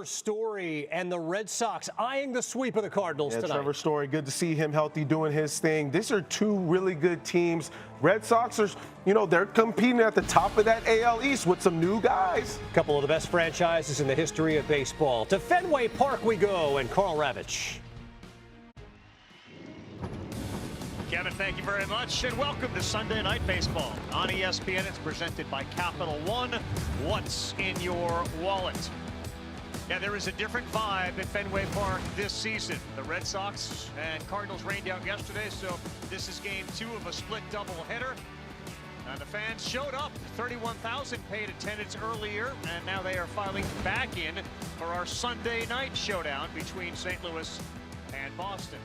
Trevor Story and the Red Sox eyeing the sweep of the Cardinals tonight. Trevor Story, good to see him healthy, doing his thing. These are two really good teams. Red Sox are, they're competing at the top of that AL East with some new guys. A couple of the best franchises in the history of baseball. To Fenway Park we go, and Carl Ravitch. Kevin, thank you very much, and welcome to Sunday Night Baseball on ESPN. It's presented by Capital One. What's in your wallet? Yeah, there is a different vibe at Fenway Park this season. The Red Sox and Cardinals rained out yesterday, so this is game 2 of a split doubleheader. And the fans showed up. 31,000 paid attendance earlier, and now they are filing back in for our Sunday night showdown between St. Louis and Boston.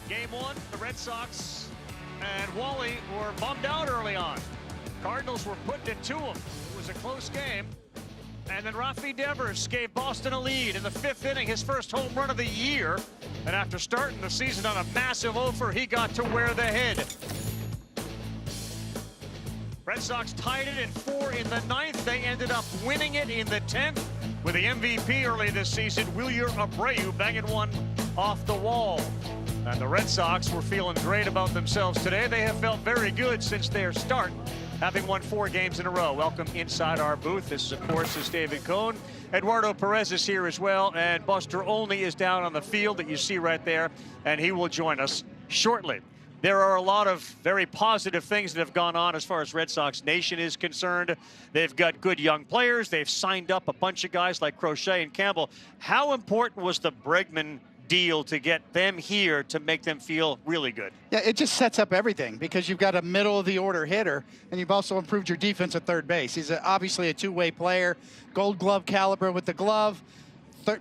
Game 1, the Red Sox and Wally were bummed out early on. Cardinals were putting it to them. It was a close game. And then Rafi Devers gave Boston a lead in the 5th inning, his first home run of the year. And after starting the season on a massive offer, he got to wear the head. Red Sox tied it in 4 in the 9th. They ended up winning it in the 10th with the MVP early this season, Wilyer Abreu, banging one off the wall. And the Red Sox were feeling great about themselves today. They have felt very good since their start, having won 4 games in a row. Welcome inside our booth. This, of course, is David Cohn. Eduardo Perez is here as well, and Buster Olney is down on the field that you see right there, and he will join us shortly. There are a lot of very positive things that have gone on as far as Red Sox Nation is concerned. They've got good young players. They've signed up a bunch of guys like Crochet and Campbell. How important was the Bregman deal to get them here to make them feel really good? Yeah, it just sets up everything because you've got a middle of the order hitter, and you've also improved your defense at third base. He's obviously a two-way player, Gold Glove caliber with the glove.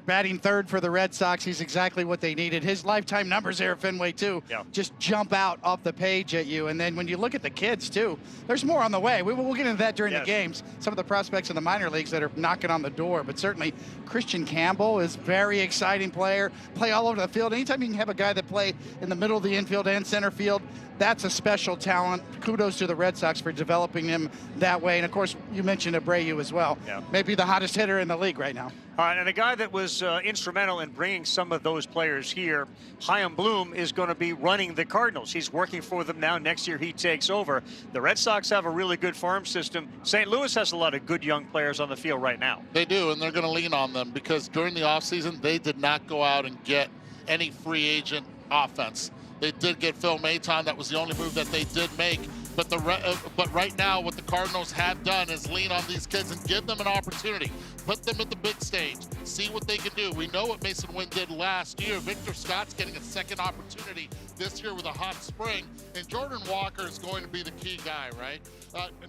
Batting third for the Red Sox, he's exactly what they needed. His lifetime numbers here at Fenway, too, just jump out off the page at you. And then when you look at the kids, too, there's more on the way. We'll get into that during the games. Some of the prospects in the minor leagues that are knocking on the door. But certainly, Christian Campbell is a very exciting player. Play all over the field. Anytime you can have a guy that play in the middle of the infield and center field, that's a special talent. Kudos to the Red Sox for developing him that way. And, of course, you mentioned Abreu as well. Maybe the hottest hitter in the league right now. All right, and a guy that was instrumental in bringing some of those players here, Chaim Bloom, is going to be running the Cardinals. He's working for them now. Next year he takes over. The Red Sox have a really good farm system. St. Louis has a lot of good young players on the field right now. They do, and they're going to lean on them because during the offseason, they did not go out and get any free agent offense. They did get Phil Maton. That was the only move that they did make. But right now, what the Cardinals have done is lean on these kids and give them an opportunity. Put them at the big stage. See what they can do. We know what Mason Wynn did last year. Victor Scott's getting a second opportunity this year with a hot spring. And Jordan Walker is going to be the key guy, right?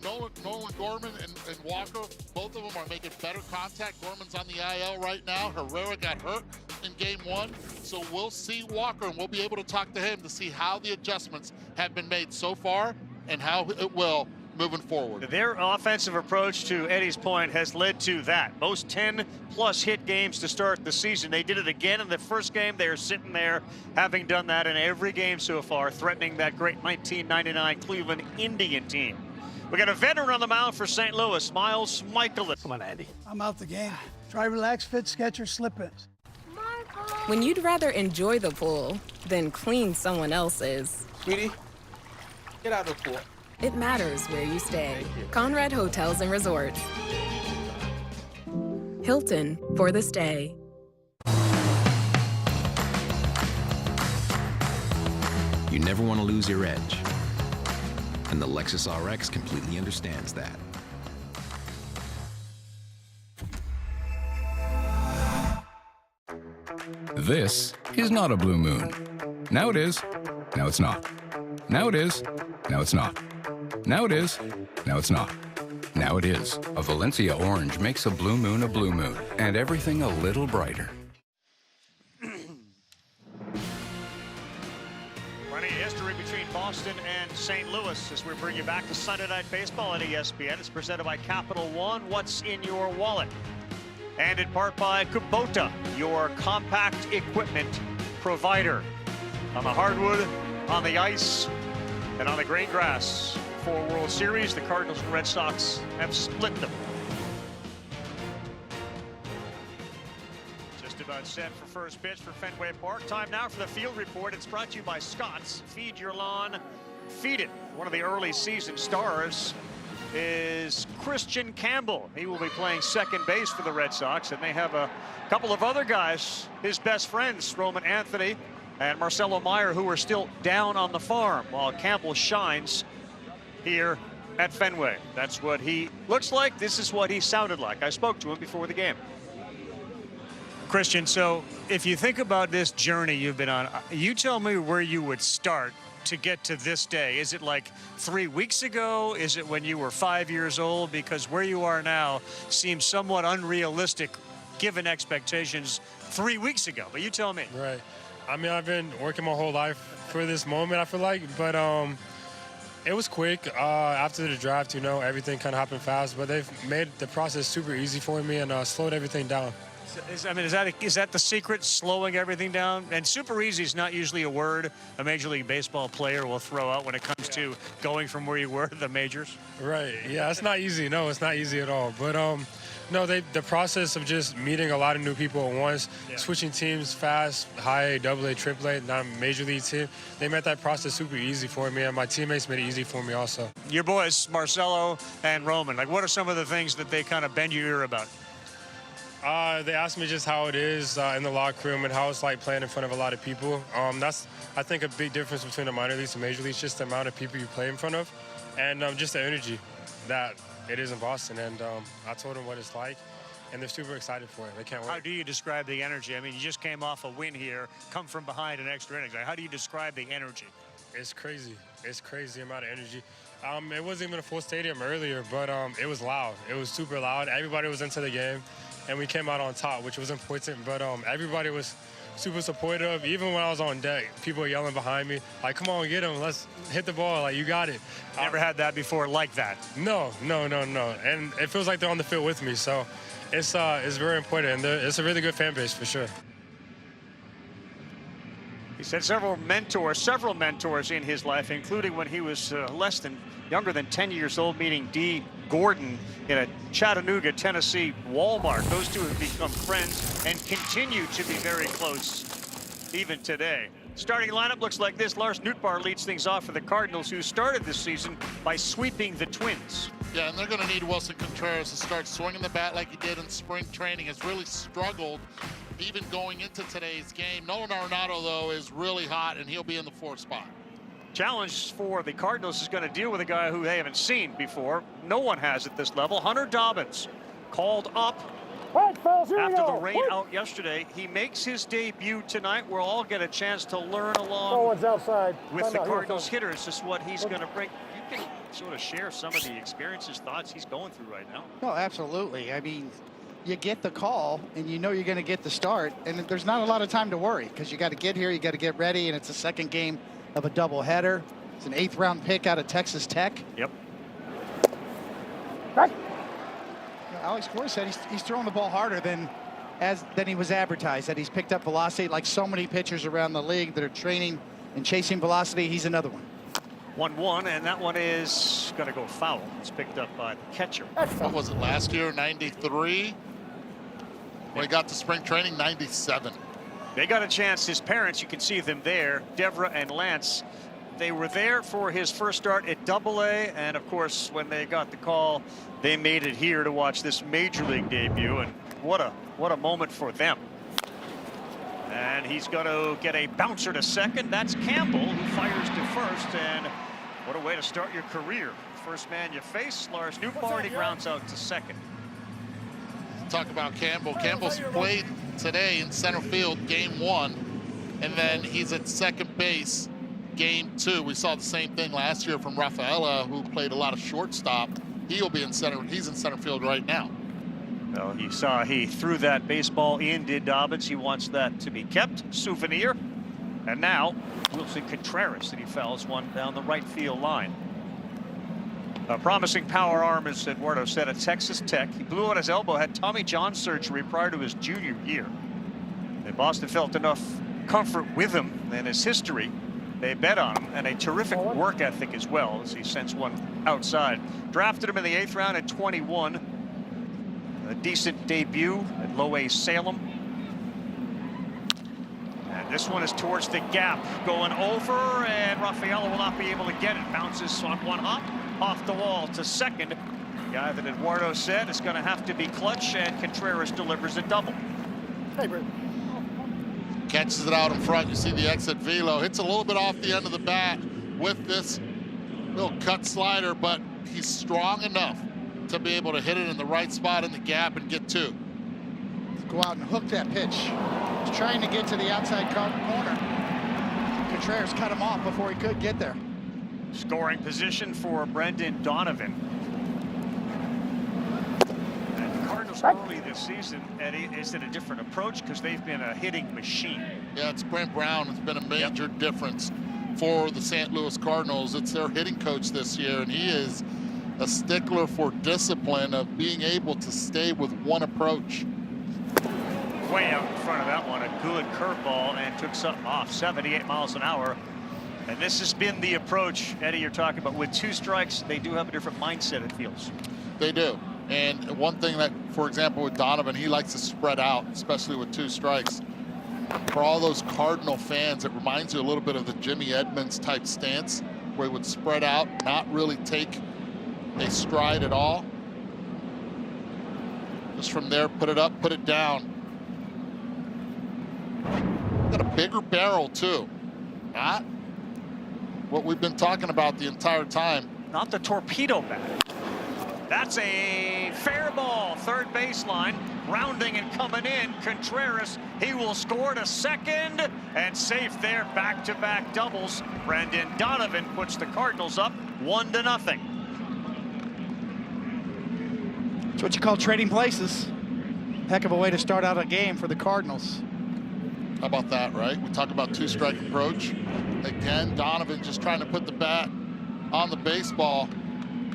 Nolan Gorman and Walker, both of them are making better contact. Gorman's on the IL right now. Herrera got hurt in game 1. So we'll see Walker, and we'll be able to talk to him to see how the adjustments have been made so far and how it will moving forward. Their offensive approach, to Eddie's point, has led to that. Most 10-plus hit games to start the season. They did it again in the first game. They are sitting there, having done that in every game so far, threatening that great 1999 Cleveland Indian team. We got a veteran on the mound for St. Louis, Miles Michaelis. Come on, Andy. I'm out the game. Try, relax, fit, Skechers, slip-ins. When you'd rather enjoy the pool than clean someone else's. Sweetie, get out of the pool. It matters where you stay. Conrad Hotels and Resorts. Hilton for the stay. You never want to lose your edge. And the Lexus RX completely understands that. This is not a blue moon. Now it is. Now it's not. Now it is. Now it's not. Now it is. Now it's not. Now it is. A Valencia orange makes a blue moon, and everything a little brighter. Plenty of history between Boston and St. Louis as we bring you back to Sunday Night Baseball at ESPN. It's presented by Capital One. What's in your wallet? And in part by Kubota, your compact equipment provider. On the hardwood, on the ice, and on the green grass. 4 World Series, the Cardinals and Red Sox have split them. And set for first pitch for Fenway Park. Time now for the field report. It's brought to you by Scott's. Feed your lawn, feed it. One of the early season stars is Christian Campbell. He will be playing second base for the Red Sox, and they have a couple of other guys, his best friends, Roman Anthony and Marcelo Meyer, who are still down on the farm, while Campbell shines here at Fenway. That's what he looks like. This is what he sounded like. I spoke to him before the game. Christian, so if you think about this journey you've been on, you tell me where you would start to get to this day. Is it like 3 weeks ago? Is it when you were 5 years old? Because where you are now seems somewhat unrealistic given expectations 3 weeks ago, but you tell me. Right. I mean, I've been working my whole life for this moment, I feel like, but it was quick. After the draft, you know, everything kind of happened fast, but they've made the process super easy for me and slowed everything down. Is that the secret, slowing everything down? And super easy is not usually a word a Major League Baseball player will throw out when it comes to going from where you were to the majors. Right. Yeah, it's not easy. No, it's not easy at all. But no, the process of just meeting a lot of new people at once, switching teams fast, high A, double A, triple A, not a major league team, they made that process super easy for me, and my teammates made it easy for me also. Your boys, Marcelo and Roman, like what are some of the things that they kind of bend your ear about? They asked me just how it is in the locker room and how it's like playing in front of a lot of people. That's, I think, a big difference between the minor leagues and major leagues, just the amount of people you play in front of and just the energy that it is in Boston. And I told them what it's like, and they're super excited for it. They can't wait. How do you describe the energy? I mean, you just came off a win here, come from behind in extra innings. How do you describe the energy? It's crazy. It's crazy amount of energy. It wasn't even a full stadium earlier, but it was loud. It was super loud. Everybody was into the game, and we came out on top, which was important. But everybody was super supportive. Even when I was on deck, people were yelling behind me, like, come on, get him. Let's hit the ball. Like, you got it. Never had that before like that. No. And it feels like they're on the field with me. So it's very important. And it's a really good fan base for sure. He said several mentors in his life, including when he was younger than 10 years old, meeting Dee Gordon in a Chattanooga, Tennessee Walmart. Those two have become friends and continue to be very close even today. Starting lineup looks like this. Lars Nootbaar leads things off for the Cardinals, who started this season by sweeping the Twins. Yeah, and they're going to need Wilson Contreras to start swinging the bat like he did in spring training. Has really struggled even going into today's game. Nolan Arenado, though, is really hot, and he'll be in the 4th spot. Challenge for the Cardinals is going to deal with a guy who they haven't seen before. No one has at this level. Hunter Dobbins called up after the rain out yesterday. He makes his debut tonight. We'll all get a chance to learn along with the Cardinals hitters. This is what he's going to bring. You can sort of share some of the experiences, thoughts he's going through right now. No, absolutely. I mean, you get the call and you know you're going to get the start, and there's not a lot of time to worry because you got to get here, you got to get ready, and it's the second game of a doubleheader. It's an 8th round pick out of Texas Tech. Yep. Alex Cora said he's throwing the ball harder than he was advertised, that he's picked up velocity like so many pitchers around the league that are training and chasing velocity. He's another one. 1-1, and that one is going to go foul. It's picked up by the catcher. What was it, last year, 93? When he got to spring training, 97. They got a chance. His parents, you can see them there, Deborah and Lance. They were there for his first start at Double-A, and of course, when they got the call, they made it here to watch this major league debut, and what a moment for them. And he's going to get a bouncer to second. That's Campbell, who fires to first, and what a way to start your career. First man you face, Lars Nootbaar, he grounds out to second. Talk about Campbell. Campbell's played today in center field, game 1, and then he's at second base, game 2. We saw the same thing last year from Rafaela, who played a lot of shortstop. He'll be in center. He's in center field right now. Well, you saw he threw that baseball in, did Dobbins. He wants that to be kept. Souvenir. And now Wilson Contreras, and he fouls one down the right field line. A promising power arm, as Eduardo said, at Texas Tech. He blew out his elbow, had Tommy John surgery prior to his junior year. And Boston felt enough comfort with him and his history. They bet on him, and a terrific work ethic as well, as he sends one outside. Drafted him in the 8th round at 21. A decent debut at Low A Salem. And this one is towards the gap, going over, and Raffaello will not be able to get it. Bounces on one hop off the wall to second. The guy that Eduardo said is going to have to be clutch, and Contreras delivers a double. Hey, Brett. Catches it out in front. You see the exit velo. Hits a little bit off the end of the bat with this little cut slider, but he's strong enough to be able to hit it in the right spot in the gap and get two. Let's go out and hook that pitch. He's trying to get to the outside corner. Contreras cut him off before he could get there. Scoring position for Brendan Donovan. And the Cardinals early this season, Eddie, is it a different approach because they've been a hitting machine? Yeah, it's Brent Brown. It's been a major difference for the St. Louis Cardinals. It's their hitting coach this year, and he is a stickler for discipline of being able to stay with one approach. Way out in front of that one, a good curveball, and took something off, 78 miles an hour. And this has been the approach, Eddie, you're talking about. With two strikes, they do have a different mindset, it feels. They do. And one thing that, for example, with Donovan, he likes to spread out, especially with two strikes. For all those Cardinal fans, it reminds you a little bit of the Jimmy Edmonds type stance, where he would spread out, not really take a stride at all. Just from there, put it up, put it down. Got a bigger barrel too. Not what we've been talking about the entire time. Not the torpedo bat. That's a fair ball, third baseline, rounding and coming in. Contreras, he will score to second, and safe there, back-to-back doubles. Brendan Donovan puts the Cardinals up 1-0. It's what you call trading places. Heck of a way to start out a game for the Cardinals. How about that, right? We talk about two-strike approach. Again, Donovan just trying to put the bat on the baseball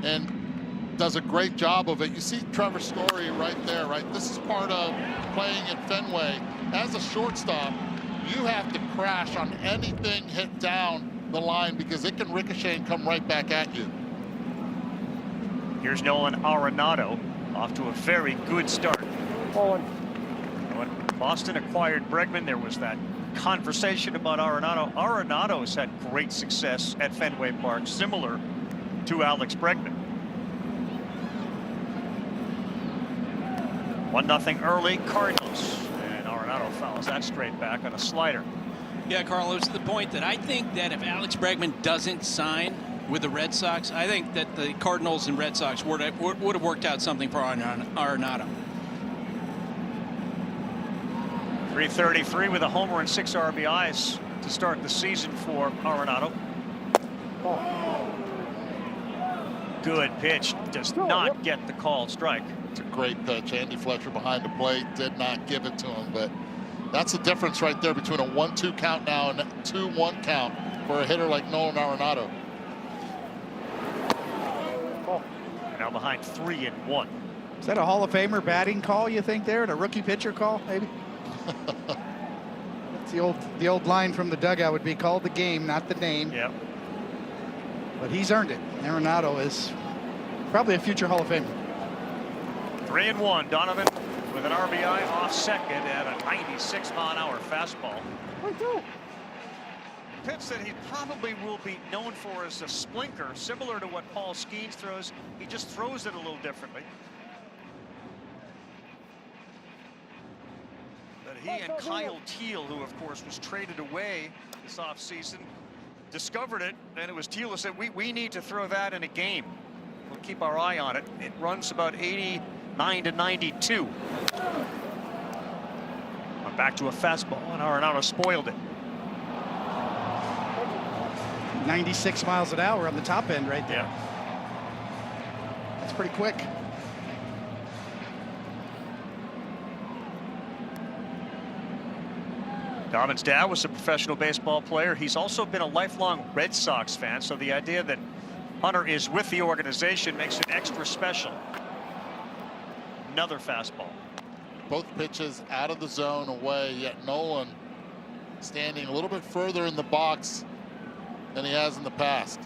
and does a great job of it. You see Trevor Story right there, right? This is part of playing at Fenway. As a shortstop, you have to crash on anything hit down the line because it can ricochet and come right back at you. Here's Nolan Arenado, off to a very good start. When Boston acquired Bregman, there was that conversation about Arenado. Arenado has had great success at Fenway Park, similar to Alex Bregman. 1-0 early, Cardinals. And Arenado fouls that straight back on a slider. Yeah, Carlos, to the point that I think that if Alex Bregman doesn't sign with the Red Sox, I think that the Cardinals and Red Sox would have worked out something for Arenado. 333 with a homer and 6 RBIs to start the season for Arenado. Good pitch, does not get the called strike. It's a great pitch. Andy Fletcher behind the plate did not give it to him, but that's the difference right there between a 1-2 count now and a 2-1 count for a hitter like Nolan Arenado. Now behind 3-1. Is that a Hall of Famer batting call, you think, there, and a rookie pitcher call, maybe? That's the old line from the dugout would be called the game, not the name. Yep. But he's earned it. Arenado is probably a future Hall of Famer. 3-1. Donovan with an RBI off second at a 96-mile-an-hour fastball. Pitch that he probably will be known for as a splinker, similar to what Paul Skeens throws. He just throws it a little differently. But he and Kyle Teal, who of course was traded away this offseason, discovered it, and it was Teal who said, we need to throw that in a game. We'll keep our eye on it. It runs about 89 to 92. Back to a fastball, and Arenado spoiled it. 96 miles an hour on the top end right there. Yeah. That's pretty quick. Donovan's dad was a professional baseball player. He's also been a lifelong Red Sox fan, so the idea that Hunter is with the organization makes it extra special. Another fastball. Both pitches out of the zone away, yet Nolan standing a little bit further in the box than he has in the past.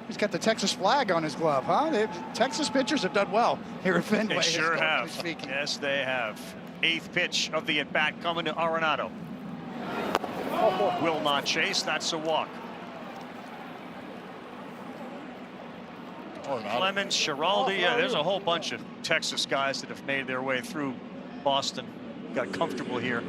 He's got the Texas flag on his glove, huh? Texas pitchers have done well here at Fenway. They sure have. Speaking. Yes, they have. 8th pitch of the at-bat coming to Arenado. Will not chase. That's a walk. Clemens, Schiraldi, yeah, there's a whole bunch of Texas guys that have made their way through Boston, got comfortable here.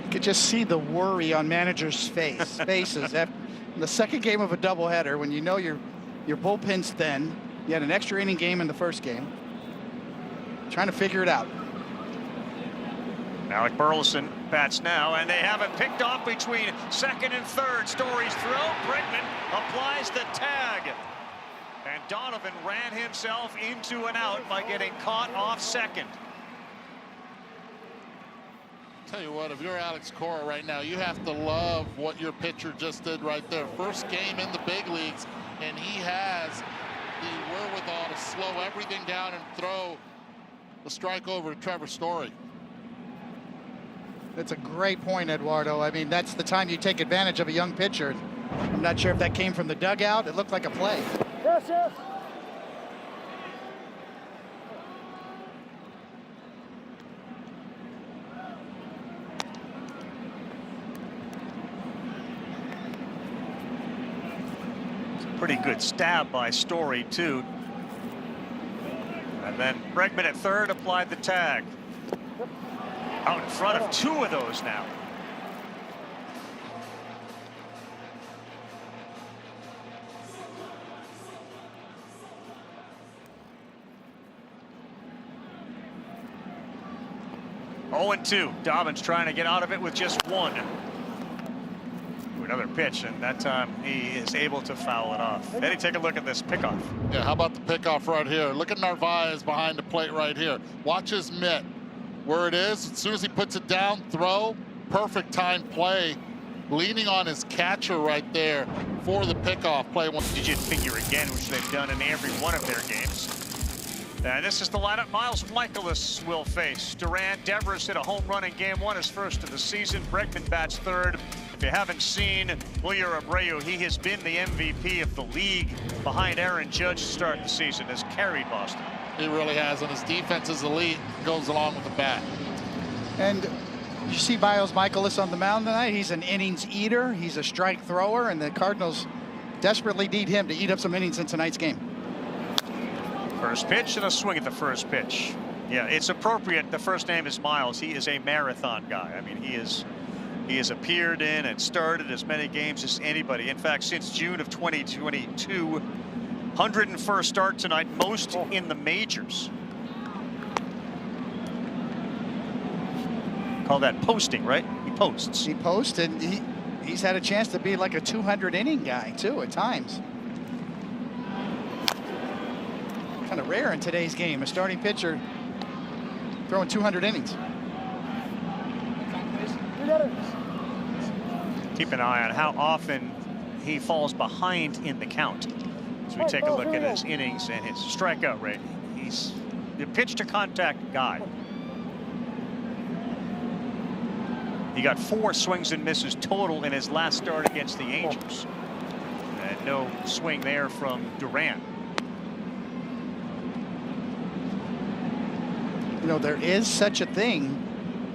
You could just see the worry on managers' faces after the second game of a doubleheader, when you know your bullpen's thin. You had an extra inning game in the first game. Trying to figure it out. Alec Burleson bats now, and they have it picked off between second and third. Story's throw. Bregman applies the tag. And Donovan ran himself into an out by getting caught off second. Tell you what, if you're Alex Cora right now, you have to love what your pitcher just did right there. First game in the big leagues, and he has the wherewithal to slow everything down and throw the strike over to Trevor Story. That's a great point, Eduardo. I mean, that's the time you take advantage of a young pitcher. I'm not sure if that came from the dugout. It looked like a play. Yes, yes. Pretty good stab by Story, too. And then Bregman at third applied the tag. Out in front of two of those now. Oh, and 2. Dobbins trying to get out of it with just one. Another pitch, and that time he is able to foul it off. Eddie, take a look at this pickoff. Yeah, how about the pickoff right here? Look at Narvaez behind the plate right here. Watch his mitt. Where it is, as soon as he puts it down, throw, perfect time play, leaning on his catcher right there for the pickoff play. Digit figure again, which they've done in every one of their games. And this is the lineup Miles Michaelis will face. Duran Devers hit a home run in game 1, his first of the season. Bregman bats third. If you haven't seen Wilyer Abreu, he has been the MVP of the league behind Aaron Judge to start the season, has carried Boston. He really has, and his defense is elite, goes along with the bat. And you see Miles Michaelis on the mound tonight. He's an innings eater. He's a strike thrower, and the Cardinals desperately need him to eat up some innings in tonight's game. First pitch and a swing at the first pitch. Yeah, it's appropriate. The first name is Miles. He is a marathon guy. I mean, he has appeared in and started as many games as anybody. In fact, since June of 2022, 101st start tonight, most in the majors. Call that posting, right? He posts. He posts, and he's had a chance to be like a 200 inning guy too at times. Kind of rare in today's game, a starting pitcher throwing 200 innings. Keep an eye on how often he falls behind in the count. So we take a look at his innings and his strikeout rate. He's the pitch to contact guy. He got 4 swings and misses total in his last start against the Angels. And no swing there from Duran. You know, there is such a thing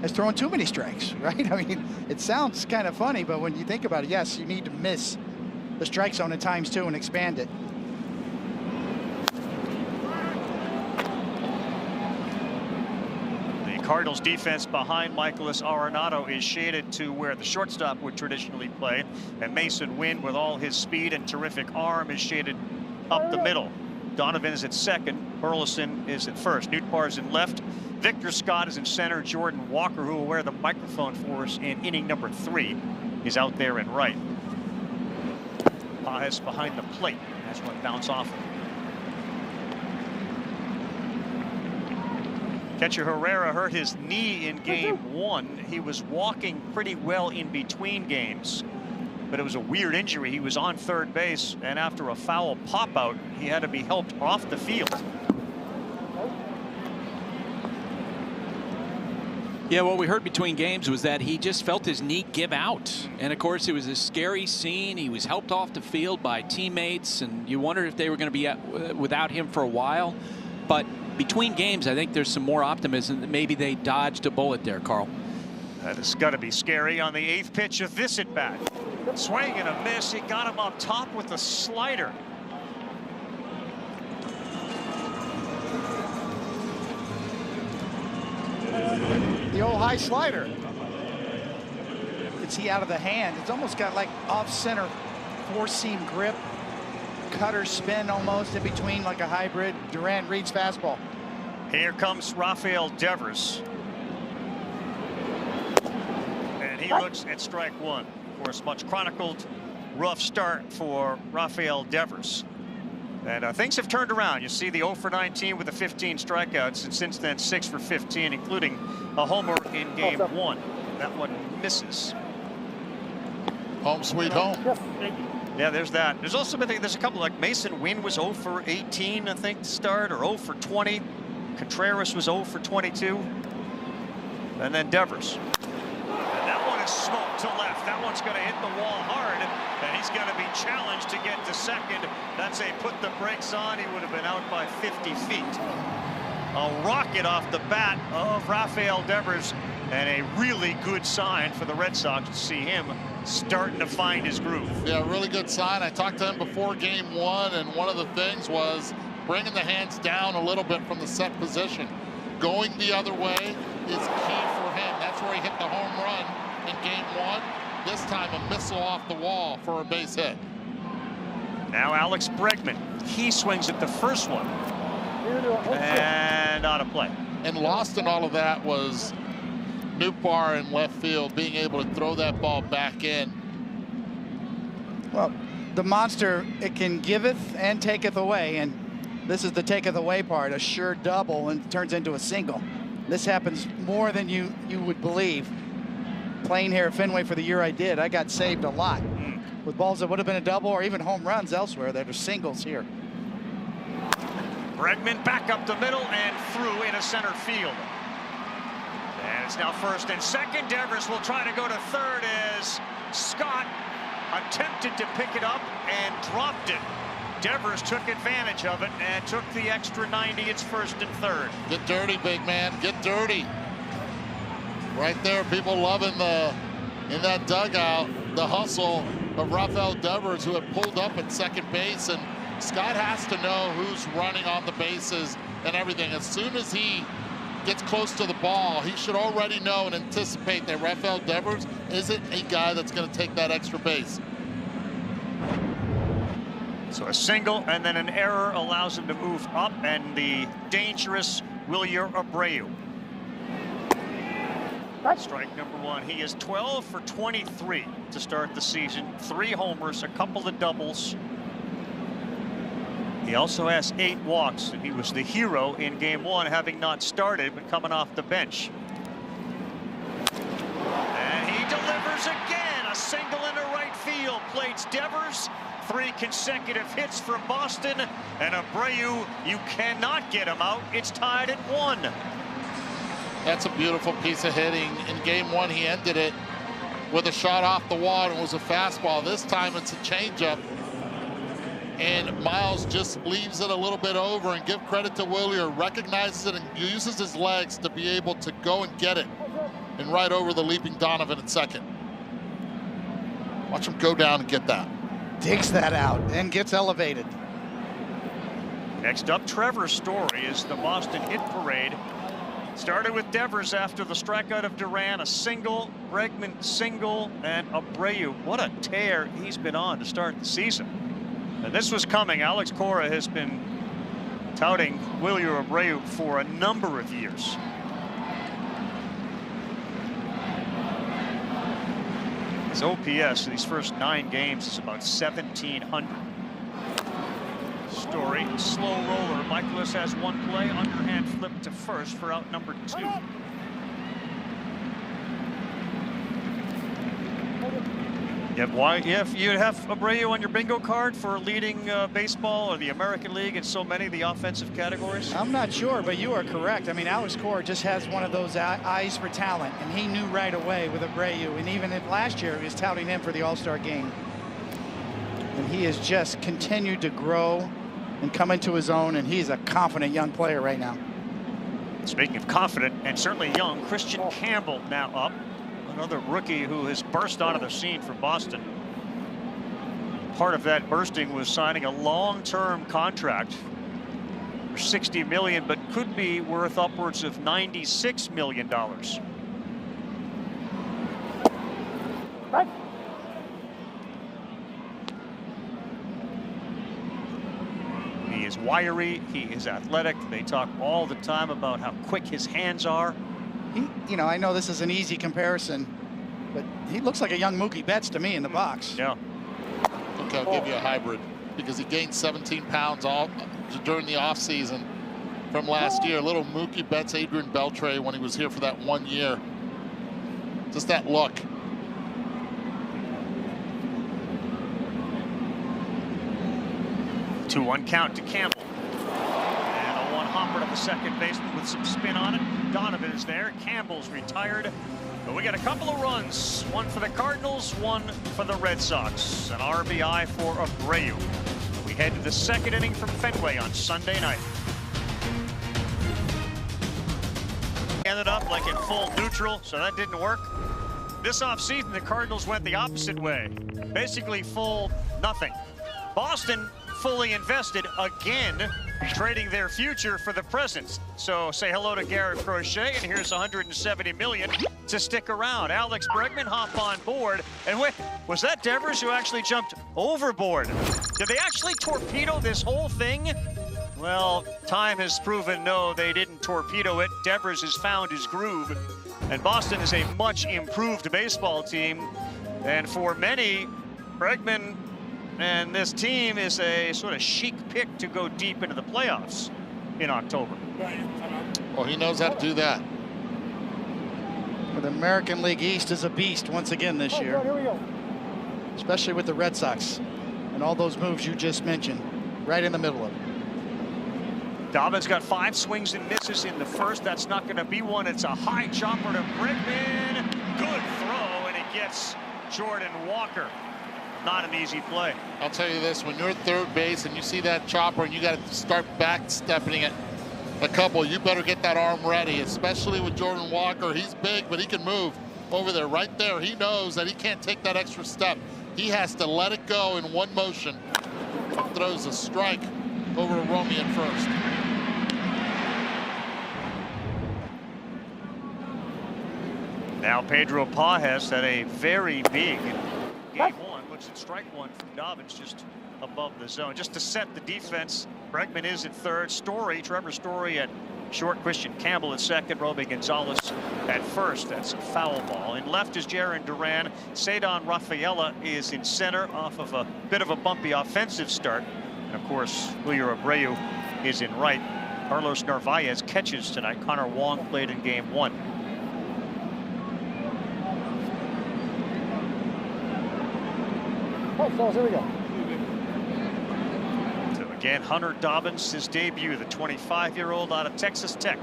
as throwing too many strikes, right? I mean, it sounds kind of funny, but when you think about it, yes, you need to miss the strike zone at times too and expand it. The Cardinals defense behind Michaelis Arenado is shaded to where the shortstop would traditionally play, and Mason Wynn, with all his speed and terrific arm, is shaded up the middle. Donovan is at second. Burleson is at first. Nootbaar is in left. Victor Scott is in center. Jordan Walker, who will wear the microphone for us in inning number 3, is out there in right. Paez behind the plate. That's one bounce off. Catcher Herrera hurt his knee in game 1. He was walking pretty well in between games, but it was a weird injury. He was on third base, and after a foul pop out, he had to be helped off the field. Yeah, what we heard between games was that he just felt his knee give out. And of course, it was a scary scene. He was helped off the field by teammates, and you wondered if they were going to be without him for a while. But between games, I think there's some more optimism that maybe they dodged a bullet there, Carl. That has got to be scary on the 8th pitch of this at bat. Swing and a miss. He got him up top with a slider. The old high slider. It's he out of the hand. It's almost got like off-center four-seam grip, cutter spin almost in between, like a hybrid Durant-Reed's fastball. Here comes Rafael Devers. And he looks at strike one. Of course, much chronicled rough start for Rafael Devers. And things have turned around. You see the 0 for 19 with the 15 strikeouts, and since then 6 for 15, including a homer in game one. That one misses. Home sweet home. Yeah, there's that. There's also been there's a couple, like Mason Wynn was 0 for 18, I think, to start, or 0 for 20. Contreras was 0 for 22. And then Devers. And that one is smoked to left. That one's going to hit the wall hard, and he's going to be challenged to get to second. That's a put the brakes on. He would have been out by 50 feet. A rocket off the bat of Rafael Devers, and a really good sign for the Red Sox to see him starting to find his groove. Yeah, really good sign. I talked to him before game one, and one of the things was bringing the hands down a little bit from the set position. Going the other way is key for him. That's where he hit the home run in game one. This time a missile off the wall for a base hit. Now Alex Bregman. He swings at the first one. And out of play. And lost in all of that was Newbar in left field being able to throw that ball back in. Well, the monster, it can giveth and taketh away, and this is the taketh away part, a sure double, and turns into a single. This happens more than you would believe. Playing here at Fenway for the year I did, I got saved a lot with balls that would have been a double or even home runs elsewhere. That are singles here. Bregman back up the middle and through into center field. And it's now first and second. Devers will try to go to third as Scott attempted to pick it up and dropped it. Devers took advantage of it and took the extra 90. It's first and third. Get dirty, big man. Get dirty. Right there, people loving in that dugout, the hustle of Rafael Devers, who had pulled up at second base, and Scott has to know who's running on the bases and everything. As soon as he gets close to the ball, he should already know and anticipate that Rafael Devers isn't a guy that's going to take that extra base. So a single and then an error allows him to move up, and the dangerous Wilyer Abreu. Strike number one. He is 12 for 23 to start the season. 3 homers, a couple of doubles. He also has 8 walks, and he was the hero in game one, having not started but coming off the bench. And he delivers again. A single into right field. Plates Devers. 3 consecutive hits for Boston, and Abreu, you cannot get him out. It's tied at 1. That's a beautiful piece of hitting. In game one, he ended it with a shot off the wall, and it was a fastball. This time it's a changeup, and Miles just leaves it a little bit over. And give credit to Wilyer, recognizes it and uses his legs to be able to go and get it, and right over the leaping Donovan at second. Watch him go down and get that. Digs that out and gets elevated. Next up, Trevor Story is the Boston hit parade. Started with Devers after the strikeout of Duran, a single, Bregman single, and Abreu. What a tear he's been on to start the season. And this was coming. Alex Cora has been touting Wilyer Abreu for a number of years. His OPS in these first 9 games is about 1,700. Story, slow roller. Michaelis has 1 play, underhand flip to first for out number 2. If you have Abreu on your bingo card for leading baseball or the American League in so many of the offensive categories? I'm not sure, but you are correct. I mean, Alex Cora just has one of those eyes for talent, and he knew right away with Abreu. And even if last year he was touting him for the All-Star game. And he has just continued to grow and come into his own, and he's a confident young player right now. Speaking of confident and certainly young, Christian Campbell now up. Another rookie who has burst onto the scene for Boston. Part of that bursting was signing a long-term contract for $60 million, but could be worth upwards of $96 million. He is wiry, he is athletic. They talk all the time about how quick his hands are. You know, I know this is an easy comparison, but he looks like a young Mookie Betts to me in the box. Yeah. Okay, I'll give you a hybrid because he gained 17 pounds all during the offseason from last year. Little Mookie Betts, Adrian Beltre when he was here for that 1 year. Just that look. 2-1 count to Campbell. And a one-hopper to the second baseman with some spin on it. Donovan is there. Campbell's retired. But we got a couple of runs. One for the Cardinals, one for the Red Sox. An RBI for Abreu. We head to the second inning from Fenway on Sunday night. Ended up like in full neutral, so that didn't work. This offseason, the Cardinals went the opposite way. Basically full nothing. Boston fully invested again, trading their future for the present. So say hello to Garrett Crochet, and here's $170 million to stick around. Alex Bregman hop on board, and wait, was that Devers who actually jumped overboard? Did they actually torpedo this whole thing? Well, time has proven no, they didn't torpedo it. Devers has found his groove, and Boston is a much improved baseball team. And for many, Bregman and this team is a sort of chic pick to go deep into the playoffs in October. Well, he knows how to do that. The American League East is a beast once again this year. Here we go. Especially with the Red Sox and all those moves you just mentioned, right in the middle of it. Dobbins got 5 swings and misses in the first. That's not going to be one. It's a high chopper to Bregman. Good throw, and it gets Jordan Walker. Not an easy play. I'll tell you this, when you're at third base and you see that chopper and you got to start backstepping it a couple, you better get that arm ready, especially with Jordan Walker. He's big, but he can move over there. Right there, he knows that he can't take that extra step. He has to let it go in one motion. Throws a strike over Romy at first. Now Pedro Pajes had a very big game one. Looks at strike one from Dobbins just above the zone. Just to set the defense, Bregman is at third. Trevor Story at short. Christian Campbell at second. Romy Gonzalez at first. That's a foul ball. In left is Jarren Duran. Cedon Rafaela is in center off of a bit of a bumpy offensive start. And of course, Julio Abreu is in right. Carlos Narvaez catches tonight. Connor Wong played in game one. Here we go. So again, Hunter Dobbins, his debut, the 25-year-old out of Texas Tech.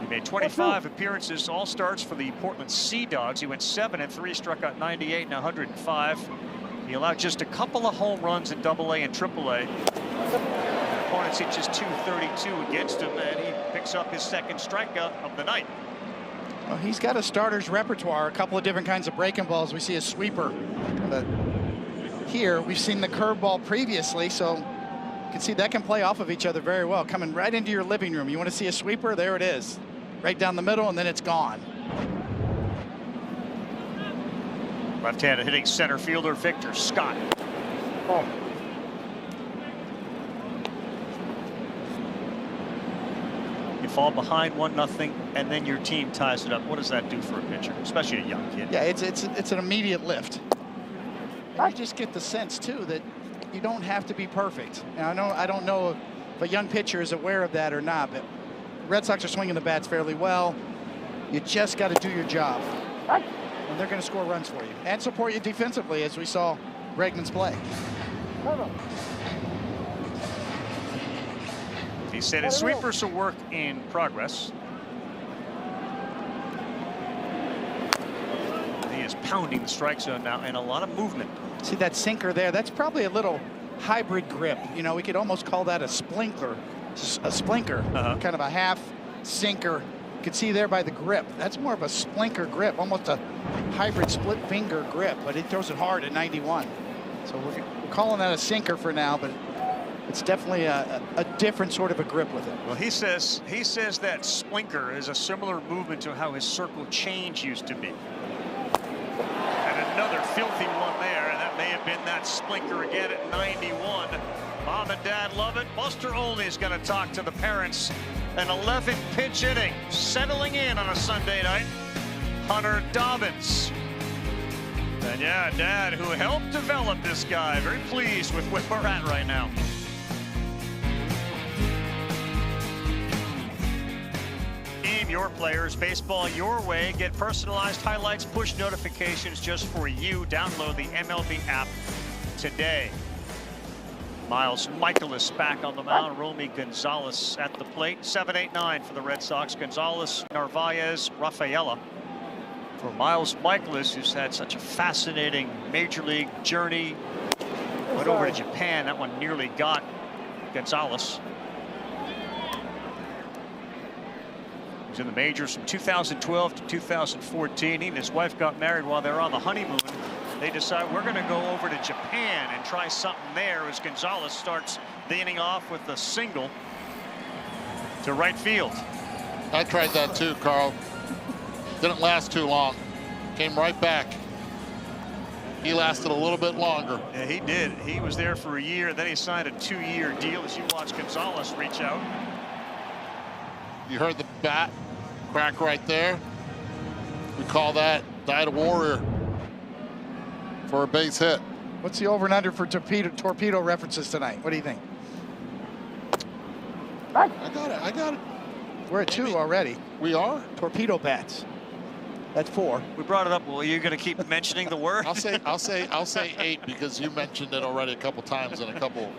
He made 25 appearances, all starts for the Portland Sea Dogs. He went 7-3, struck out 98 and 105. He allowed just a couple of home runs in AA and AAA. Opponents hit just 232 against him, and he picks up his second strikeout of the night. Well, he's got a starter's repertoire, a couple of different kinds of breaking balls. We see a sweeper. But here, we've seen the curveball previously, so you can see that can play off of each other very well. Coming right into your living room. You want to see a sweeper? There it is. Right down the middle, and then it's gone. Left-handed hitting center fielder Victor Scott. Fall behind 1-0, and then your team ties it up. What does that do for a pitcher, especially a young kid? Yeah, it's an immediate lift. And you just get the sense too that you don't have to be perfect. And I don't know if a young pitcher is aware of that or not, but the Red Sox are swinging the bats fairly well. You just got to do your job, and they're going to score runs for you and support you defensively, as we saw Bregman's play. He said his sweepers are work in progress. He is pounding the strike zone now, and a lot of movement. See that sinker there? That's probably a little hybrid grip. You know, we could almost call that a sprinkler a splinker, kind of a half sinker. You can see there by the grip. That's more of a splinker grip, almost a hybrid split finger grip, but he throws it hard at 91. So we're calling that a sinker for now, but it's definitely a different sort of a grip with it. Well, he says that splinker is a similar movement to how his circle change used to be. And another filthy one there, and that may have been that splinker again at 91. Mom and Dad love it. Buster Olney is going to talk to the parents. An 11-pitch inning, settling in on a Sunday night. Hunter Dobbins. And yeah, Dad, who helped develop this guy, very pleased with where we're at right now. Team your players, baseball your way. Get personalized highlights, push notifications just for you. Download the MLB app today. Miles Michaelis back on the mound. Romy Gonzalez at the plate. 7-8-9 for the Red Sox. Gonzalez, Narvaez, Rafaela. For Miles Michaelis, who's had such a fascinating major league journey. Went over to Japan. That one nearly got Gonzalez. He was in the majors from 2012 to 2014. He and his wife got married while they were on the honeymoon. They decide we're going to go over to Japan and try something there as Gonzalez starts the inning off with a single to right field. I tried that too, Carl. Didn't last too long. Came right back. He lasted a little bit longer. Yeah, he did. He was there for a year, then he signed a 2-year deal as you watch Gonzalez reach out. You heard the bat crack right there. We call that died a warrior for a base hit. What's the over and under for torpedo references tonight? What do you think? I got it. We're at 2 already. We are? Torpedo bats. That's 4. We brought it up. Well, you're going to keep mentioning the word? I'll say 8 because you mentioned it already a couple times in a couple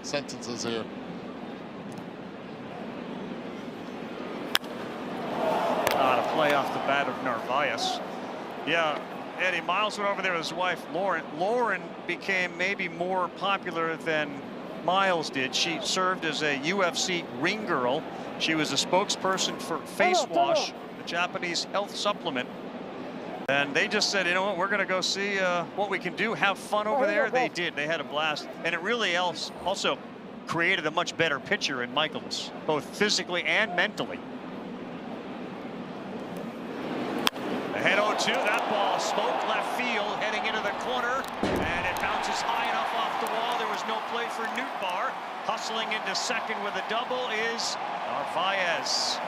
sentences here. A play off the bat of Narvaez. Yeah, Eddie, Miles went over there with his wife, Lauren. Lauren became maybe more popular than Miles did. She served as a UFC ring girl. She was a spokesperson for Face Wash, a Japanese health supplement. And they just said, you know what, we're going to go see what we can do, have fun over there. They did. They had a blast. And it really also created a much better pitcher in Michaelis, both physically and mentally. Ahead 0-2, that ball smoked left field, heading into the corner, and it bounces high enough off the wall. There was no play for Nootbaar. Hustling into second with a double is Narvaez.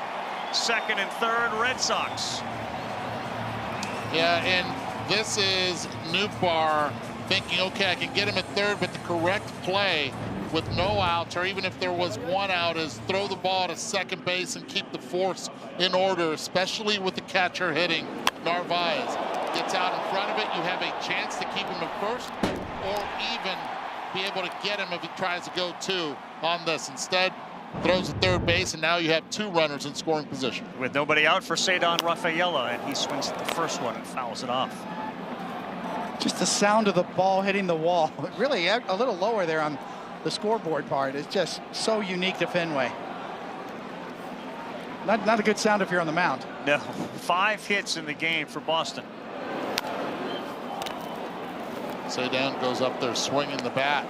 Second and third, Red Sox. Yeah, and this is Nootbaar thinking, okay, I can get him at third, but the correct play with no outs, or even if there was 1 out, is throw the ball to second base and keep the force in order, especially with the catcher hitting. Narvaez gets out in front of it. You have a chance to keep him at first, or even be able to get him if he tries to go 2 on this. Instead, throws at third base, and now you have 2 runners in scoring position. With nobody out for Cedon Rafaela, and he swings at the first one and fouls it off. Just the sound of the ball hitting the wall. Really a little lower there on the scoreboard part. It's just so unique to Fenway. Not a good sound if you're on the mound. No, 5 hits in the game for Boston. Cedon goes up there swinging the bat.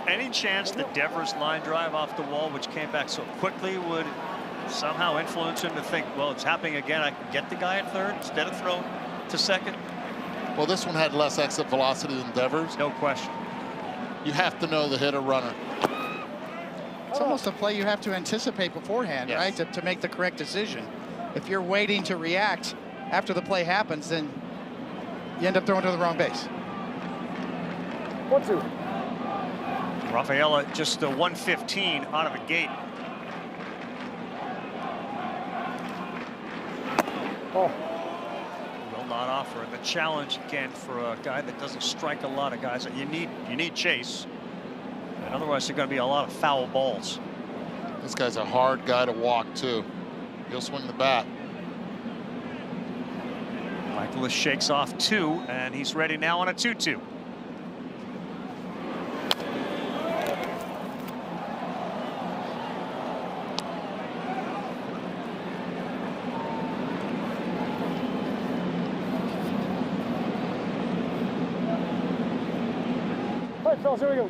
Any chance the Devers line drive off the wall, which came back so quickly, would somehow influence him to think, well, it's happening again, I can get the guy at third instead of throw to second? Well, this one had less exit velocity than Devers. No question. You have to know the hitter runner. It's almost a play you have to anticipate beforehand, yes, right, to make the correct decision. If you're waiting to react after the play happens, then you end up throwing to the wrong base. 1-2. Rafaela just the 115 out of the gate. Oh. Will not offer. And the challenge again for a guy that doesn't strike a lot of guys. You need chase. And otherwise, there's going to be a lot of foul balls. This guy's a hard guy to walk too. He'll swing the bat. Michaelis shakes off 2, and he's ready now on a 2-2. right, fellas, here we go.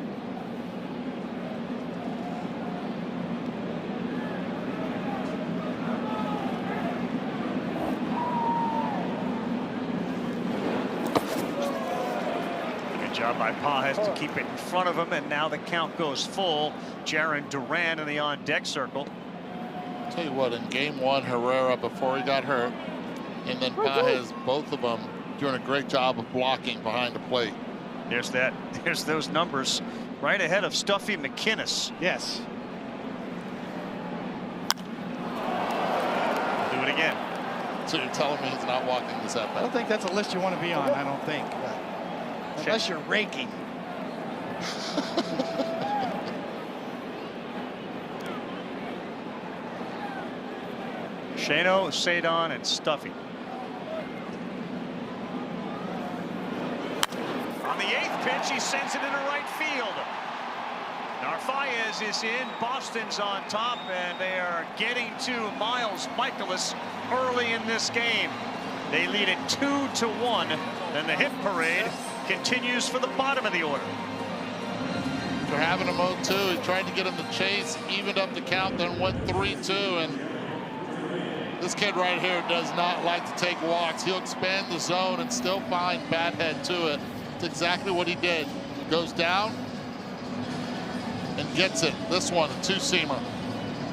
Good job by Pages to keep it in front of him, and now the count goes full. Jarren Duran in the on-deck circle. Tell you what, in game one, Herrera, before he got hurt, and then Pages, both of them doing a great job of blocking behind the plate. There's those numbers right ahead of Stuffy McInnes. Yes. Do it again. So you're telling me he's not walking this at bat? I don't think that's a list you want to be on, I don't think. But unless you're raking. Shano, Sadon, and Stuffy. On the 8th pitch, he sends it into right field. Narvaez is in. Boston's on top, and they are getting to Miles Michaelis early in this game. They lead it 2-1. Then the hit parade continues for the bottom of the order. They're having him 0-2. He tried to get him to chase, evened up the count, then went 3-2. And this kid right here does not like to take walks. He'll expand the zone and still find bat head to it. It's exactly what he did. Goes down and gets it. This one, a two-seamer.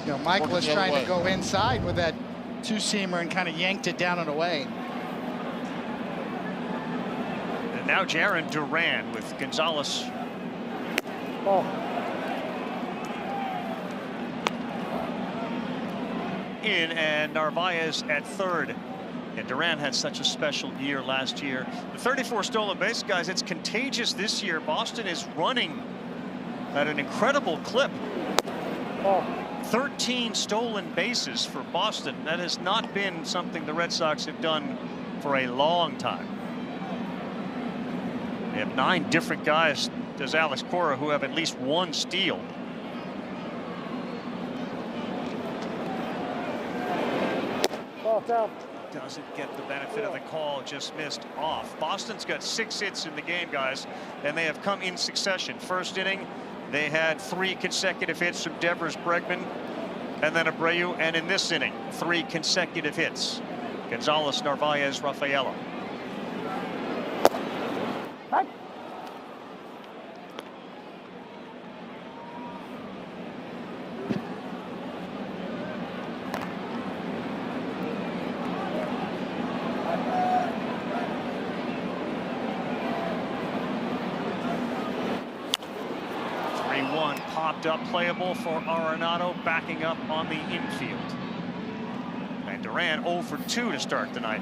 You know, Michael was trying to go inside with that two-seamer and kind of yanked it down and away. And now Jarren Duran with Gonzalez. In, and Narvaez at third. And Duran had such a special year last year. The 34 stolen base, guys, it's contagious this year. Boston is running at an incredible clip. 13 stolen bases for Boston. That has not been something the Red Sox have done for a long time. They have 9 different guys, does Alex Cora, who have at least 1 steal. Doesn't get the benefit of the call, just missed off. Boston's got 6 hits in the game, guys, and they have come in succession. First inning, they had 3 consecutive hits from Devers, Bregman, and then Abreu, and in this inning, 3 consecutive hits. Gonzalez, Narvaez, Rafaela. 3-1 popped up, playable for Arenado, backing up on the infield. And Duran 0 for 2 to start the night.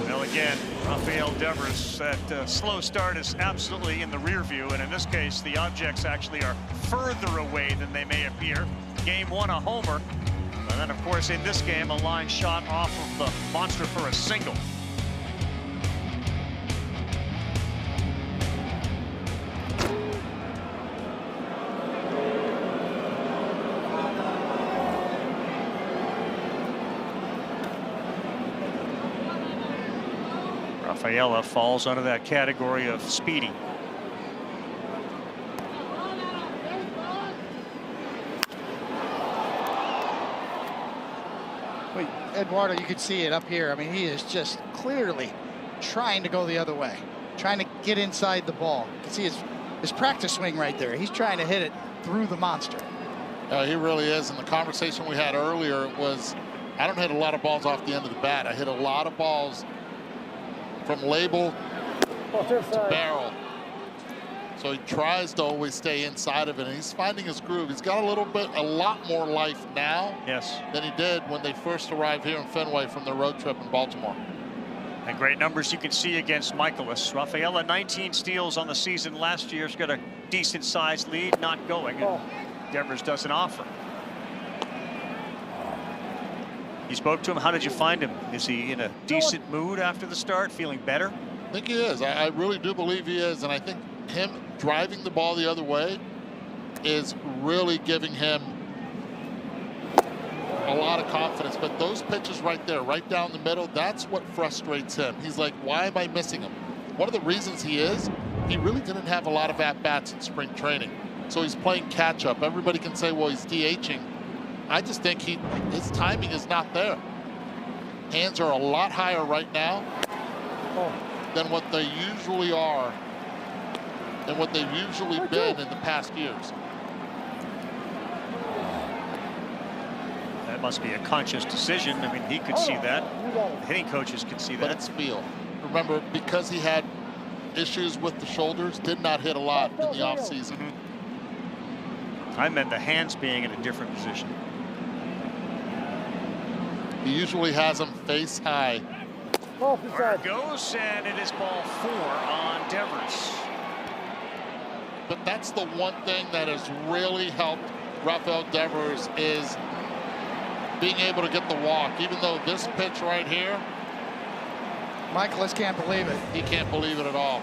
Well, again, Rafael Devers, that slow start is absolutely in the rear view, and in this case, the objects actually are further away than they may appear. Game 1, a homer, and then, of course, in this game, a line shot off of the monster for a single. Rafaela falls under that category of speedy. Wait, Eduardo, you could see it up here. I mean, he is just clearly trying to go the other way, trying to get inside the ball. You can see his practice swing right there. He's trying to hit it through the monster. He really is. And the conversation we had earlier was, I don't hit a lot of balls off the end of the bat. I hit a lot of balls from label to barrel. So he tries to always stay inside of it, and he's finding his groove. He's got a lot more life now than he did when they first arrived here in Fenway from their road trip in Baltimore. And great numbers you can see against Michaelis. Rafaela, 19 steals on the season last year. He's got a decent sized lead, not going. And Devers doesn't offer. You spoke to him. How did you find him? Is he in a decent mood after the start, feeling better? I think he is. I really do believe he is. And I think him driving the ball the other way is really giving him a lot of confidence, but those pitches right there, right down the middle, that's what frustrates him. He's like, why am I missing him? One of the reasons he really didn't have a lot of at-bats in spring training. So he's playing catch-up. Everybody can say, well, he's DHing. I just think his timing is not there. Hands are a lot higher right now than what they usually are and what they've usually been in the past years. That must be a conscious decision. I mean, he could see that. The hitting coaches could see that. But it's feel. Remember, because he had issues with the shoulders, did not hit a lot in the offseason. I meant the hands being in a different position. He usually has them face high. There it goes, and it is ball 4 on Devers. But that's the one thing that has really helped Rafael Devers is being able to get the walk. Even though this pitch right here, Michaelis can't believe it. He can't believe it at all.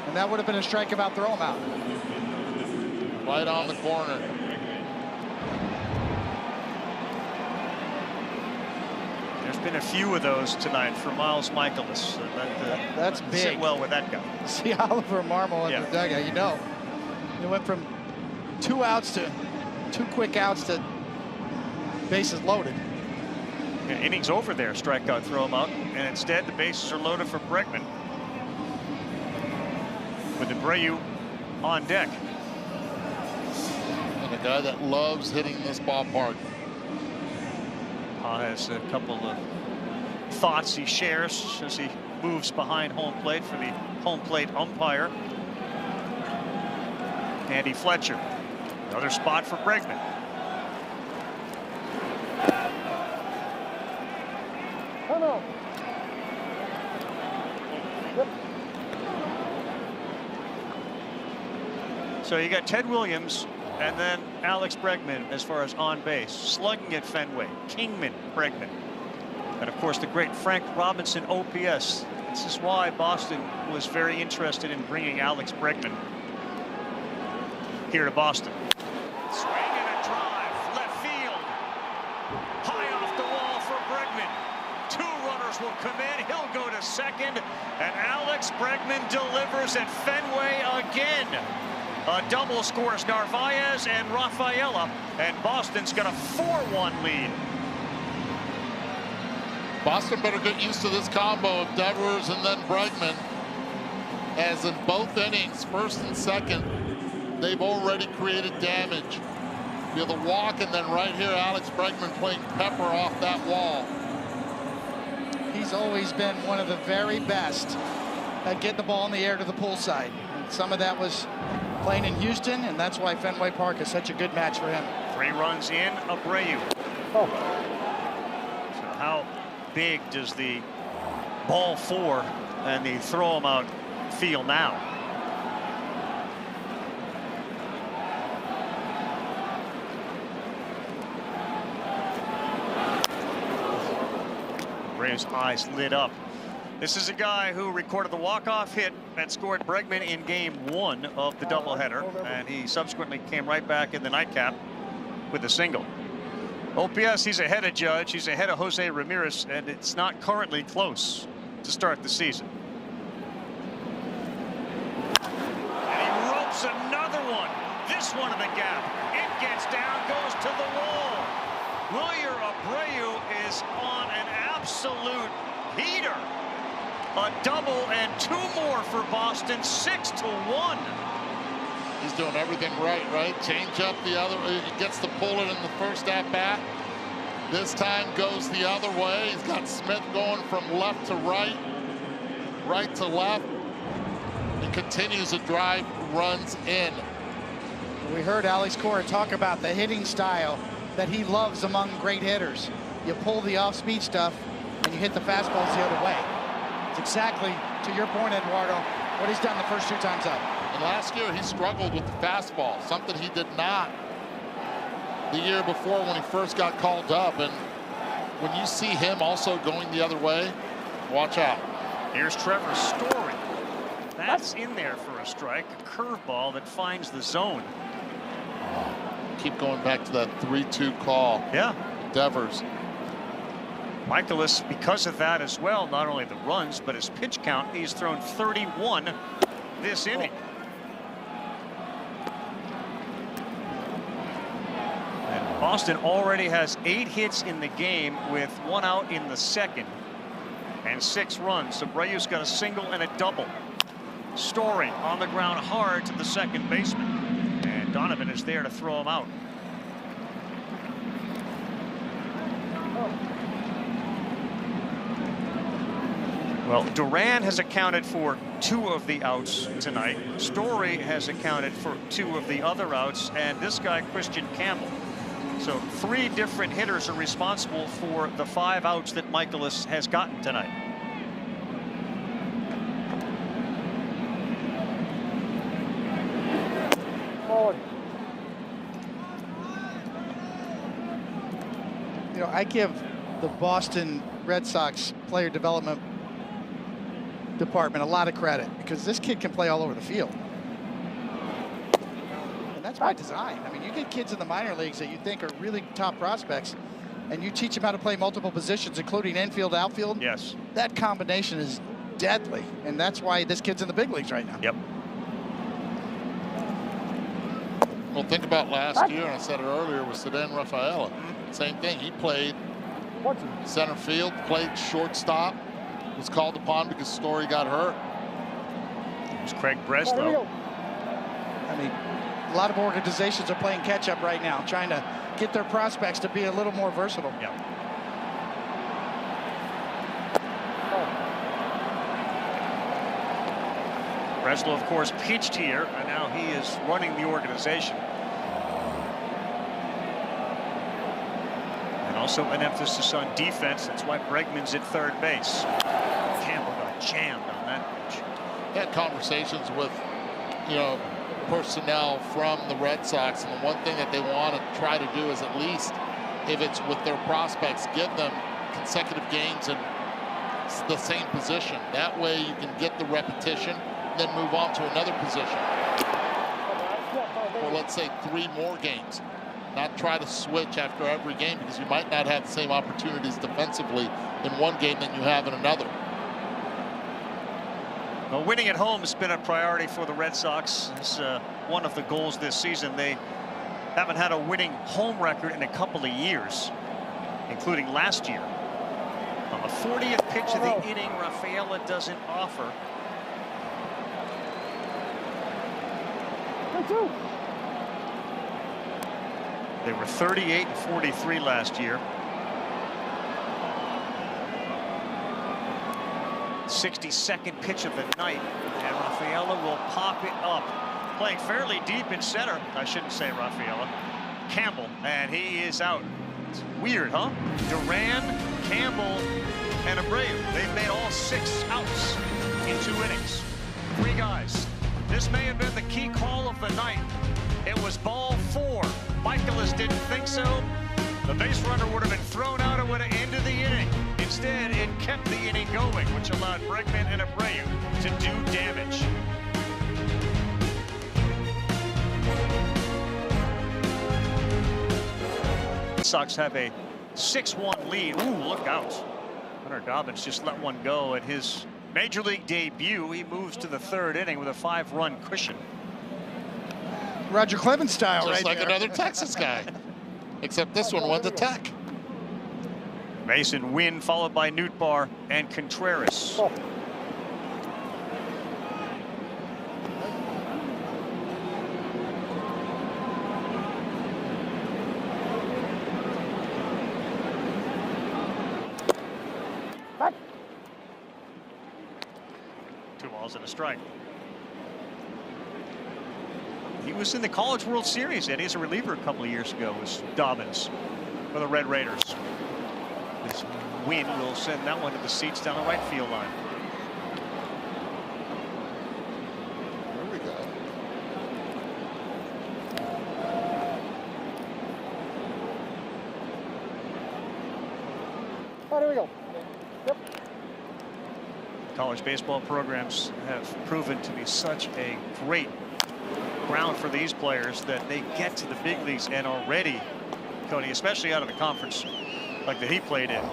And that would have been a strike about throw him out. Right on the corner. There's been a few of those tonight for Miles Michaelis. That's big. Sit well with that guy. See Oliver Marmol in the dugout, you know. It went from 2 outs to 2 quick outs to bases loaded. Yeah, innings over there, strikeout, throw him out. And instead, the bases are loaded for Bregman. With Abreu on deck. And a guy that loves hitting this ballpark. Has a couple of thoughts he shares as he moves behind home plate for the home plate umpire. Andy Fletcher. Another spot for Bregman. So you got Ted Williams and then Alex Bregman as far as on base. Slugging at Fenway, Kingman, Bregman. And of course the great Frank Robinson OPS. This is why Boston was very interested in bringing Alex Bregman here to Boston. Swing and a drive, left field. High off the wall for Bregman. 2 runners will come in, he'll go to second, and Alex Bregman delivers at Fenway again. A double scores Narvaez and Rafaela, and Boston's got a 4-1 lead. Boston better get used to this combo of Devers and then Bregman, as in both innings, first and second, they've already created damage. You have the walk, and then right here, Alex Bregman playing pepper off that wall. He's always been one of the very best at getting the ball in the air to the pull side. And some of that was playing in Houston, and that's why Fenway Park is such a good match for him. 3 runs in, Abreu. So how big does the ball 4 and the throw him out feel now? Abreu's eyes lit up. This is a guy who recorded the walk-off hit that scored Bregman in game 1 of the doubleheader, and he subsequently came right back in the nightcap with a single. OPS, he's ahead of Judge, he's ahead of Jose Ramirez, and it's not currently close to start the season. And he ropes another one. This one in the gap. It gets down, goes to the wall. Wilyer Abreu is on an absolute heater. A double and 2 more for Boston, 6-1. He's doing everything right? Change up the other, he gets to pull it in the first at bat. This time goes the other way. He's got Smith going from left to right, right to left, and continues to drive runs in. We heard Alex Cora talk about the hitting style that he loves among great hitters. You pull the off-speed stuff and you hit the fastballs the other way. It's exactly, to your point, Eduardo, what he's done the first 2 times up. And last year he struggled with the fastball, something he did not the year before when he first got called up. And when you see him also going the other way, watch out. Here's Trevor Story. That's in there for a strike, a curveball that finds the zone. Keep going back to that 3-2 call. Yeah. Devers. Michaelis, because of that as well, not only the runs, but his pitch count, he's thrown 31 this inning. And Boston already has 8 hits in the game with 1 out in the second and 6 runs. Abreu's got a single and a double. Story on the ground hard to the second baseman. And Donovan is there to throw him out. Well, Duran has accounted for 2 of the outs tonight. Story has accounted for 2 of the other outs, and this guy, Christian Campbell. So 3 different hitters are responsible for the 5 outs that Michaelis has gotten tonight. You know, I give the Boston Red Sox player development department a lot of credit because this kid can play all over the field. And that's by design. I mean, you get kids in the minor leagues that you think are really top prospects, and you teach them how to play multiple positions, including infield, outfield. Yes. That combination is deadly, and that's why this kid's in the big leagues right now. Yep. Well, think about last year, and I said it earlier, with Ceddanne Rafaela. Same thing. He played center field, played shortstop, was called upon because Story got hurt. It was Craig Breslow. I mean, a lot of organizations are playing catch up right now, trying to get their prospects to be a little more versatile. Yep. Breslow, of course, pitched here, and now he is running the organization. And also an emphasis on defense. That's why Bregman's at third base. Campbell got jammed on that pitch. Had conversations with, you know, personnel from the Red Sox, and the one thing that they want to try to do is, at least if it's with their prospects, give them consecutive games in the same position. That way you can get the repetition, then move on to another position. Or let's say 3 more games. Not try to switch after every game, because you might not have the same opportunities defensively in one game than you have in another. Well, winning at home has been a priority for the Red Sox. It's one of the goals this season. They haven't had a winning home record in a couple of years, including last year. On the 40th pitch of the inning, Rafaela doesn't offer. They were 38 and 43 last year. 62nd pitch of the night, and Rafaela will pop it up. Playing fairly deep in center. I shouldn't say Rafaela. Campbell, and he is out. It's weird, huh? Duran, Campbell, and Abreu. They've made all 6 outs in 2 innings. 3 guys. This may have been the key call of the night. It was ball 4. Michaelis didn't think so. The base runner would have been thrown out. It would have ended the inning. Instead, it kept the inning going, which allowed Bregman and Abreu to do damage. The Sox have a 6-1 lead. Ooh, look out. Hunter Dobbins just let one go at his major league debut. He moves to the 3rd inning with a 5-run cushion. Roger Clemens style, just right like there. another Texas guy, except this one went to Tech. Mason Wynn, followed by Nootbaar and Contreras. Two balls and a strike. He was in the College World Series, and he's a reliever a couple of years ago, was Dobbins for the Red Raiders. This win will send that one to the seats down the right field line. There we go. Oh, there we go. Yep. College baseball programs have proven to be such a great ground for these players that they get to the big leagues and already Cody, especially out of the conference like that he played in.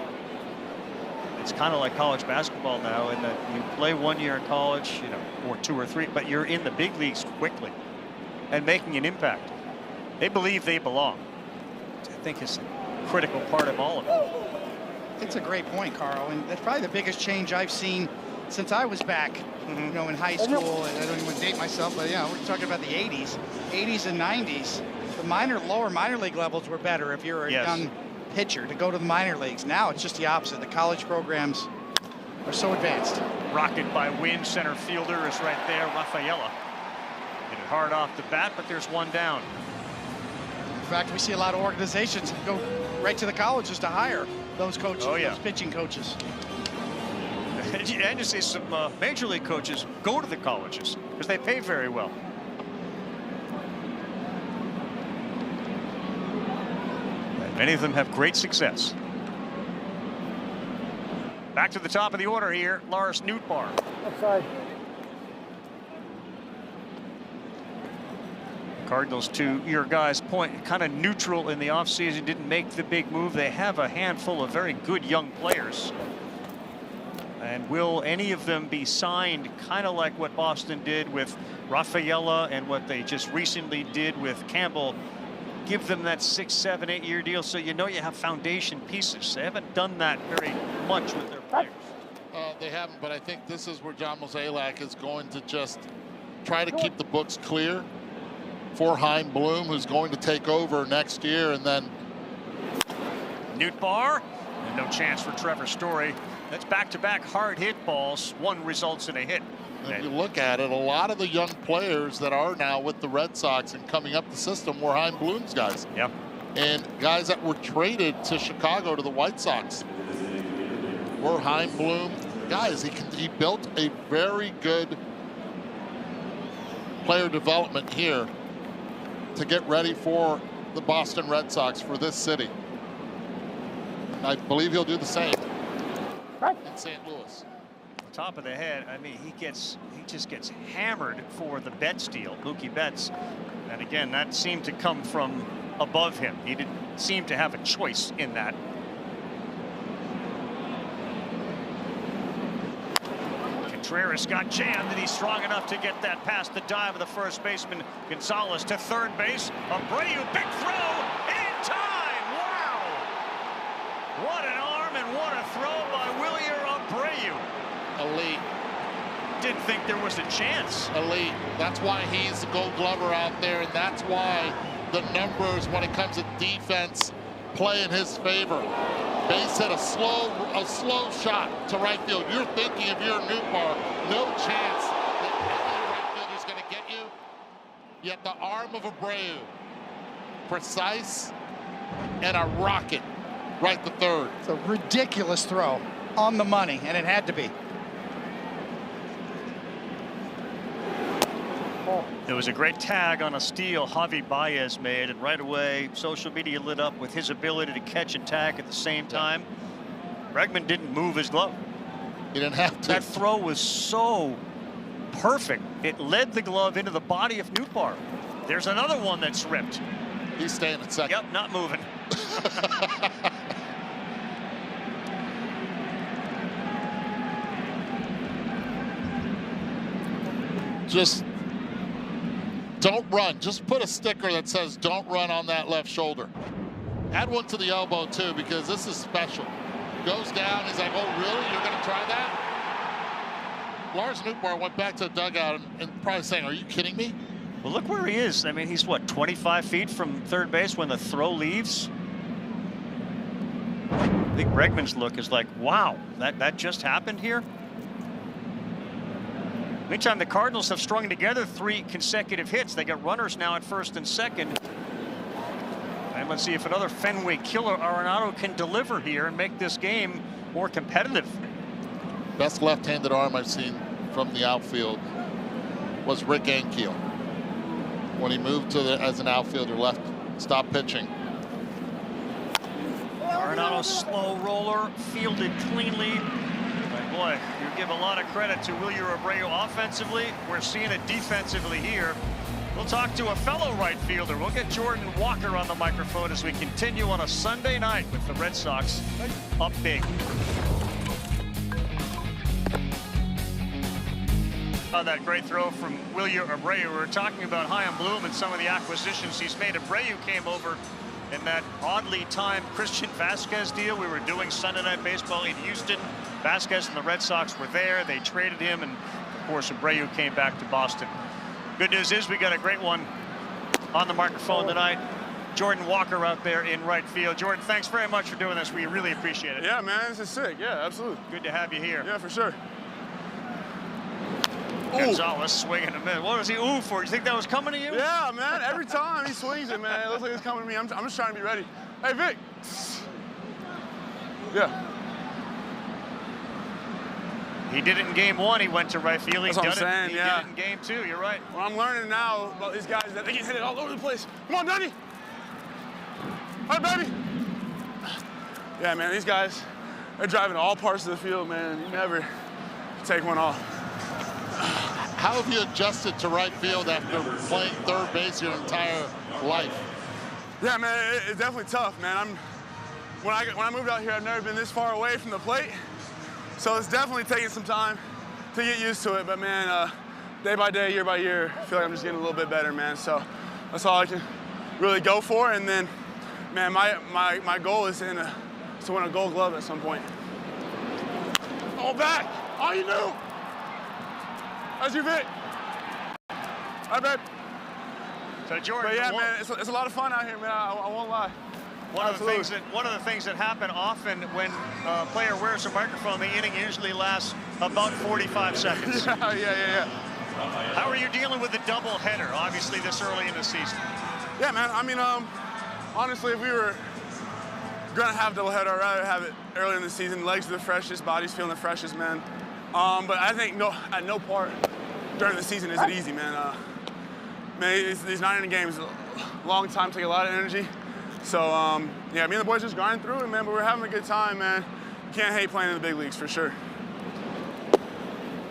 It's kind of like college basketball now, in that you play 1 year in college, you know, or 2 or 3, but you're in the big leagues quickly and making an impact. They believe they belong. I think it's a critical part of all of it. It's a great point, Carl, and that's probably the biggest change I've seen since I was back, you know, in high school. And I don't even want to date myself, but yeah, we're talking about the 80s and 90s. The lower minor league levels were better if you're a young pitcher to go to the minor leagues. Now it's just the opposite. The college programs are so advanced. Rocket by Wynn, center fielder is right there. Rafaela hit it hard off the bat, but there's one down. In fact, we see a lot of organizations go right to the colleges to hire those coaches, those pitching coaches. And you see some major league coaches go to the colleges because they pay very well. And many of them have great success. Back to the top of the order here, Lars Nootbaar. Outside. Cardinals, to your guys' point, kind of neutral in the offseason, didn't make the big move. They have a handful of very good young players. And will any of them be signed kind of like what Boston did with Rafaela and what they just recently did with Campbell? Give them that 6, 7, 8 year deal so you know you have foundation pieces. They haven't done that very much with their players. They haven't, but I think this is where John Mozeliak is going to just try to keep the books clear for Chaim Bloom, who's going to take over next year, and then Nootbaar, and no chance for Trevor Story. That's back-to-back hard hit balls. One results in a hit. If you look at it, a lot of the young players that are now with the Red Sox and coming up the system were Chaim Bloom's guys. Yep. And guys that were traded to Chicago to the White Sox were Chaim Bloom guys. He built a very good player development here to get ready for the Boston Red Sox, for this city. And I believe he'll do the same in St. Louis. Top of the head, I mean, he just gets hammered for the Betts deal, Mookie Betts. And again, that seemed to come from above him. He didn't seem to have a choice in that. Contreras got jammed, and he's strong enough to get that past the dive of the first baseman. Gonzalez to third base. Abreu, big throw in time. Wow! What an arm and what a throw by Wilyer Abreu. Elite. Didn't think there was a chance. Elite. That's why he's the Gold Glover out there, and that's why the numbers when it comes to defense play in his favor. Base hit a slow shot to right field. You're thinking if you're Nootbaar, no chance that any right fielder's going to get you. Yet the arm of Abreu, precise and a rocket right to third. It's a ridiculous throw on the money, and it had to be. There was a great tag on a steal Javi Baez made, and right away social media lit up with his ability to catch and tag at the same time. Bregman didn't move his glove. He didn't have to. That throw was so perfect. It led the glove into the body of Nootbaar. There's another one that's ripped. He's staying at second. Yep, not moving. Just don't run. Just put a sticker that says don't run on that left shoulder. Add one to the elbow too, because this is special. Goes down, he's like, oh really, you're gonna try that? Lars Nootbaar went back to the dugout and probably saying, are you kidding me? Well, look where he is. I mean, he's what, 25 feet from third base when the throw leaves? I think Bregman's look is like, wow, that just happened here? Meantime, the Cardinals have strung together 3 consecutive hits. They got runners now at first and second. And let's see if another Fenway killer Arenado can deliver here and make this game more competitive. Best left-handed arm I've seen from the outfield was Rick Ankiel. When he moved to as an outfielder, left, stopped pitching. Arenado, slow roller, fielded cleanly. Boy, you give a lot of credit to Wilyer Abreu offensively. We're seeing it defensively here. We'll talk to a fellow right fielder. We'll get Jordan Walker on the microphone as we continue on a Sunday night with the Red Sox up big. That great throw from Wilyer Abreu. We were talking about Chaim Bloom and some of the acquisitions he's made. Abreu came over in that oddly timed Christian Vasquez deal. We were doing Sunday Night Baseball in Houston. Vasquez and the Red Sox were there. They traded him, and of course Abreu came back to Boston. Good news is we got a great one on the microphone tonight. Jordan Walker out there in right field. Jordan, thanks very much for doing this. We really appreciate it. Yeah, man, this is sick. Yeah, absolutely. Good to have you here. Yeah, for sure. Gonzalez swinging a minute. What was he ooh for? You think that was coming to you? Yeah, man. Every time he swings it, man, it looks like it's coming to me. I'm just trying to be ready. Hey, Vic. Yeah. He did it in game 1. He went to right field. That's what I'm saying, he did it in game 2. You're right. Well, I'm learning now about these guys that they can hit it all over the place. Come on, Danny. All right, baby. Yeah, man, these guys, they're driving all parts of the field, man. You never take one off. How have you adjusted to right field after playing third base your entire life? Yeah, man, it's definitely tough, man. When I moved out here, I've never been this far away from the plate. So it's definitely taking some time to get used to it. But, man, day by day, year by year, I feel like I'm just getting a little bit better, man. So that's all I can really go for. And then, man, my goal is to win a Gold Glove at some point. Oh, back. Oh, you knew. How's your Vic? Hi, babe. So, Jordan, but yeah, man, it's a lot of fun out here, man. I won't lie. One of the things that happen often when a player wears a microphone, the inning usually lasts about 45 seconds. Yeah. How are you dealing with the doubleheader, obviously, this early in the season? Yeah, man. I mean, honestly, if we were gonna have doubleheader, I'd rather have it earlier in the season. Legs are the freshest, body's feeling the freshest, man. But I think at no part during the season is it easy, man. Man, these 9-inning games, a long time, take a lot of energy. So, yeah, me and the boys just grinding through it, man, but we're having a good time, man. Can't hate playing in the big leagues, for sure.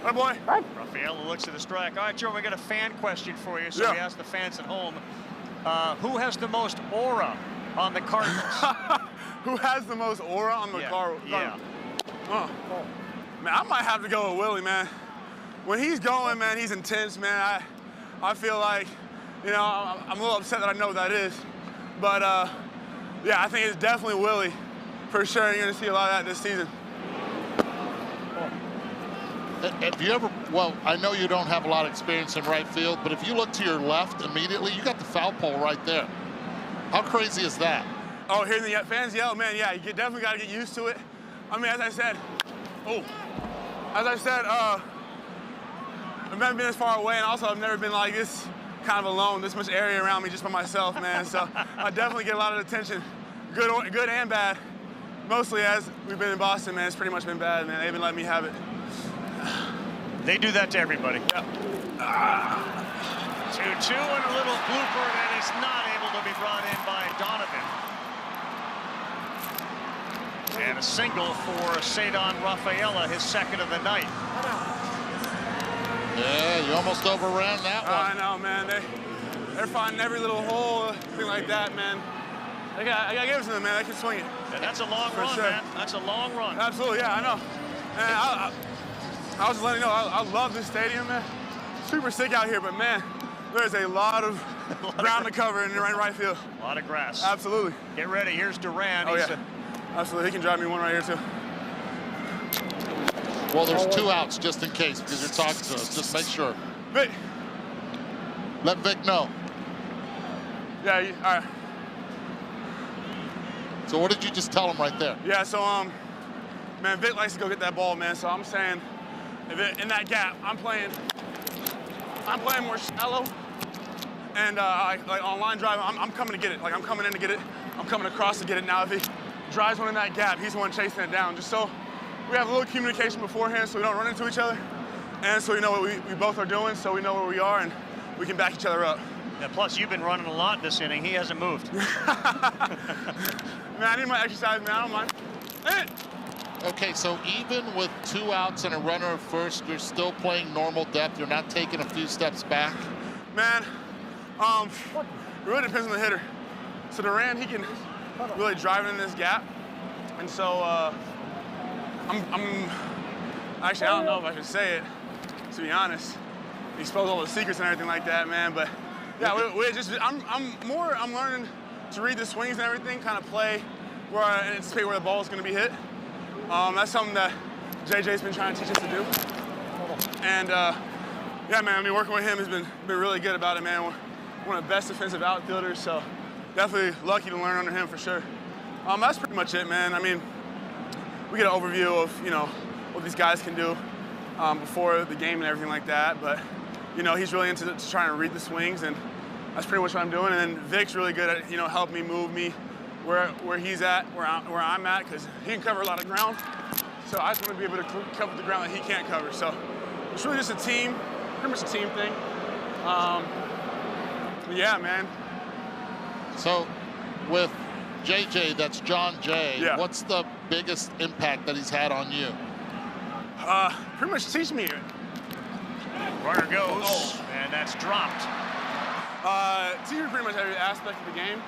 Hi, boy. Rafaela looks at the strike. All right, Joe, we got a fan question for you, so we ask the fans at home. Who has the most aura on the Cardinals? Who has the most aura on the Cardinals? Yeah. Oh. Man, I might have to go with Willie, man. When he's going, man, he's intense, man. I feel like, you know, I'm a little upset that I know what that is. But, yeah, I think it's definitely Willie. For sure, you're going to see a lot of that this season. Have you ever, well, I know you don't have a lot of experience in right field, but if you look to your left immediately, you got the foul pole right there. How crazy is that? Oh, hearing the fans yell, man, yeah, you definitely got to get used to it. I mean, as I said, I've never been this far away, and also I've never been like this kind of alone, this much area around me just by myself, man. So I definitely get a lot of attention, good and bad. Mostly as we've been in Boston, man, it's pretty much been bad, man. They've been letting me have it. They do that to everybody. Yep. 2-2 and a little blooper that is not able to be brought in by Donovan. And a single for Cedon Rafaela, his second of the night. Yeah, you almost overran that one. I know, man. They're finding every little hole, thing like that, man. I gotta give it to them, man. They can swing it. And that's a long run, man. That's a long run. Absolutely, yeah, I know. And I was just letting you know, I love this stadium, man. Super sick out here, but man, there's a lot of ground to cover in right field. A lot of grass. Absolutely. Get ready. Here's Duran. Oh, yeah. Absolutely. He can drive me one right here, too. Well, there's 2 outs just in case because you're talking to us. Just make sure. Vic. Let Vic know. Yeah, all right. So what did you just tell him right there? Yeah, so, man, Vic likes to go get that ball, man. So I'm saying, in that gap, I'm playing more shallow. And like on line drive, I'm coming to get it. Like I'm coming in to get it. I'm coming across to get it. Now if he drives one in that gap, he's the one chasing it down. Just so we have a little communication beforehand so we don't run into each other. And so we know what we both are doing, so we know where we are and we can back each other up. Yeah, plus you've been running a lot this inning. He hasn't moved. Man, I need my exercise, man. I don't mind. Okay, so even with 2 outs and a runner at first, you're still playing normal depth. You're not taking a few steps back. Man, It really depends on the hitter. So Duran, he can really drive in this gap. And so actually, I don't know if I should say it, to be honest. Expose all the secrets and everything like that, man. But yeah, I'm learning to read the swings and everything, kind of play where I anticipate where the ball is going to be hit. That's something that JJ's been trying to teach us to do. And yeah, man, I mean, working with him has been really good about it, man. We're one of the best defensive outfielders, so definitely lucky to learn under him for sure. That's pretty much it, man. I mean, we get an overview of, you know, what these guys can do before the game and everything like that. But, you know, he's really into trying to read the swings, and that's pretty much what I'm doing. And then Vic's really good at, you know, helping me move me where he's at, where I'm at, because he can cover a lot of ground. So I just want to be able to cover the ground that he can't cover. So it's really just a team, pretty much a team thing. But yeah, man. So with JJ, that's John Jay, yeah. What's the biggest impact that he's had on you? Pretty much teach me. Runner goes, and that's dropped. Teach me pretty much every aspect of the game.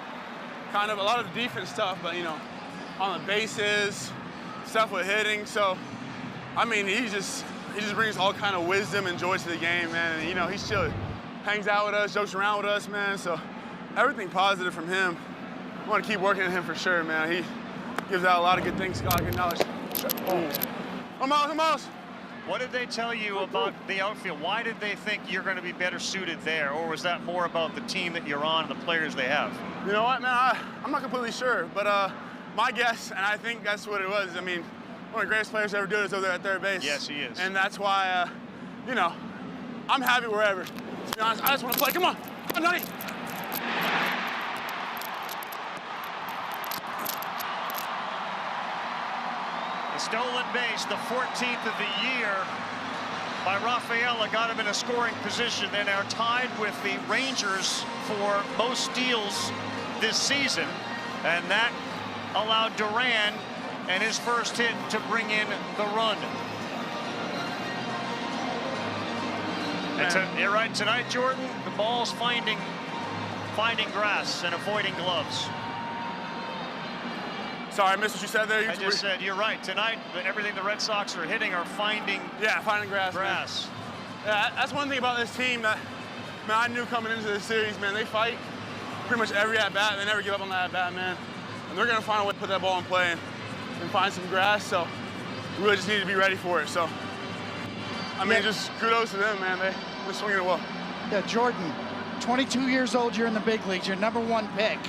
Kind of a lot of the defense stuff, but you know, on the bases, stuff with hitting. So, I mean, he just brings all kind of wisdom and joy to the game, man. And you know, he's chill, hangs out with us, jokes around with us, man. So, everything positive from him. I want to keep working at him for sure, man. He gives out a lot of good things, a lot of good knowledge. Almost. What did they tell you about the outfield? Why did they think you're going to be better suited there? Or was that more about the team that you're on and the players they have? You know what, man? I'm not completely sure, but my guess, and I think that's what it was. I mean, one of the greatest players to ever do it is over there at third base. Yes, he is. And that's why, you know, I'm happy wherever. To be honest, I just want to play. Come on, Johnny. The stolen base, the 14th of the year by Rafaela, got him in a scoring position. They are tied with the Rangers for most steals this season, and that allowed Duran and his first hit to bring in the run. You're right, tonight, Jordan, the ball's finding grass and avoiding gloves. Sorry, I missed what you said there. I just said, you're right. Tonight, everything the Red Sox are hitting are finding grass. Yeah, that's one thing about this team that, man, I knew coming into this series, man, they fight pretty much every at-bat. They never give up on that at-bat, man. And they're going to find a way to put that ball in play and find some grass, so we really just need to be ready for it. So, I mean, just kudos to them, man. They're swinging it well. Yeah, Jordan, 22 years old, you're in the big leagues. You're #1 pick.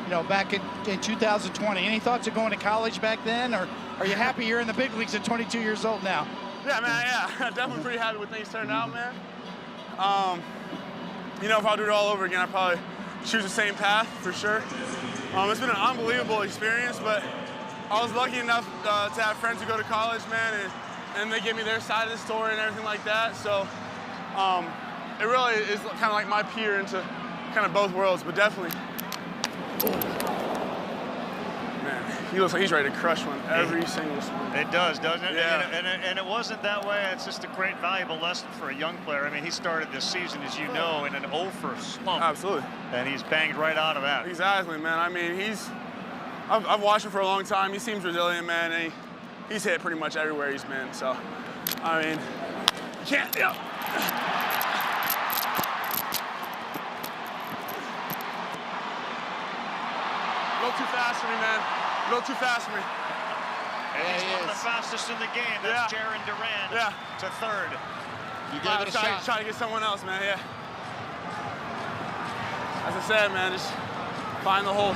You know, back in 2020. Any thoughts of going to college back then, or are you happy you're in the big leagues at 22 years old now? Yeah, man, yeah. Definitely pretty happy with things turned out, man. You know, if I do it all over again, I'd probably choose the same path for sure. It's been an unbelievable experience, but I was lucky enough to have friends who go to college, man, and they give me their side of the story and everything like that. So it really is kind of like my peer into kind of both worlds, but definitely. Man, he looks like he's ready to crush one every single swing. It does, doesn't it? Yeah. And it wasn't that way. It's just a great, valuable lesson for a young player. I mean, he started this season, as you know, in an 0-for slump. Absolutely. And he's banged right out of that. Exactly, man. I mean, I've watched him for a long time. He seems resilient, man. And he's hit pretty much everywhere he's been. So, I mean, you can't, yeah. A little too fast for me, man. A little too fast for me. And he's one of the fastest in the game. That's Jaron Duran to third. You gave it a shot. Try to get someone else, man, yeah. As I said, man, just find the hole.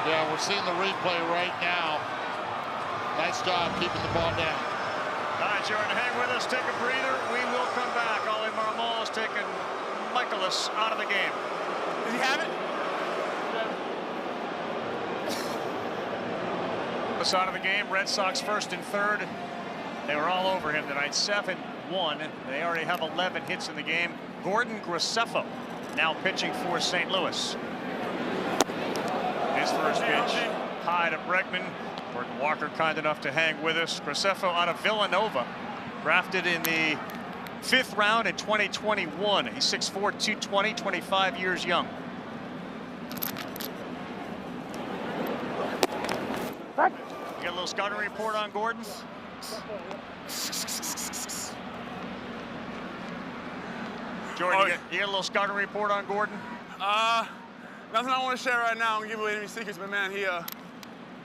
Yeah, we're seeing the replay right now. Nice job keeping the ball down. All right, Jordan, hang with us, take a breather. We will come back. Ollie Marmol has taken Michaelis out of the game. Does he have it? Us out of the game. Red Sox first and third. They were all over him tonight. 7-1. They already have 11 hits in the game. Gordon Graceffo now pitching for St. Louis. His first pitch high to Bregman. Gordon Walker kind enough to hang with us. Graceffo out of Villanova Drafted in the 5th round in 2021. He's 6'4", 220, 25 years young. You got a little scouting report on Gordon? Jordan, you got a little scouting report on Gordon? Nothing I want to share right now. I'm gonna give away any secrets, but man,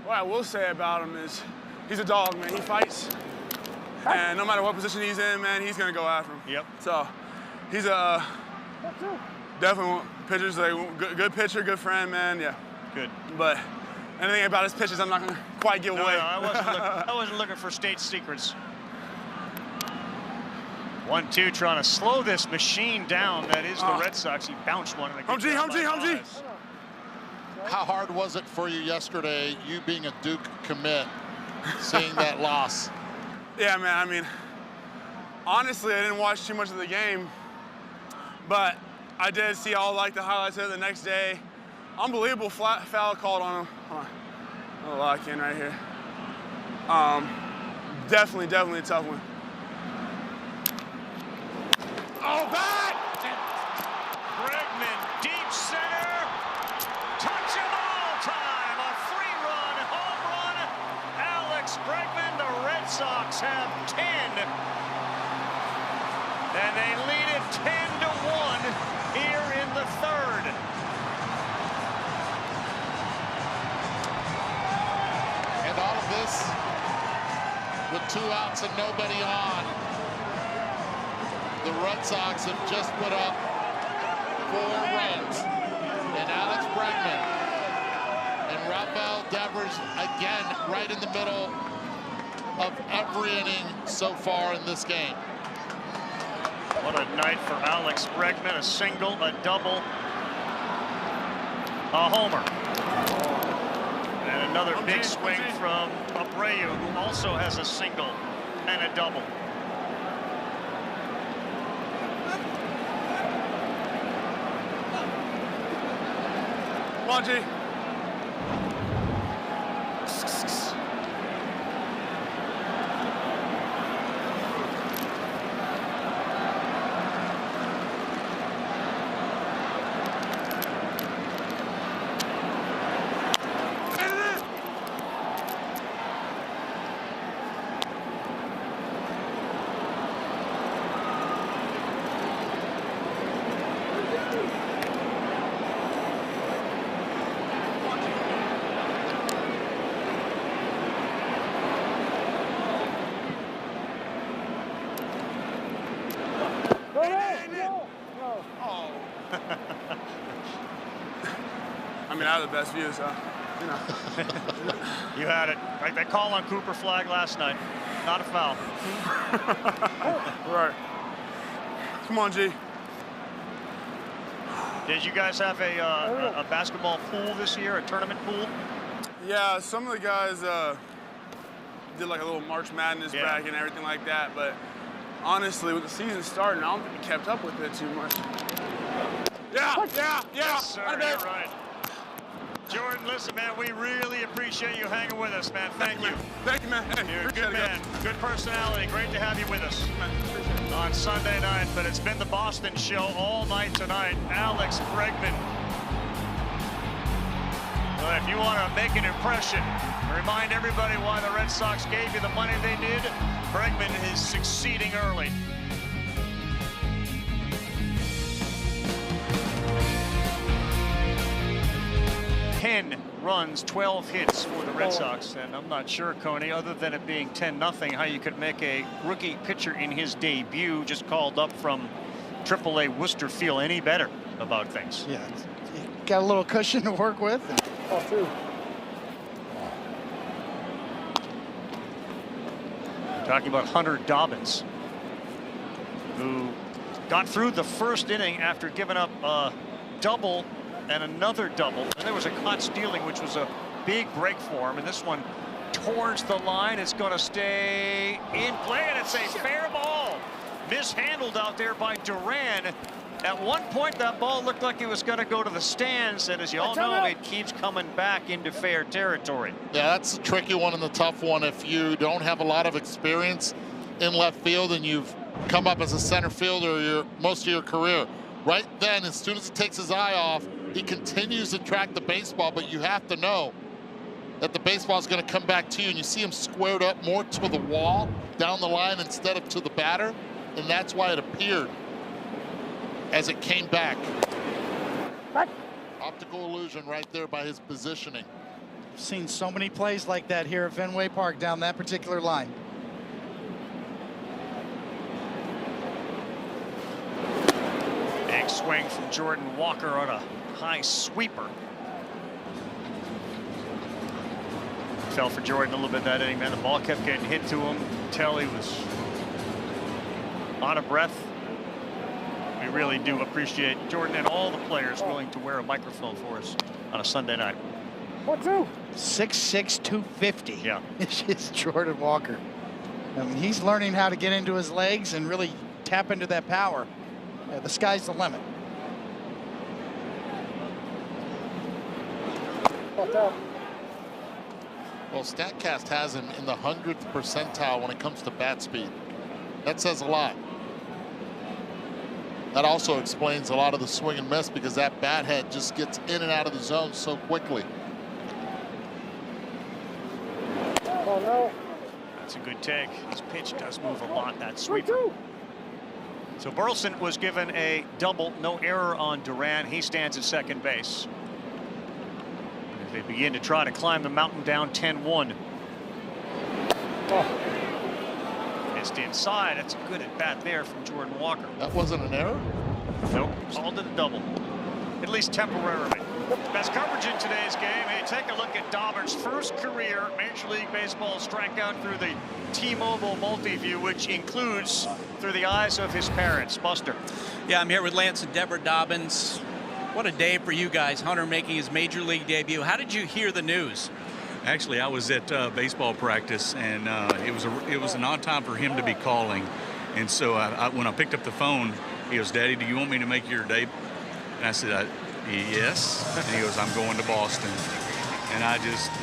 what I will say about him is he's a dog, man. He fights, and no matter what position he's in, man, he's gonna go after him. Yep. So he's a definitely pitcher's like good pitcher, good friend, man. Yeah. Good. But anything about his pitches, I'm not gonna quite give away. No, I wasn't looking for state secrets. 1-2, trying to slow this machine down. That is the Red Sox. He bounced one. Home G. How hard was it for you yesterday, you being a Duke commit, seeing that loss? Yeah, man, I mean, honestly, I didn't watch too much of the game, but I did see all like the highlights of it the next day. Unbelievable foul called on him. Hold on. I'll lock in right here. Definitely a tough one. Oh, back! Bregman, deep center. Touch of all time. A 3-run home run. Alex Bregman. The Red Sox have 10. And they lead it 10-1 here in the 3rd. And all of this with 2 outs and nobody on. The Red Sox have just put up 4 runs. And Alex Bregman and Rafael Devers again right in the middle of every inning so far in this game. What a night for Alex Bregman. A single, a double, a homer. And another big swing from Abreu, who also has a single and a double. Come on, G. I mean, I have the best view, so, you know. You had it. Like they call on Cooper Flag last night. Not a foul. Right. Come on, G. Did you guys have a basketball pool this year, a tournament pool? Yeah, some of the guys did like a little March Madness bracket and everything like that, but honestly, with the season starting, I don't think we kept up with it too much. Yeah. Yes, sir, you're right. Jordan, listen, man, we really appreciate you hanging with us, man. Thank you. Thank you, man. Hey, you're a good man. Good personality. Great to have you with us on Sunday night. But it's been the Boston show all night tonight. Alex Bregman. Well, if you want to make an impression, remind everybody why the Red Sox gave you the money they did, Bregman is succeeding early. Runs, 12 hits for the Red Sox, and I'm not sure, Coney, other than it being 10-0, how you could make a rookie pitcher in his debut, just called up from AAA Worcester, feel any better about things. Yeah, got a little cushion to work with. Talking about Hunter Dobbins, who got through the 1st inning after giving up a double and another double, and there was a caught stealing, which was a big break for him, and this one towards the line. It's going to stay in play, and it's a fair ball. Mishandled out there by Duran. At one point, that ball looked like it was going to go to the stands, and as you all know, it keeps coming back into fair territory. Yeah, that's a tricky one and the tough one. If you don't have a lot of experience in left field and you've come up as a center fielder most of your career. Right then, as soon as he takes his eye off, he continues to track the baseball, but you have to know that the baseball is going to come back to you, and you see him squared up more to the wall down the line instead of to the batter, and that's why it appeared as it came back. Optical illusion right there by his positioning. I've seen so many plays like that here at Fenway Park down that particular line. Big swing from Jordan Walker on a high sweeper. Fell for Jordan a little bit that inning, man. The ball kept getting hit to him. Tell he was out of breath. We really do appreciate Jordan and all the players willing to wear a microphone for us on a Sunday night. 1-2. 6'6", 250. Yeah. It's Jordan Walker. I mean, he's learning how to get into his legs and really tap into that power. The sky's the limit. Well, StatCast has him in the 100th percentile when it comes to bat speed. That says a lot. That also explains a lot of the swing and miss because that bat head just gets in and out of the zone so quickly. Oh, no. That's a good take. His pitch does move a lot, that sweeper. So Burleson was given a double, no error on Duran. He stands at second base. As they begin to try to climb the mountain down 10-1. Missed inside. That's a good at bat there from Jordan Walker. That wasn't an error? Nope. Called it a double. At least temporarily. Best coverage in today's game. Hey, take a look at Dobbins' first career Major League Baseball strikeout through the T-Mobile Multiview, which includes through the eyes of his parents. Buster. Yeah, I'm here with Lance and Deborah Dobbins. What a day for you guys. Hunter making his Major League debut. How did you hear the news? Actually, I was at baseball practice, and it was an odd time for him to be calling. And so when I picked up the phone, he goes, "Daddy, do you want me to make your debut?" And I said, "Yes." And he goes, "I'm going to Boston." And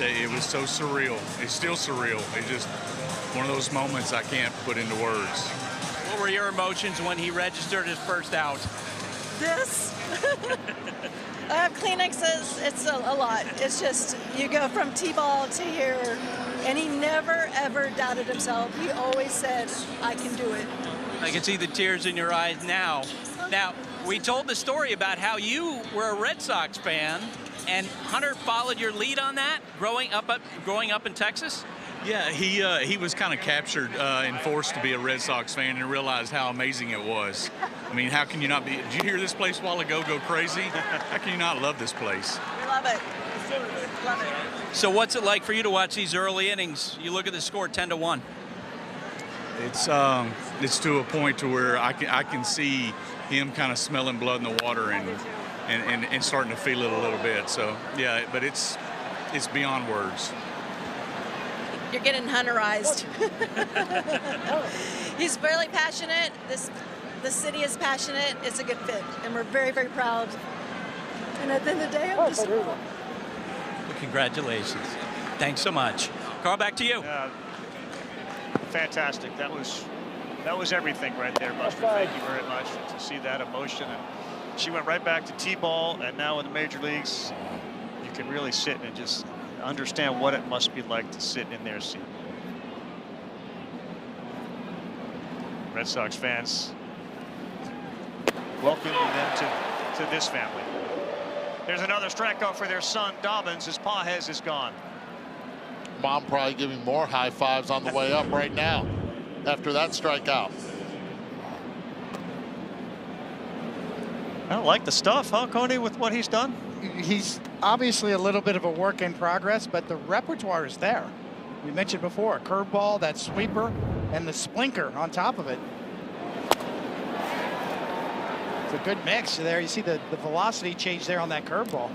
it was so surreal. It's still surreal. It's just one of those moments I can't put into words. What were your emotions when he registered his first out? This. I have Kleenexes. It's a lot. It's just, you go from T-ball to here, and he never, ever doubted himself. He always said, "I can do it." I can see the tears in your eyes now. Now, we told the story about how you were a Red Sox fan, and Hunter followed your lead on that, growing up in Texas. Yeah, he was kind of captured and forced to be a Red Sox fan and realized how amazing it was. I mean, how can you not be? Did you hear this place a while ago go crazy? How can you not love this place? We love it. Love it. So what's it like for you to watch these early innings? You look at the score, 10-1. It's to a point to where I can see him kind of smelling blood in the water and starting to feel it a little bit. So yeah, but it's beyond words. You're getting Hunterized. He's really passionate. The city is passionate. It's a good fit, and we're very, very proud. And at the end of the day, I'm just. Well, congratulations. Thanks so much. Carl, back to you. Fantastic. That was everything right there, Buster. Thank you very much to see that emotion. And she went right back to T-ball, and now in the major leagues, you can really sit and just understand what it must be like to sit in their seat. Red Sox fans welcoming them to this family. There's another strikeout for their son Dobbins as Pages is gone. Mom probably giving more high fives on the way up right now after that strikeout. I don't like the stuff, huh, Coney, with what he's done? He's obviously a little bit of a work in progress, but the repertoire is there. We mentioned before, a curveball, that sweeper, and the splinker on top of it. It's a good mix there. You see the velocity change there on that curveball.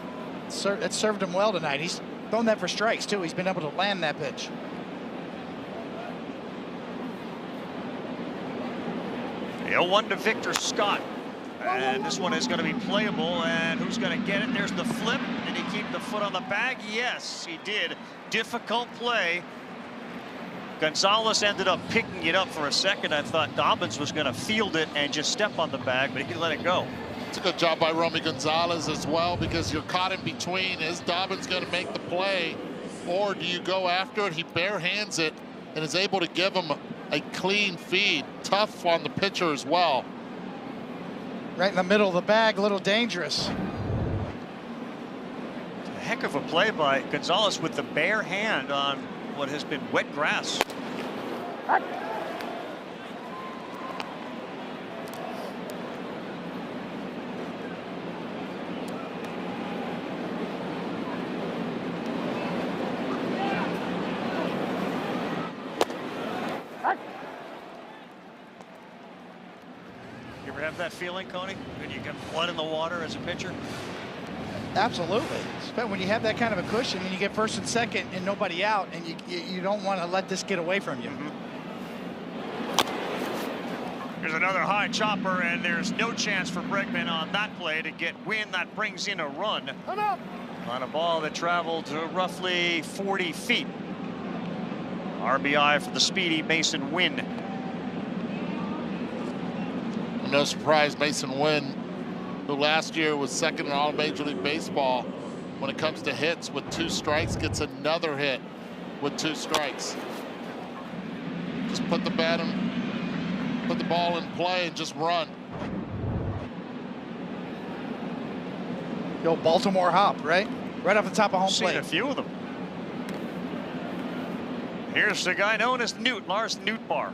It served him well tonight. He's thrown that for strikes, too. He's been able to land that pitch. The 0-1 to Victor Scott. And this one is going to be playable, and who's going to get it? There's the flip. Did he keep the foot on the bag? Yes, he did. Difficult play. Gonzalez ended up picking it up for a second. I thought Dobbins was going to field it and just step on the bag, but he could let it go. It's a good job by Romy Gonzalez as well, because you're caught in between. Is Dobbins going to make the play, or do you go after it? He bare hands it and is able to give him a clean feed. Tough on the pitcher as well. Right in the middle of the bag, a little dangerous. A heck of a play by Gonzalez with the bare hand on what has been wet grass. You ever have that feeling, Coney, when you get blood in the water as a pitcher? Absolutely. But when you have that kind of a cushion and you get first and second and nobody out, and you don't want to let this get away from you. There's another high chopper, and there's no chance for Bregman on that play to get Wynn. That brings in a run on a ball that traveled roughly 40 feet. RBI for the speedy Mason Wynn. No surprise, Mason Wynn, who last year was second in all Major League Baseball when it comes to hits with 2 strikes, gets another hit with 2 strikes. Just put the bat in, put the ball in play and just run. The old Baltimore hop, right? Right off the top of home plate. Seen a few of them. Here's the guy known as Newt, Lars Nootbaar.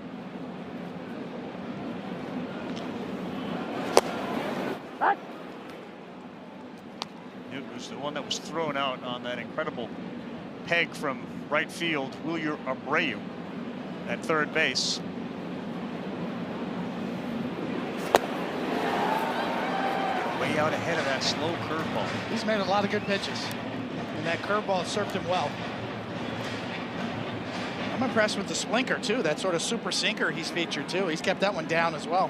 Newt was the one that was thrown out on that incredible peg from right field. Wilyer Abreu at third base. Way out ahead of that slow curveball. He's made a lot of good pitches, and that curveball served him well. I'm impressed with the splinker too. That sort of super sinker he's featured too. He's kept that one down as well.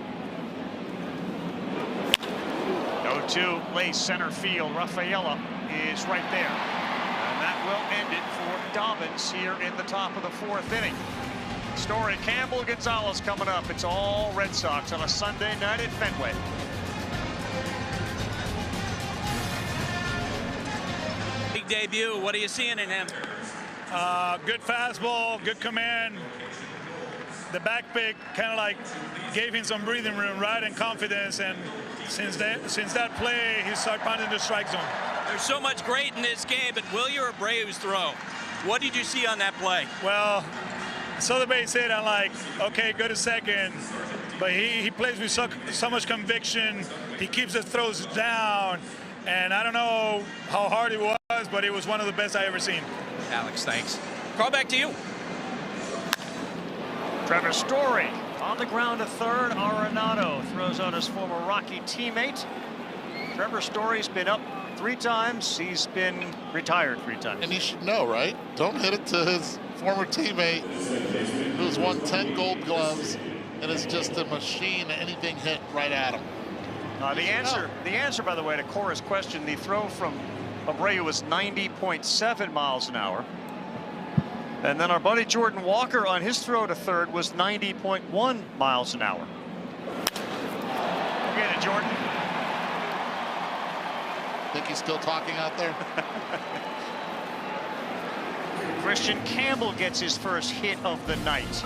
0-2, lay center field. Rafaela is right there. And that will end it for Dobbins here in the top of the 4th inning. Story, Campbell, Gonzalez coming up. It's all Red Sox on a Sunday night at Fenway. Big debut. What are you seeing in him? Good fastball, good command. The back pick kind of like gave him some breathing room, right, and confidence. And since that play, he started pounding the strike zone. There's so much great in this game, but Wilyer Abreu's throw. What did you see on that play? Well, I saw the base hit. I'm like, okay, go to second. But he plays with so much conviction. He keeps the throws down. And I don't know how hard it was, but it was one of the best I ever seen. Alex, thanks. Call back to you. Trevor Story on the ground to third. Arenado throws out his former Rocky teammate. Trevor Story's been up 3 times. He's been retired 3 times. And he should know, right? Don't hit it to his former teammate who's won 10 Gold Gloves and is just a machine. Anything hit right at him. The answer, by the way, to Cora's question, the throw from Abreu was 90.7 miles an hour. And then our buddy Jordan Walker on his throw to third was 90.1 miles an hour. Get it, Jordan. Think he's still talking out there? Christian Campbell gets his first hit of the night.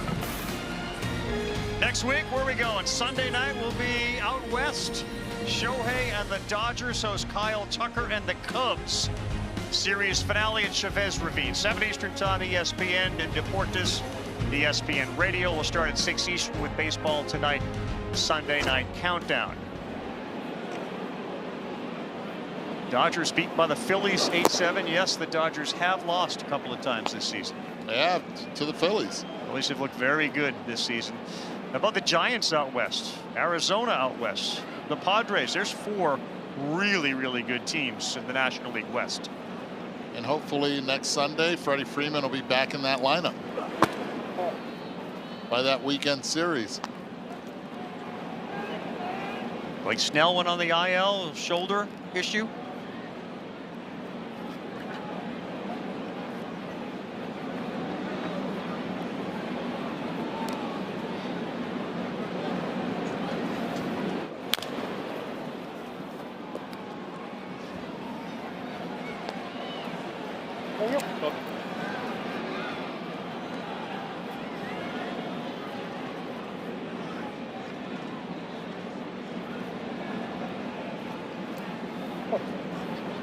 Next week, where are we going? Sunday night will be out west. Shohei and the Dodgers host Kyle Tucker and the Cubs. Series finale at Chavez Ravine, 7 Eastern time, ESPN and Deportes. ESPN Radio will start at 6 Eastern with baseball tonight. Sunday night countdown. Dodgers beat by the Phillies 8-7. Yes, the Dodgers have lost a couple of times this season. They have, to the Phillies. Phillies have looked very good this season. How about the Giants out west? Arizona out west. The Padres. There's 4 really, really good teams in the National League West. And hopefully next Sunday, Freddie Freeman will be back in that lineup by that weekend series. Blake Snell went on the IL, shoulder issue.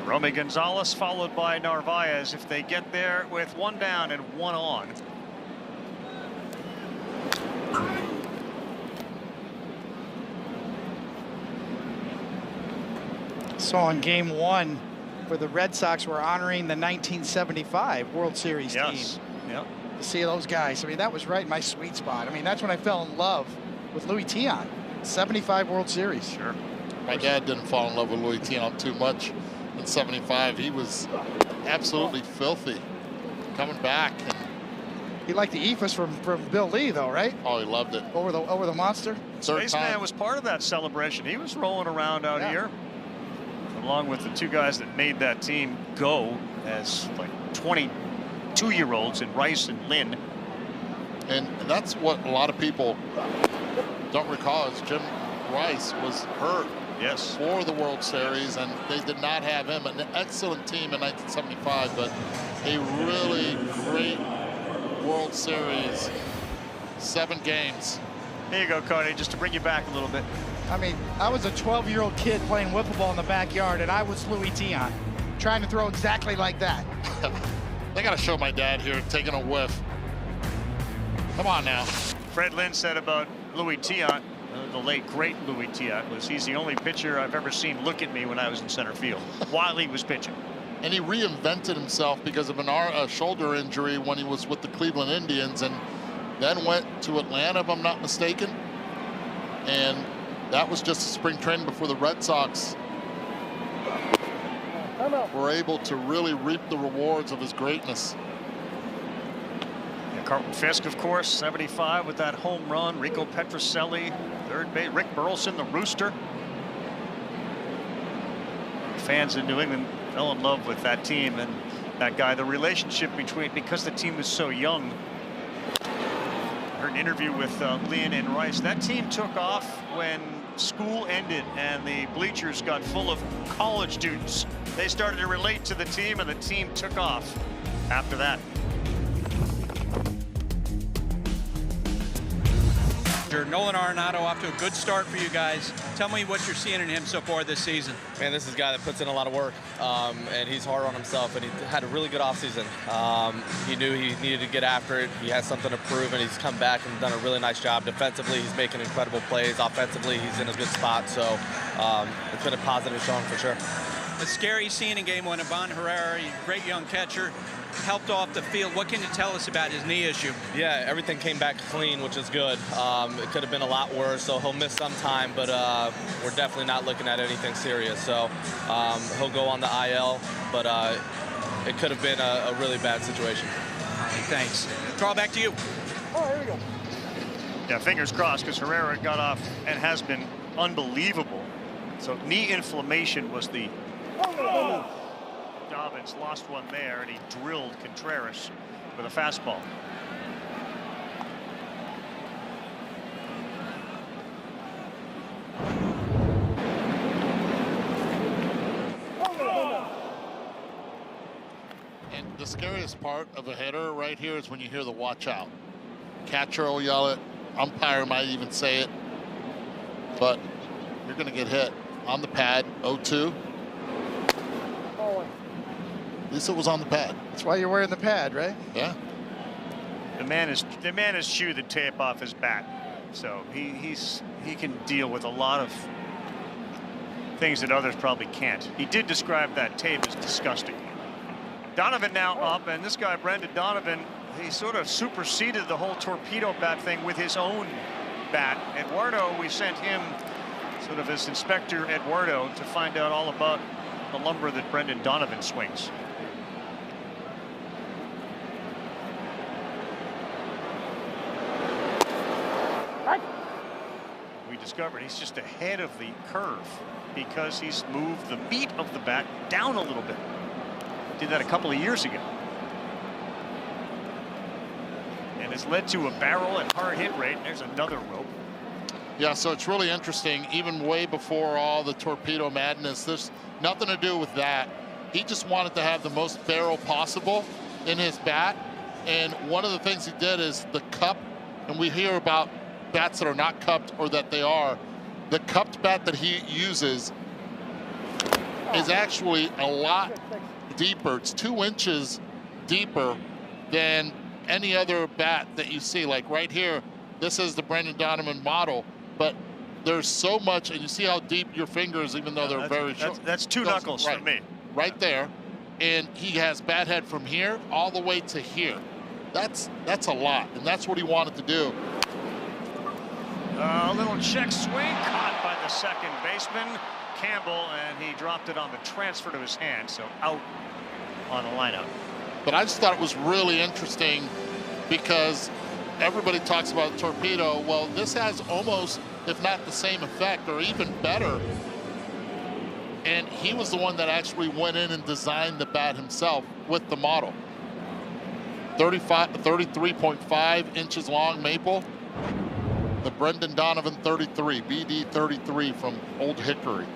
Romy Gonzalez followed by Narvaez if they get there with 1 down and 1 on. So in game 1 for the Red Sox, we're honoring the 1975 World Series team. Yep. To see those guys, I mean, that was right in my sweet spot. I mean, that's when I fell in love with Louis Tiant. 75 World Series. Sure. My dad didn't fall in love with Louis Tiant too much in 75. He was absolutely filthy coming back. And he liked the ephus from Bill Lee, though, right? Oh, he loved it. Over the monster. Spaceman was part of that celebration. He was rolling around out here, along with the 2 guys that made that team go as like 22-year-olds in Rice and Lynn. And that's what a lot of people don't recall is Jim Rice was hurt for the World Series, and they did not have him. An excellent team in 1975, but a really great World Series. 7 games. Here you go, Cody, just to bring you back a little bit. I mean, I was a 12-year-old kid playing wiffle ball in the backyard, and I was Louis Tiant, trying to throw exactly like that. They got to show my dad here taking a whiff. Come on now. Fred Lynn said about Louis Tiant, the late great Louis Tiant, was he's the only pitcher I've ever seen look at me when I was in center field while he was pitching. And he reinvented himself because of a shoulder injury when he was with the Cleveland Indians, and then went to Atlanta, if I'm not mistaken. And that was just a spring training before the Red Sox were able to really reap the rewards of his greatness. Carlton Fisk, of course, 75 with that home run. Rico Petrocelli, third base. Rick Burleson, the Rooster. Fans in New England fell in love with that team and that guy. The relationship because the team was so young. I heard an interview with Lynn and Rice. That team took off when school ended and the bleachers got full of college students. They started to relate to the team, and the team took off after that. Nolan Arenado off to a good start for you guys. Tell me what you're seeing in him so far this season. Man, this is a guy that puts in a lot of work, and he's hard on himself, and he had a really good offseason. He knew he needed to get after it. He had something to prove, and he's come back and done a really nice job. Defensively, he's making incredible plays. Offensively, he's in a good spot, so it's been a positive showing for sure. It's scary seeing in game 1 Ivan Herrera, great young catcher, helped off the field. What can you tell us about his knee issue? Yeah, everything came back clean, which is good. It could have been a lot worse, so he'll miss some time, but we're definitely not looking at anything serious. So he'll go on the IL, but it could have been a really bad situation. All right, thanks. Carl, back to you. Oh, here we go. Yeah, fingers crossed, because Herrera got off and has been unbelievable. So knee inflammation was the... Dobbins lost one there, and he drilled Contreras with a fastball. And the scariest part of a hitter right here is when you hear the watch out. Catcher will yell it, umpire might even say it, but you're going to get hit on the pad. 0-2. At least it was on the pad. That's why you're wearing the pad, right? Yeah. The man has chewed the tape off his bat, so he can deal with a lot of things that others probably can't. He did describe that tape as disgusting. Donovan now up, and this guy Brendan Donovan, he sort of superseded the whole torpedo bat thing with his own bat. Eduardo, we sent him sort of as Inspector Eduardo to find out all about the lumber that Brendan Donovan swings. We discovered he's just ahead of the curve because he's moved the meat of the bat down a little bit. Did that a couple of years ago. And it's led to a barrel and hard hit rate. There's another rope. Yeah, so it's really interesting. Even way before all the torpedo madness, there's nothing to do with that. He just wanted to have the most barrel possible in his bat. And one of the things he did is the cup, and we hear about bats that are not cupped or that they are. The cupped bat that he uses is actually a lot deeper. It's 2 inches deeper than any other bat that you see. Like right here, this is the Brendan Donovan model, but there's so much, and you see how deep your fingers, even though they're very short. That's 2 knuckles right, for me. Right there. And he has bat head from here all the way to here. That's a lot, and that's what he wanted to do. A little check swing caught by the second baseman, Campbell, and he dropped it on the transfer to his hand, so out on the lineup. But I just thought it was really interesting because everybody talks about torpedo. Well, this has almost, if not the same effect or even better. And he was the one that actually went in and designed the bat himself with the model. 33.5 inches long maple. The Brendan Donovan 33, BD 33 from Old Hickory.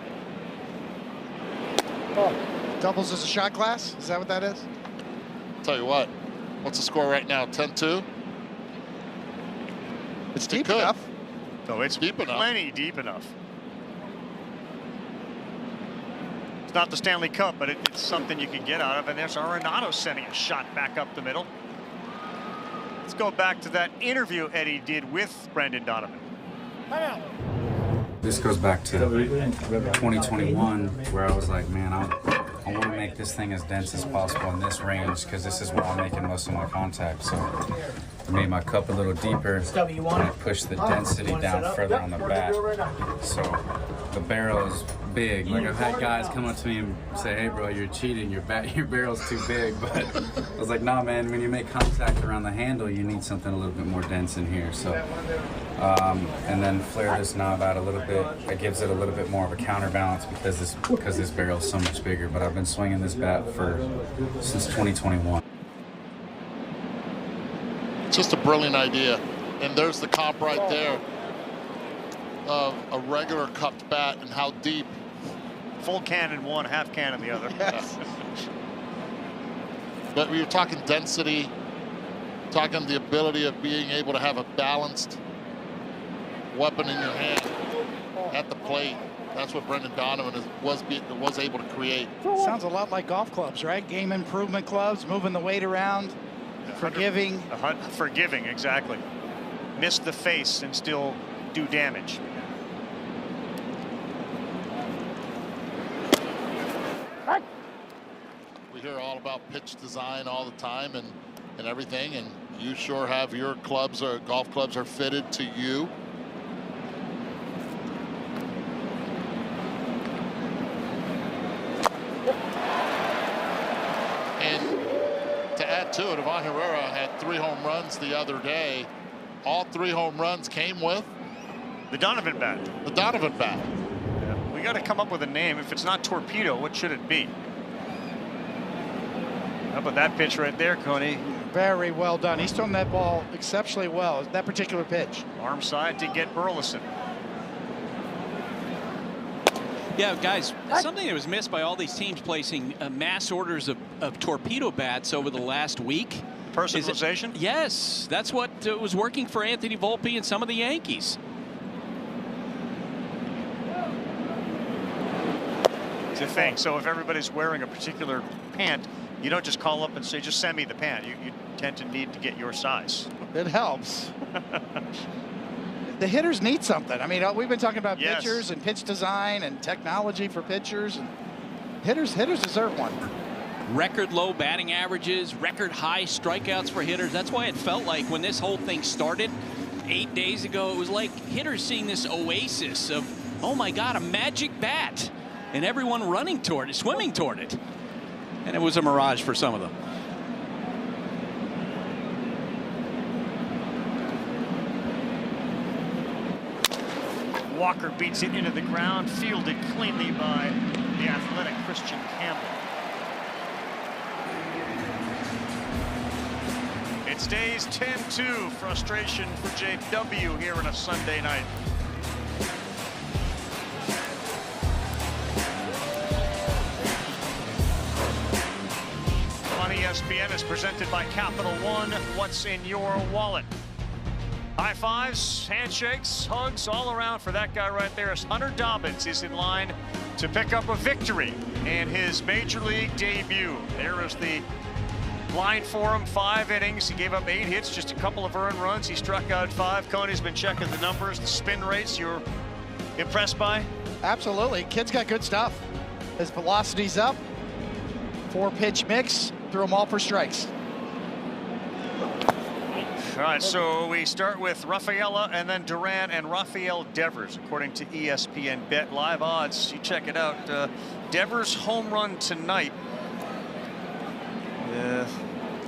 Doubles as a shot class? Is that what that is? Tell you what, what's the score right now? 10-2? It's deep enough. So it's deep enough. Plenty deep enough. It's not the Stanley Cup, but it's something you can get out of. And there's Arenado sending a shot back up the middle. Let's go back to that interview Eddie did with Brendan Donovan. This goes back to 2021, where I was like, man, I want to make this thing as dense as possible in this range because this is where I'm making most of my contact. So I made my cup a little deeper and I pushed the density down further on the bat. So the barrel is big. Like I've had guys come up to me and say, hey bro, you're cheating, your barrel's too big. But I was like, nah man, when you make contact around the handle, you need something a little bit more dense in here. So and then flare this knob out a little bit. It gives it a little bit more of a counterbalance because this barrel is so much bigger. But I've been swinging this bat since 2021. Just a brilliant idea. And there's the comp right there of a regular cupped bat and how deep. Full can in one, half can in the other. Yes. But we were talking density, talking the ability of being able to have a balanced weapon in your hand at the plate. That's what Brendan Donovan was able to create. Sounds a lot like golf clubs, right? Game improvement clubs, moving the weight around, forgiving. Forgiving, exactly. Miss the face and still do damage. We hear all about pitch design all the time and everything, and you sure have your clubs or golf clubs are fitted to you. And to add to it, Ivan Herrera had 3 home runs the other day. All 3 home runs came with the Donovan bat. The Donovan bat. Yeah. We got to come up with a name. If it's not torpedo, what should it be? How about that pitch right there, Coney? Very well done. He's thrown that ball exceptionally well, that particular pitch. Arm side to get Burleson. Yeah, guys, something that was missed by all these teams placing mass orders of torpedo bats over the last week. Personalization? Yes, that's what was working for Anthony Volpe and some of the Yankees. It's a thing. So if everybody's wearing a particular pant, you don't just call up and say, just send me the pant. You tend to need to get your size. It helps. The hitters need something. I mean, we've been talking about pitchers and pitch design and technology for pitchers. And hitters deserve one. Record low batting averages, record high strikeouts for hitters. That's why it felt like when this whole thing started 8 days ago, it was like hitters seeing this oasis of, oh my God, a magic bat. And everyone running toward it, swimming toward it. And it was a mirage for some of them. Walker beats it into the ground, fielded cleanly by the athletic Christian Campbell. It stays 10-2. Frustration for JW here on a Sunday night. ESPN is presented by Capital One. What's in your wallet? High fives, handshakes, hugs all around for that guy right there. Hunter Dobbins is in line to pick up a victory in his major league debut. There is the line for him, 5 innings. He gave up 8 hits, just a couple of earned runs. He struck out 5. Coney's been checking the numbers, the spin rates. You're impressed by? Absolutely. Kid's got good stuff. His velocity's up. 4-pitch mix. Threw them all for strikes. All right, so we start with Rafaela and then Duran and Rafael Devers, according to ESPN Bet live odds. You check it out. Devers home run tonight.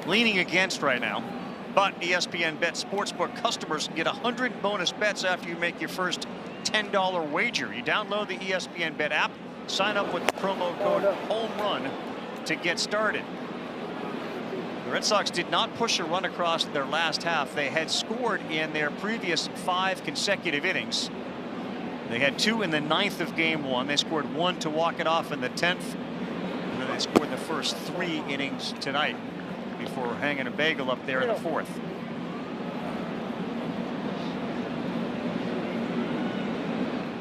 Leaning against right now, but ESPN Bet Sportsbook customers can get 100 bonus bets after you make your first $10 wager. You download the ESPN Bet app, sign up with the promo code HOMERUN to get started. The Red Sox did not push a run across their last half. They had scored in their previous 5 consecutive innings. They had 2 in the 9th of game 1. They scored 1 to walk it off in the 10th. And then they scored the first 3 innings tonight before hanging a bagel up there in the 4th.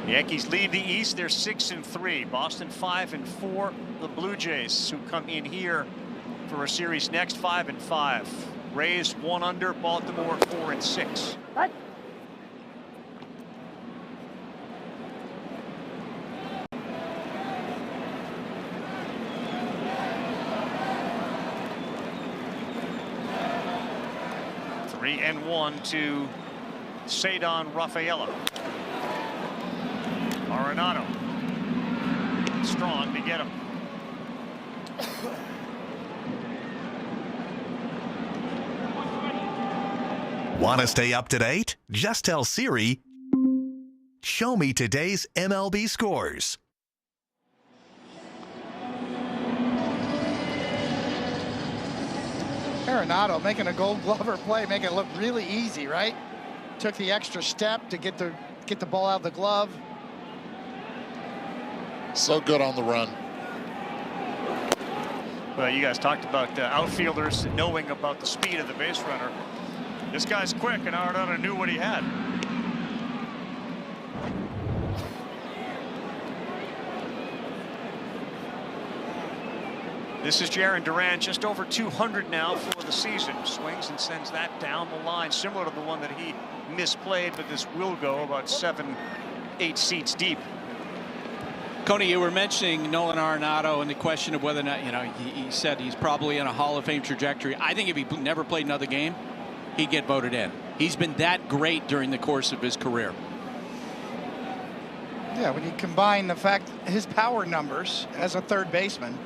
The Yankees lead the East. They're 6-3. Boston 5-4. The Blue Jays, who come in here for a series next, 5-5. Rays 1 under. Baltimore 4-6. What? And 1 to Cedar Rafaela. Arenado strong to get him. Want to stay up to date? Just tell Siri, show me today's MLB scores. Arenado making a Gold Glover play, making it look really easy, right? Took the extra step to get the ball out of the glove. So good on the run. Well, you guys talked about outfielders knowing about the speed of the base runner. This guy's quick, and Arenado knew what he had. This is Jarren Duran, just over 200 now for the season. Swings and sends that down the line, similar to the one that he misplayed, but this will go about 7-8 seats deep. Coney, you were mentioning Nolan Arenado and the question of whether or not, he said he's probably on a Hall of Fame trajectory. I think if he never played another game, he'd get voted in. He's been that great during the course of his career. Yeah, when you combine the fact his power numbers as a third baseman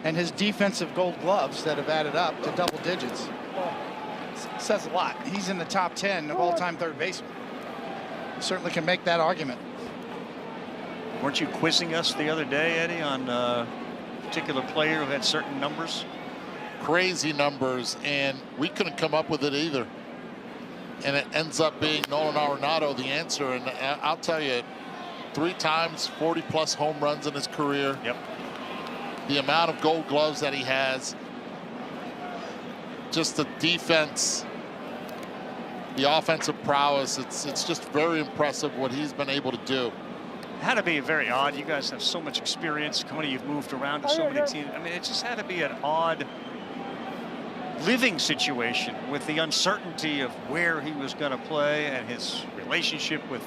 and his defensive Gold Gloves that have added up to double digits, says a lot. He's in the top 10 of all-time third basemen. Certainly can make that argument. Weren't you quizzing us the other day, Eddie, on a particular player who had certain numbers? Crazy numbers, and we couldn't come up with it either. And it ends up being Nolan Arenado the answer. And I'll tell you, 3 times 40-plus home runs in his career. Yep. The amount of Gold Gloves that he has, just the defense, the offensive prowess, it's just very impressive what he's been able to do. Had to be very odd. You guys have so much experience. Coney, you've moved around to so many teams. I mean, it just had to be an odd living situation with the uncertainty of where he was going to play and his relationship with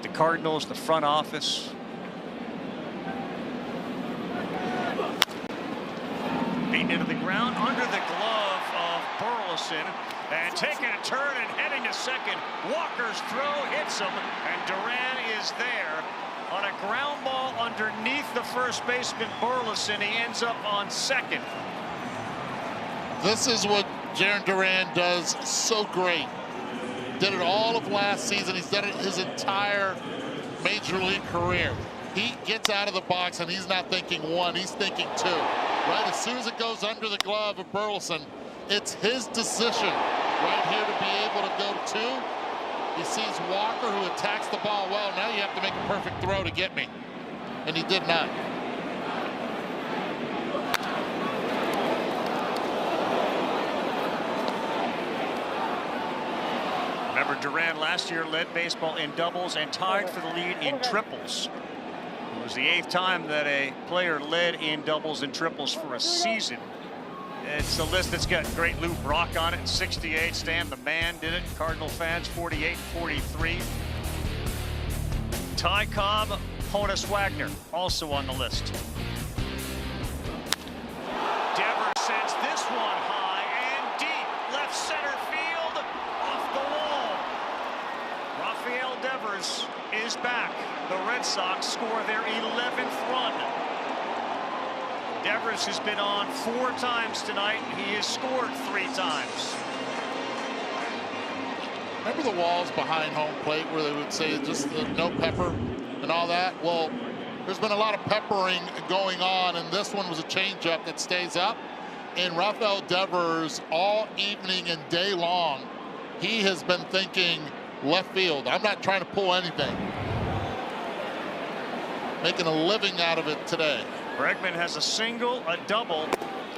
the Cardinals, the front office. Beaten into the ground under the glove of Burleson, and taking a turn and heading to second. Walker's throw hits him, and Duran is there on a ground ball underneath the first baseman Burleson. He ends up on second. This is what Jarren Duran does so great. Did it all of last season. He's done it his entire major league career. He gets out of the box and he's not thinking 1, he's thinking 2. Right as soon as it goes under the glove of Burleson, it's his decision right here to be able to go to 2. He sees Walker, who attacks the ball well. Now you have to make a perfect throw to get me. And he did not. Remember, Duran last year led baseball in doubles and tied for the lead in triples. It was the 8th time that a player led in doubles and triples for a season. It's a list that's got great Lou Brock on it in 68. Stan the Man did it. Cardinal fans 48 and 43. Ty Cobb, Honus Wagner also on the list. Devers sends this one high and deep. Left center field, off the wall. Rafael Devers is back. The Red Sox score their 11th run. Devers has been on 4 times tonight. He has scored 3 times. Remember the walls behind home plate where they would say just no pepper and all that? Well, there's been a lot of peppering going on, and this one was a changeup that stays up. And Rafael Devers, all evening and day long, he has been thinking left field. I'm not trying to pull anything. Making a living out of it today. Bregman has a single, a double,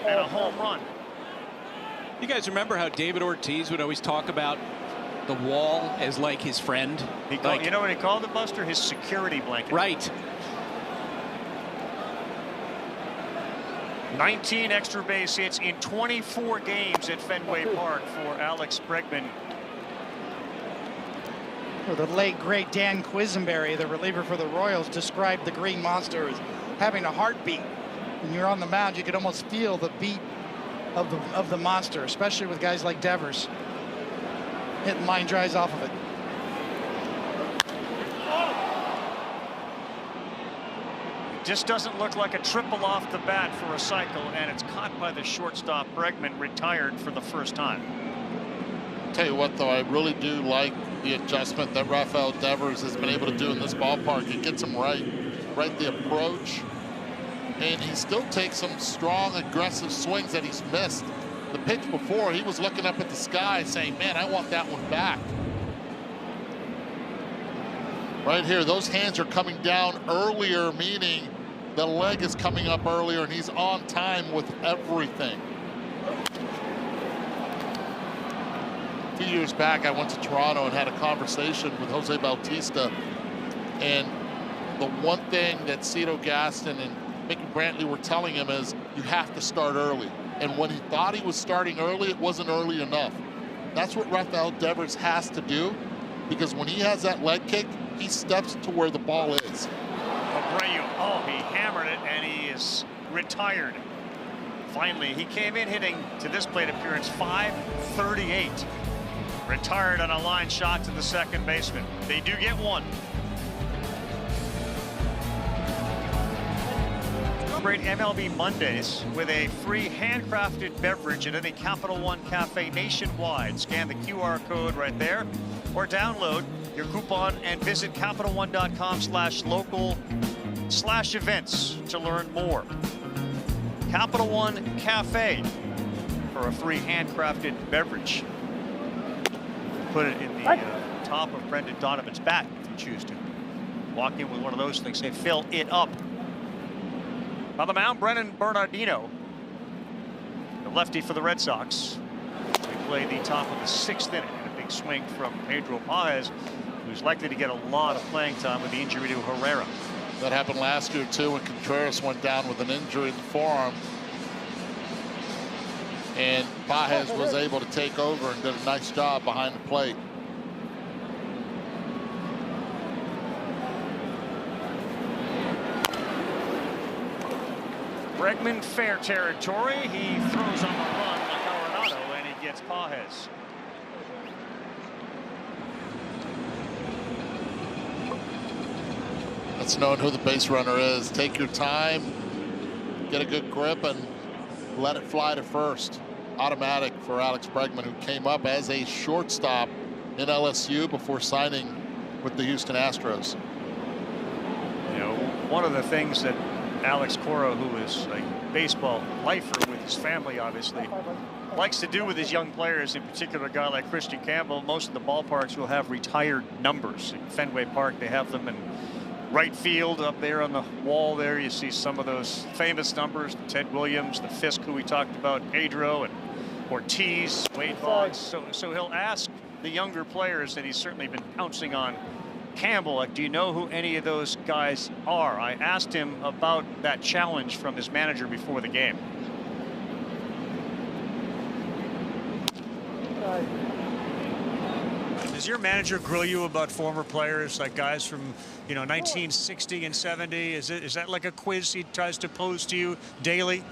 and a home run. You guys remember how David Ortiz would always talk about the wall as like his friend? You know what he called it, Buster? His security blanket. Right. 19 extra base hits in 24 games at Fenway Park for Alex Bregman. Well, the late, great Dan Quisenberry, the reliever for the Royals, described the Green Monster as having a heartbeat. When you're on the mound, you could almost feel the beat of the monster, especially with guys like Devers hitting line drives off of it. It just doesn't look like a triple off the bat for a cycle, and it's caught by the shortstop. Bregman retired for the first time. Tell you what, though, I really do like the adjustment that Rafael Devers has been able to do in this ballpark. It gets him right the approach, and he still takes some strong, aggressive swings that he's missed. The pitch before, he was looking up at the sky saying, man, I want that one back. Right here, those hands are coming down earlier, meaning the leg is coming up earlier, and he's on time with everything. A few years back, I went to Toronto and had a conversation with Jose Bautista, and the one thing that Cito Gaston and Mickey Brantley were telling him is you have to start early. And when he thought he was starting early, it wasn't early enough. That's what Rafael Devers has to do, because when he has that leg kick, he steps to where the ball is. Abreu, he hammered it, and he is retired. Finally, he came in hitting to this plate appearance .538. Retired on a line shot to the second baseman. They do get one. Celebrate MLB Mondays with a free handcrafted beverage at any Capital One cafe nationwide. Scan the QR code right there or download your coupon and visit CapitalOne.com/local/events to learn more. Capital One Cafe for a free handcrafted beverage. Put it in the top of Brendan Donovan's bat if you choose to. Walk in with one of those things and fill it up. On the mound, Brennan Bernardino, the lefty for the Red Sox. We play the top of the 6th inning, and a big swing from Pedro Paez, who's likely to get a lot of playing time with the injury to Herrera. That happened last year, too, when Contreras went down with an injury in the forearm. And Paez was able to take over and did a nice job behind the plate. Bregman, fair territory. He throws on the run like Arenado, and he gets Paez. That's knowing who the base runner is. Take your time, get a good grip, and let it fly to first. Automatic for Alex Bregman, who came up as a shortstop in LSU before signing with the Houston Astros. You know, one of the things that Alex Cora, who is a baseball lifer with his family, obviously, likes to do with his young players, in particular a guy like Christian Campbell, most of the ballparks will have retired numbers. In Fenway Park, they have them in right field up there on the wall there. You see some of those famous numbers, Ted Williams, the Fisk, who we talked about, Pedro and Ortiz, Wade Boggs. So he'll ask the younger players, and he's certainly been pouncing on Campbell. Like, do you know who any of those guys are? I asked him about that challenge from his manager before the game. Does your manager grill you about former players, like guys from, 1960 and 70? Is that like a quiz he tries to pose to you daily?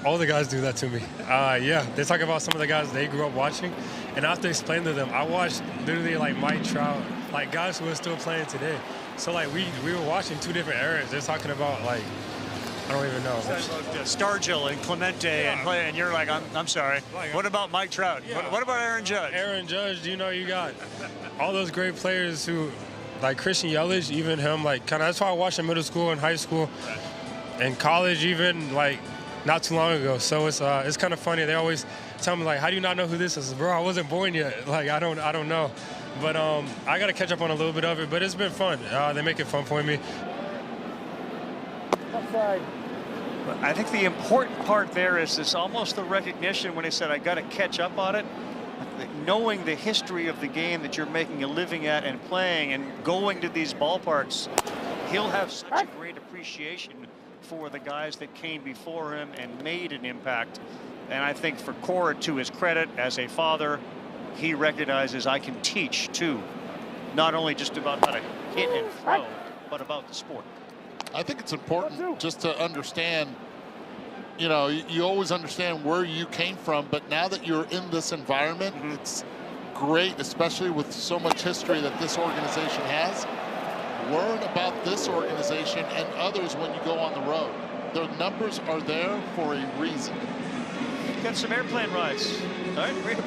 All the guys do that to me. Yeah, they talk about some of the guys they grew up watching, and after explaining to them, I watched literally like Mike Trout, like guys who are still playing today. So like we were watching two different eras. They're talking about like, I don't even know. Stargell and Clemente and you're like, I'm sorry. What about Mike Trout? Yeah. What about Aaron Judge? Aaron Judge, you got all those great players who, like Christian Yelich, even him, like that's why I watched in middle school and high school and college even, like not too long ago. So it's kind of funny. They always tell me like, how do you not know who this is? Bro, I wasn't born yet. Like I don't know. But I got to catch up on a little bit of it, but it's been fun. They make it fun for me. I think the important part there is this almost the recognition when he said, I got to catch up on it. Knowing the history of the game that you're making a living at and playing and going to these ballparks, he'll have such a great appreciation for the guys that came before him and made an impact. And I think for Cora, to his credit as a father, he recognizes I can teach too, not only just about how to hit and throw, but about the sport. I think it's important just to understand, you always understand where you came from, but now that you're in this environment, it's great, especially with so much history that this organization has. Learn about this organization and others when you go on the road. Their numbers are there for a reason. Got some airplane rides. All right, great.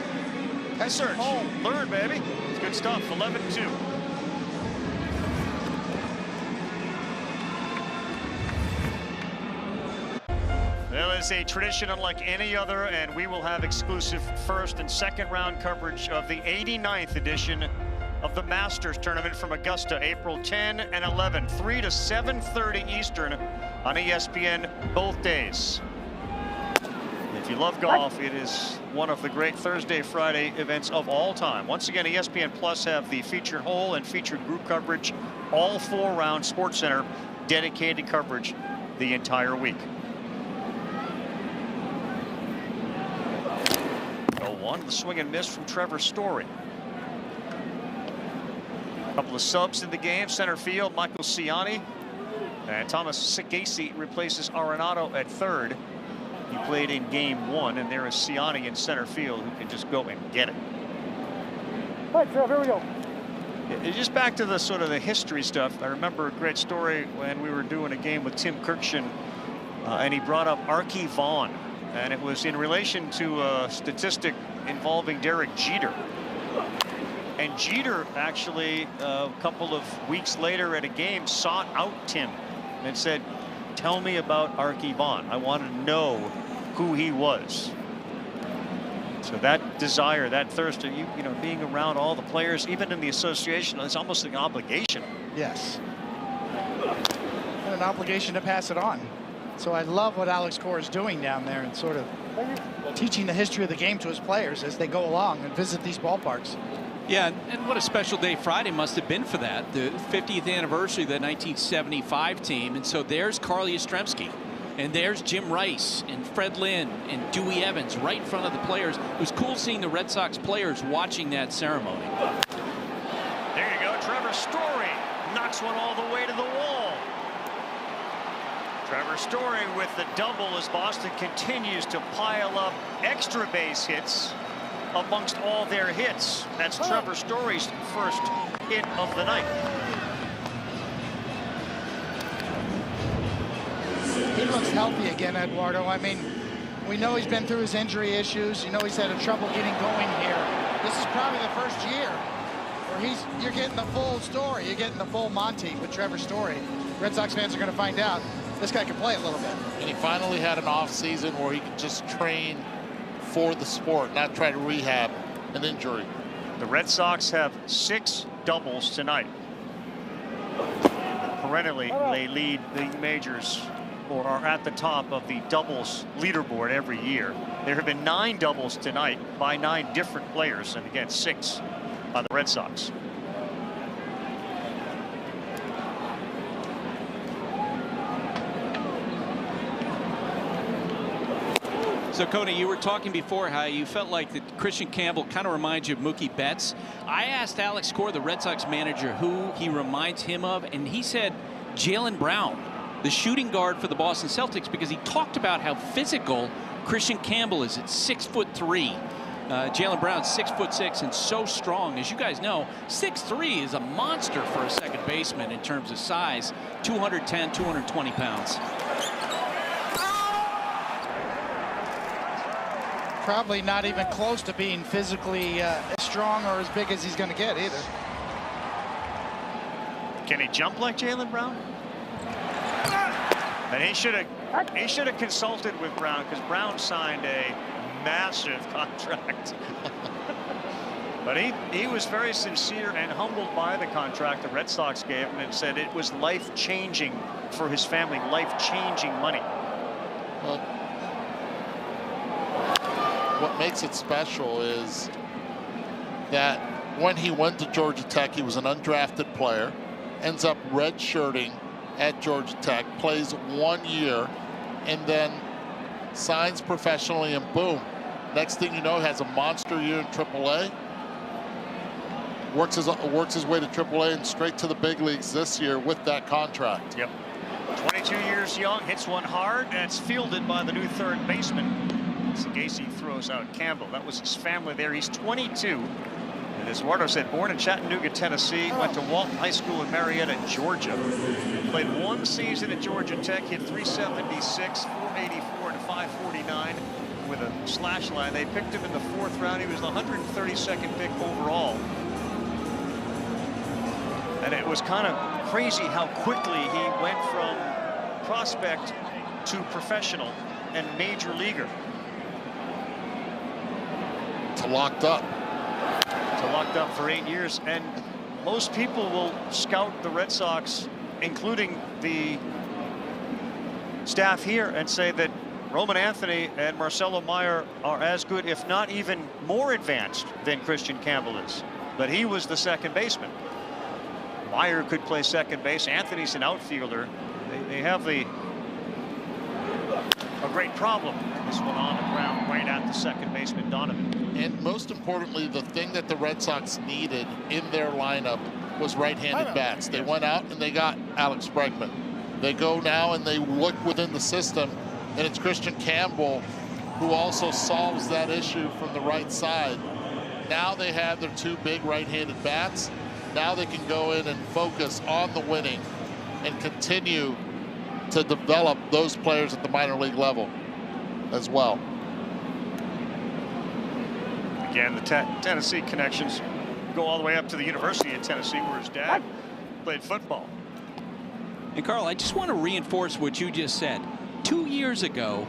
Hey, Serge. Learn, baby. It's good stuff. 11-2. Well, it's a tradition unlike any other, and we will have exclusive first and second round coverage of the 89th edition of the Masters Tournament from Augusta, April 10 and 11, 3 to 7:30 Eastern on ESPN both days. If you love golf, it is one of the great Thursday, Friday events of all time. Once again, ESPN Plus have the featured hole and featured group coverage, all 4 round SportsCenter dedicated coverage the entire week. 0-1, the swing and miss from Trevor Story. A couple of subs in the game, center field, Michael Ciani. And Thomas Sagasi replaces Arenado at third. He played in game 1, and there is Ciani in center field who can just go and get it. All right, Trev, here we go. Just back to the sort of the history stuff. I remember a great story when we were doing a game with Tim Kirkshin, and he brought up Archie Vaughan, and it was in relation to a statistic involving Derek Jeter. And Jeter actually, a couple of weeks later at a game, sought out Tim and said, tell me about Archie Vaughan. I want to know who he was. So that desire, that thirst, you know, being around all the players, even in the association, it's almost an obligation. Yes. And an obligation to pass it on. So I love what Alex Cora is doing down there and sort of teaching the history of the game to his players as they go along and visit these ballparks. Yeah, and what a special day Friday must have been for that. The 50th anniversary of the 1975 team. And so there's Carl Yastrzemski. And there's Jim Rice and Fred Lynn and Dewey Evans right in front of the players. It was cool seeing the Red Sox players watching that ceremony. There you go. Trevor Story knocks one all the way to the wall. Trevor Story with the double as Boston continues to pile up extra base hits amongst all their hits. That's Trevor Story's first hit of the night. He looks healthy again, Eduardo. I mean, we know he's been through his injury issues. You know he's had trouble getting going here. This is probably the first year where you're getting the full story. You're getting the full Monty with Trevor Story. Red Sox fans are going to find out this guy can play a little bit. And he finally had an off season where he could just train for the sport, not try to rehab an injury. The Red Sox have 6 doubles tonight. Perennially, they lead the majors or are at the top of the doubles leaderboard every year. There have been 9 doubles tonight by 9 different players, and again 6 by the Red Sox. So, Cody, you were talking before how you felt like that Christian Campbell kind of reminds you of Mookie Betts. I asked Alex Cora, the Red Sox manager, who he reminds him of, and he said Jaylen Brown, the shooting guard for the Boston Celtics, because he talked about how physical Christian Campbell is at 6'3". Jaylen Brown 6'6" and so strong. As you guys know, 6'3" is a monster for a second baseman in terms of size. 210, 220 pounds. Probably not even close to being physically as strong or as big as he's going to get either. Can he jump like Jaylen Brown? And he should have consulted with Brown, because Brown signed a massive contract. But he was very sincere and humbled by the contract the Red Sox gave him, and said it was life-changing for his family, life-changing money. Well, what makes it special is that when he went to Georgia Tech, he was an undrafted player, ends up redshirting at Georgia Tech, plays 1 year, and then signs professionally, and boom, next thing you know, has a monster year in AAA. Works his way to AAA and straight to the big leagues this year with that contract. Yep. 22 years young, hits one hard, and it's fielded by the new third baseman. Gacy throws out Campbell. That was his family there. He's 22. And as Eduardo said, born in Chattanooga, Tennessee, went to Walton High School in Marietta, Georgia. Played 1 season at Georgia Tech, hit 376, 484, and 549 with a slash line. They picked him in the 4th round. He was the 132nd pick overall. And it was kind of crazy how quickly he went from prospect to professional and major leaguer. To locked up. To locked up for 8 years. And most people will scout the Red Sox, including the staff here, and say that Roman Anthony and Marcelo Meyer are as good, if not even more advanced than Christian Campbell is. But he was the second baseman. Meyer could play second base. Anthony's an outfielder. They have a great problem. This one on the ground right at the second baseman, Donovan. And most importantly, the thing that the Red Sox needed in their lineup was right-handed bats. They went out and they got Alex Bregman. They go now and they look within the system, and it's Christian Campbell who also solves that issue from the right side. Now they have their 2 big right-handed bats. Now they can go in and focus on the winning and continue to develop those players at the minor league level as well. Again, the Tennessee connections go all the way up to the University of Tennessee, where his dad played football. And Carl, I just want to reinforce what you just said. 2 years ago,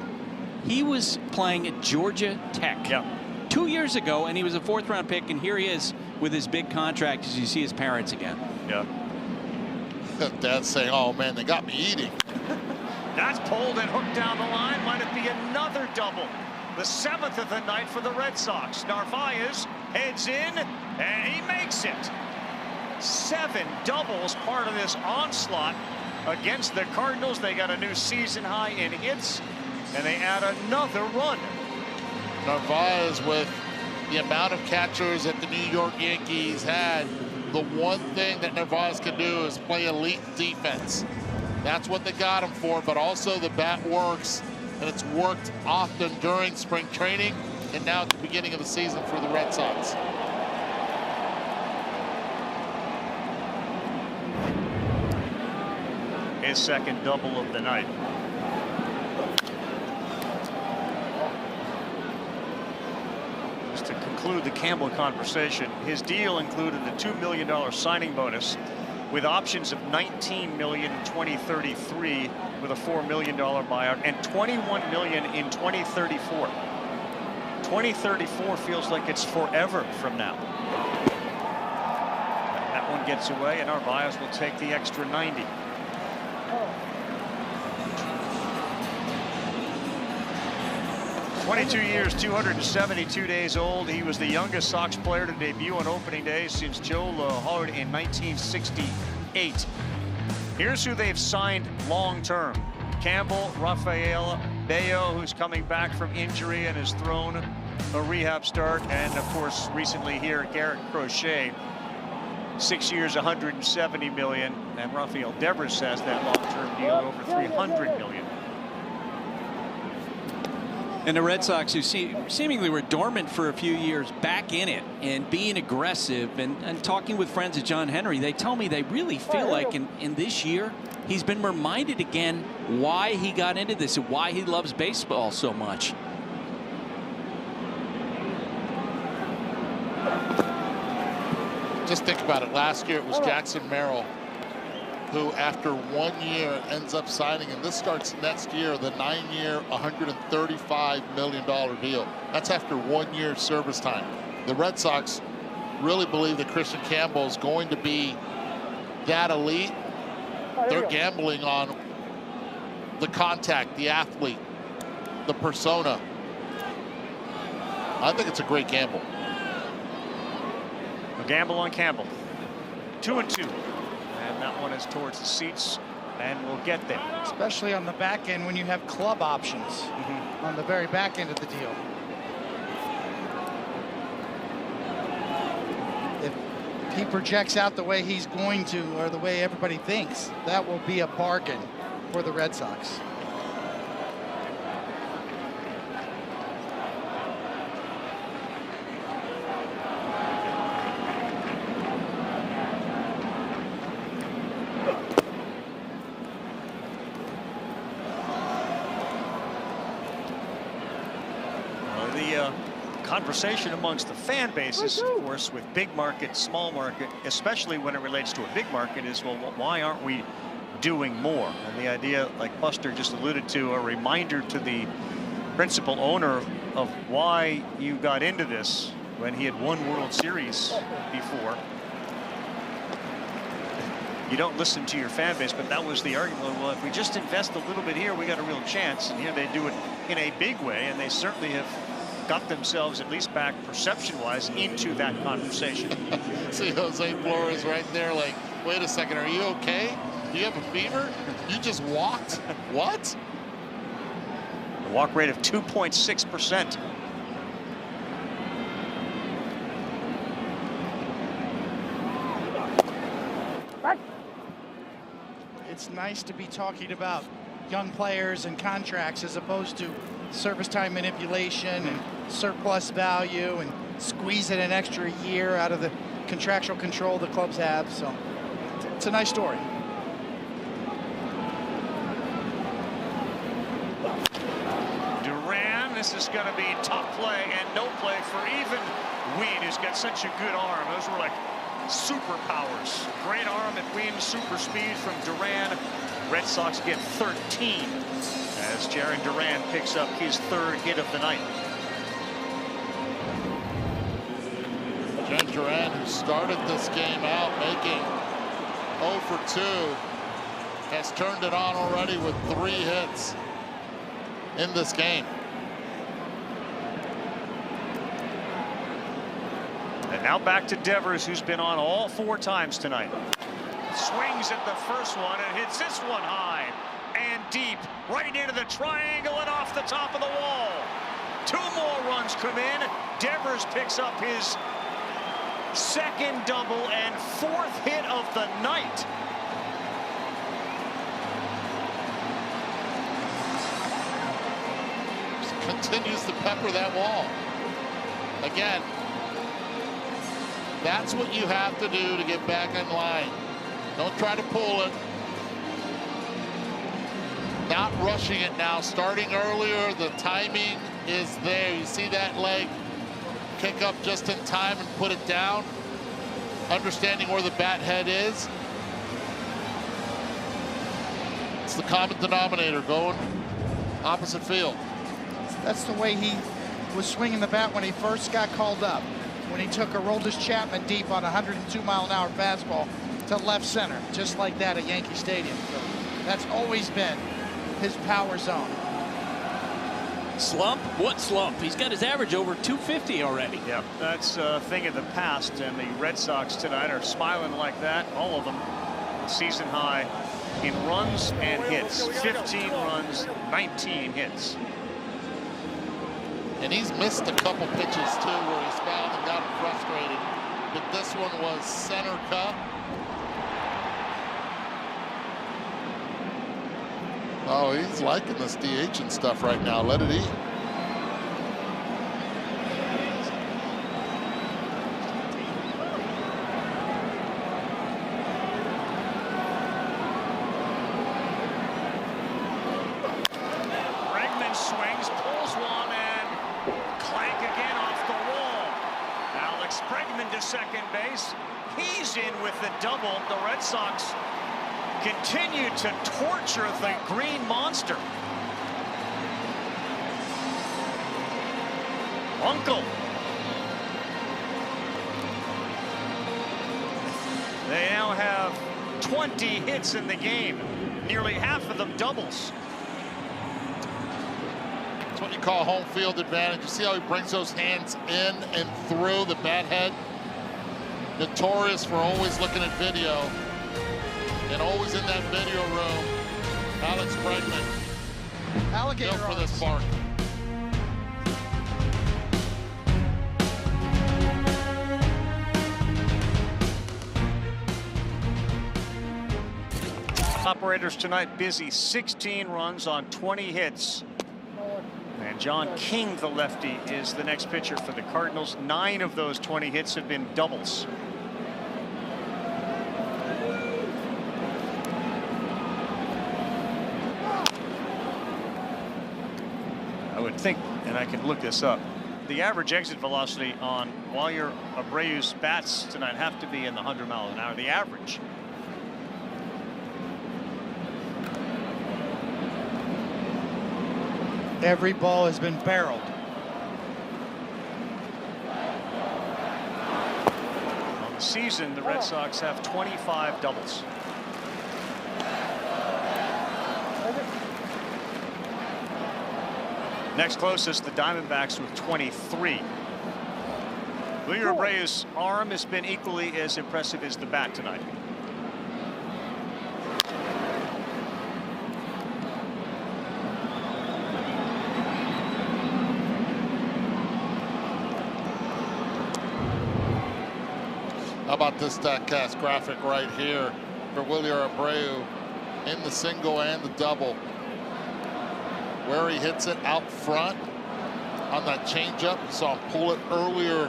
he was playing at Georgia Tech. Yeah. 2 years ago, and he was a 4th round pick, and here he is with his big contract as you see his parents again. Yeah. Dad's saying, oh man, they got me eating. That's pulled and hooked down the line. Might it be another double? The 7th of the night for the Red Sox. Narvaez heads in, and he makes it. 7 doubles, part of this onslaught against the Cardinals. They got a new season high in hits, and they add another run. Narvaez, with the amount of catchers that the New York Yankees had, the one thing that Narvaez can do is play elite defense. That's what they got him for, but also the bat works, and it's worked often during spring training and now at the beginning of the season for the Red Sox. His second double of the night. Just to conclude the Campbell conversation, his deal included a $2 million signing bonus with options of $19 million in 2033 with a $4 million buyout, and $21 million in 2034. 2034 feels like it's forever from now. That one gets away, and Narvaez will take the extra 90. 22 years, 272 days old. He was the youngest Sox player to debut on opening day since Joe Howard in 1968. Here's who they've signed long-term. Campbell, Rafael, Bayo, who's coming back from injury and has thrown a rehab start. And, of course, recently here, Garrett Crochet. 6 years, $170 million. And Rafael Devers has that long-term deal over $300 million. And the Red Sox, who seemingly were dormant for a few years, back in it and being aggressive. And talking with friends of John Henry, they tell me they really feel like in this year, he's been reminded again why he got into this and why he loves baseball so much. Just think about it. Last year, it was Jackson Merrill who, after 1 year, ends up signing, and this starts next year, the 9-year, $135 million deal. That's after 1 year service time. The Red Sox really believe that Christian Campbell is going to be that elite. They're gambling on the contact, the athlete, the persona. I think it's a great gamble. A gamble on Campbell. 2-2. And that one is towards the seats, and we'll get there. Especially on the back end when you have club options on the very back end of the deal. If he projects out the way he's going to, or the way everybody thinks, that will be a bargain for the Red Sox. Conversation amongst the fan bases, of course, with big market, small market, especially when it relates to a big market, is, well, why aren't we doing more? And the idea, like Buster just alluded to, a reminder to the principal owner of why you got into this when he had won World Series before. You don't listen to your fan base, but that was the argument. Well, if we just invest a little bit here, we got a real chance. And here they do it in a big way, and they certainly have got themselves, at least back perception-wise, into that conversation. See Jose Flores right there like, wait a second, are you okay? Do you have a fever? You just walked? What? A walk rate of 2.6%. It's nice to be talking about young players and contracts as opposed to service time manipulation and surplus value and squeezing an extra year out of the contractual control the clubs have. So it's a nice story. Duran, this is going to be tough play and no play for even Wien, who's got such a good arm. Those were like superpowers. Great arm at Wien, super speed from Duran. Red Sox get 13 as Jarren Duran picks up his third hit of the night. Jarren Duran, who started this game out making 0 for 2, has turned it on already with 3 hits in this game. And now back to Devers, who's been on all 4 times tonight. Swings at the first one and hits this one high and deep, right into the triangle and off the top of the wall. 2 more runs come in. Devers picks up his second double and 4th hit of the night. Continues to pepper that wall. Again, that's what you have to do to get back in line. Don't try to pull it. Not rushing it now, starting earlier. The timing is there. You see that leg kick up just in time and put it down. Understanding where the bat head is. It's the common denominator, going opposite field. That's the way he was swinging the bat when he first got called up. When he took Aroldis Chapman deep on a 102-mile-an-hour fastball to left center, just like that at Yankee Stadium. So that's always been his power zone. Slump? What slump? He's got his average over 250 already. Yeah, that's a thing of the past, and the Red Sox tonight are smiling like that, all of them. Season high in runs and hits. 15 runs, 19 hits. And he's missed a couple pitches too where he's fouled and got frustrated. But this one was center cut. Oh, he's liking this DH and stuff right now. Let it eat. Bregman swings, pulls one, and clank again off the wall. Alex Bregman to second base. He's in with the double. The Red Sox continue to torture the Green Monster. Uncle. They now have 20 hits in the game. Nearly half of them doubles. That's what you call home field advantage. You see how he brings those hands in and through the bat head? Notorious for always looking at video. And always in that video room, Alex Bregman. Alligator built for this park. Operators tonight busy, 16 runs on 20 hits. And John King, the lefty, is the next pitcher for the Cardinals. 9 of those 20 hits have been doubles. I would think, and I can look this up, the average exit velocity on Wilyer Abreu's bats tonight have to be in the 100 miles an hour, the average. Every ball has been barreled. On the season, the Red Sox have 25 doubles. Next closest, the Diamondbacks with 23. Wilyer Abreu's arm has been equally as impressive as the bat tonight. How about this StatCast graphic right here for Wilyer Abreu in the single and the double? Where he hits it out front on that changeup. You saw him pull it earlier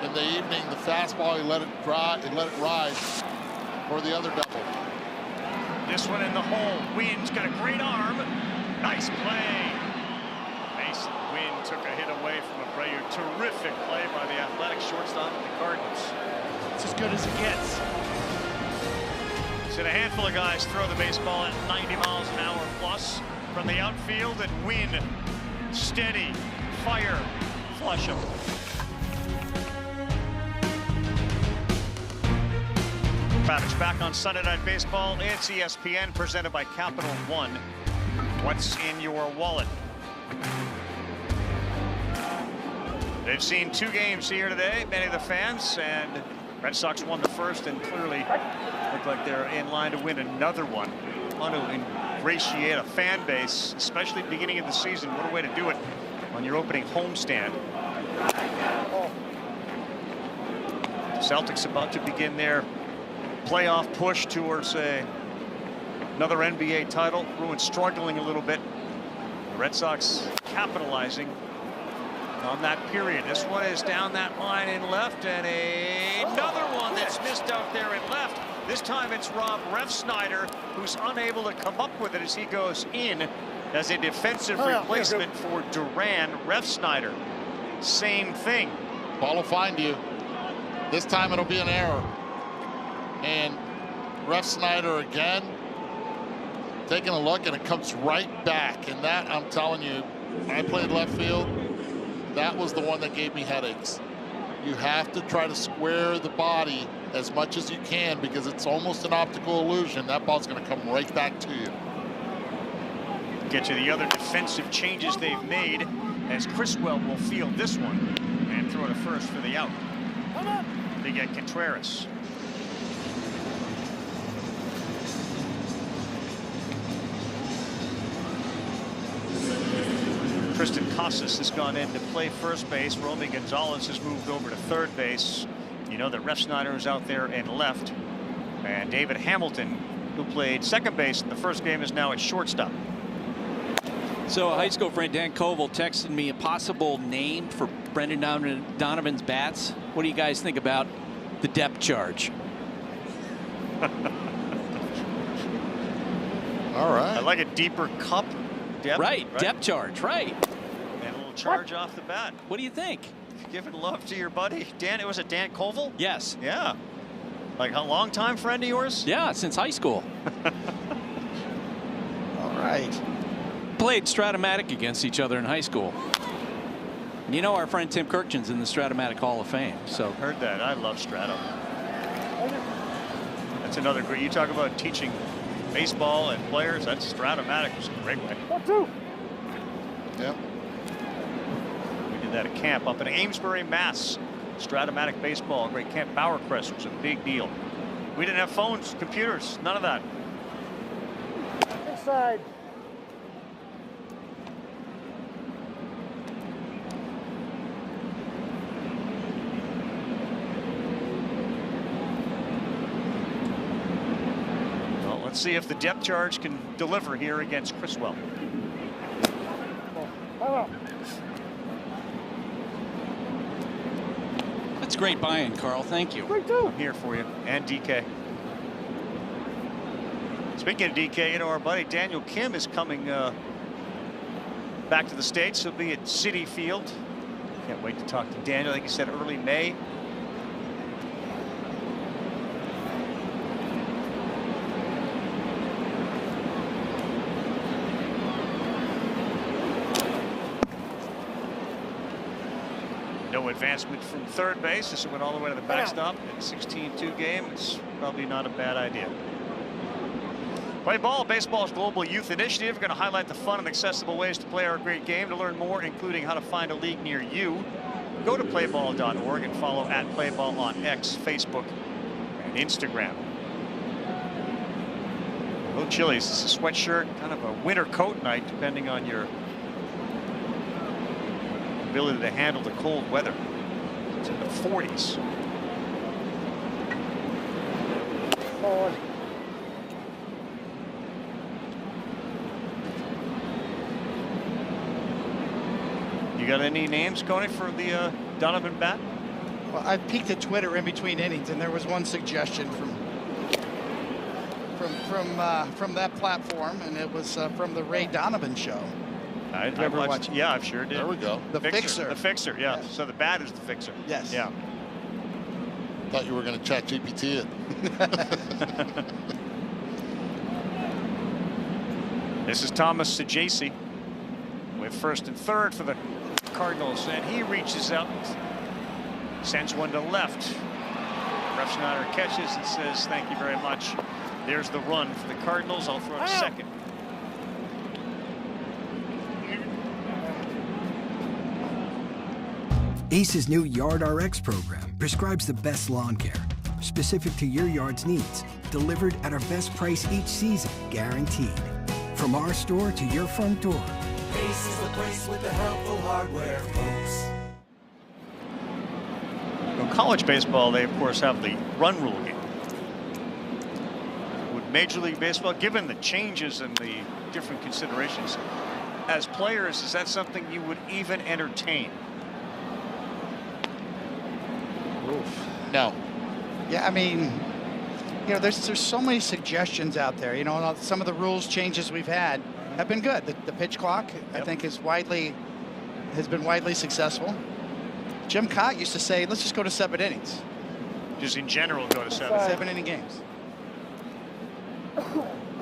in the evening. The fastball, he let it dry and let it rise for the other double. This one in the hole. Wynn's got a great arm. Nice play. Mason Wynn took a hit away from Abreu. Terrific play by the athletic shortstop of the Cardinals. It's as good as it gets. Seen a handful of guys throw the baseball at 90 miles an hour plus from the outfield, and Wynn steady, fire, flush him. Ravage back on Sunday Night Baseball. It's ESPN presented by Capital One. What's in your wallet? They've seen 2 games here today, many of the fans, and Red Sox won the first and clearly look like they're in line to win another one. Want to ingratiate a fan base, especially beginning of the season. What a way to do it on your opening homestand. Celtics about to begin their playoff push towards another NBA title. Bruins struggling a little bit. The Red Sox capitalizing on that period. This one is down that line in left, and another one that's missed out there in left. This time it's Rob Refsnyder who's unable to come up with it as he goes in as a defensive replacement for Duran. Refsnyder, same thing. Ball will find you. This time it'll be an error. And Refsnyder again taking a look, and it comes right back. And that, I'm telling you, I played left field. That was the one that gave me headaches. You have to try to square the body as much as you can because it's almost an optical illusion. That ball's going to come right back to you. Get to the other defensive changes they've made as Criswell will field this one and throw to first for the out. They get Contreras. Tristan Casas has gone in to play first base. Romy Gonzalez has moved over to third base. You know that Ref Snyder is out there and left. And David Hamilton, who played second base in the first game, is now at shortstop. So a high school friend, Dan Koval, texted me a possible name for Brendan Donovan's bats. What do you guys think about the depth charge? All right. I like a deeper cup. Depth, right, depth charge, right. And a little charge off the bat. What do you think? Giving love to your buddy Dan. It was a Dan Koval? Yes. Yeah. Like a long time friend of yours? Yeah, since high school. All right. Played Stratomatic against each other in high school. And you know our friend Tim Kirkchen's in the Stratomatic Hall of Fame. So heard that. I love Strato. That's another great. You talk about teaching baseball and players. That's Stratomatic was a great way. Yep. We did that at camp up in Amesbury, Mass. Stratomatic baseball, great camp. Bowercrest was a big deal. We didn't have phones, computers, none of that. Inside. Well, let's see if the depth charge can deliver here against Criswell. that's great buy-in, Carl. Thank you. I'm here for you. And DK. Speaking of DK, you know, our buddy Daniel Kim is coming back to the States. He'll be at Citi Field. Can't wait to talk to Daniel. I think he said early May. No advancement from third base. This went all the way to the backstop. In a 16-2 game, it's probably not a bad idea. Play Ball, baseball's global youth initiative. We're going to highlight the fun and accessible ways to play our great game. To learn more, including how to find a league near you, go to playball.org and follow @playball on X, Facebook, and Instagram. A little chilly. This is a sweatshirt, kind of a winter coat night, depending on your ability to handle the cold weather. It's in the 40s. You got any names, Coney, for the Donovan bat? Well, I peeked at Twitter in between innings, and there was one suggestion from that platform, and it was from the Ray Donovan show. I watched. Yeah, I sure did. There we go. The Fixer. The Fixer, yeah. Yes. So the bat is the Fixer. Yes. Yeah. Thought you were going to chat GPT it. This is Thomas Sajaci with first and third for the Cardinals, and he reaches out, sends one to left. Ref Snyder catches and says, "Thank you very much." There's the run for the Cardinals. I'll throw to second. ACE's new Yard RX program prescribes the best lawn care, specific to your yard's needs, delivered at our best price each season, guaranteed. From our store to your front door. ACE is the place with the helpful hardware, folks. In college baseball, they of course have the run rule game. Would Major League Baseball, given the changes and the different considerations, as players, is that something you would even entertain? No. Yeah, I mean, you know, there's so many suggestions out there. You know, some of the rules changes we've had have been good. The pitch clock, I think, has been widely successsul. Jim Cott used to say, let's just go to 7 innings. Just in general, go to 7. 7-inning games.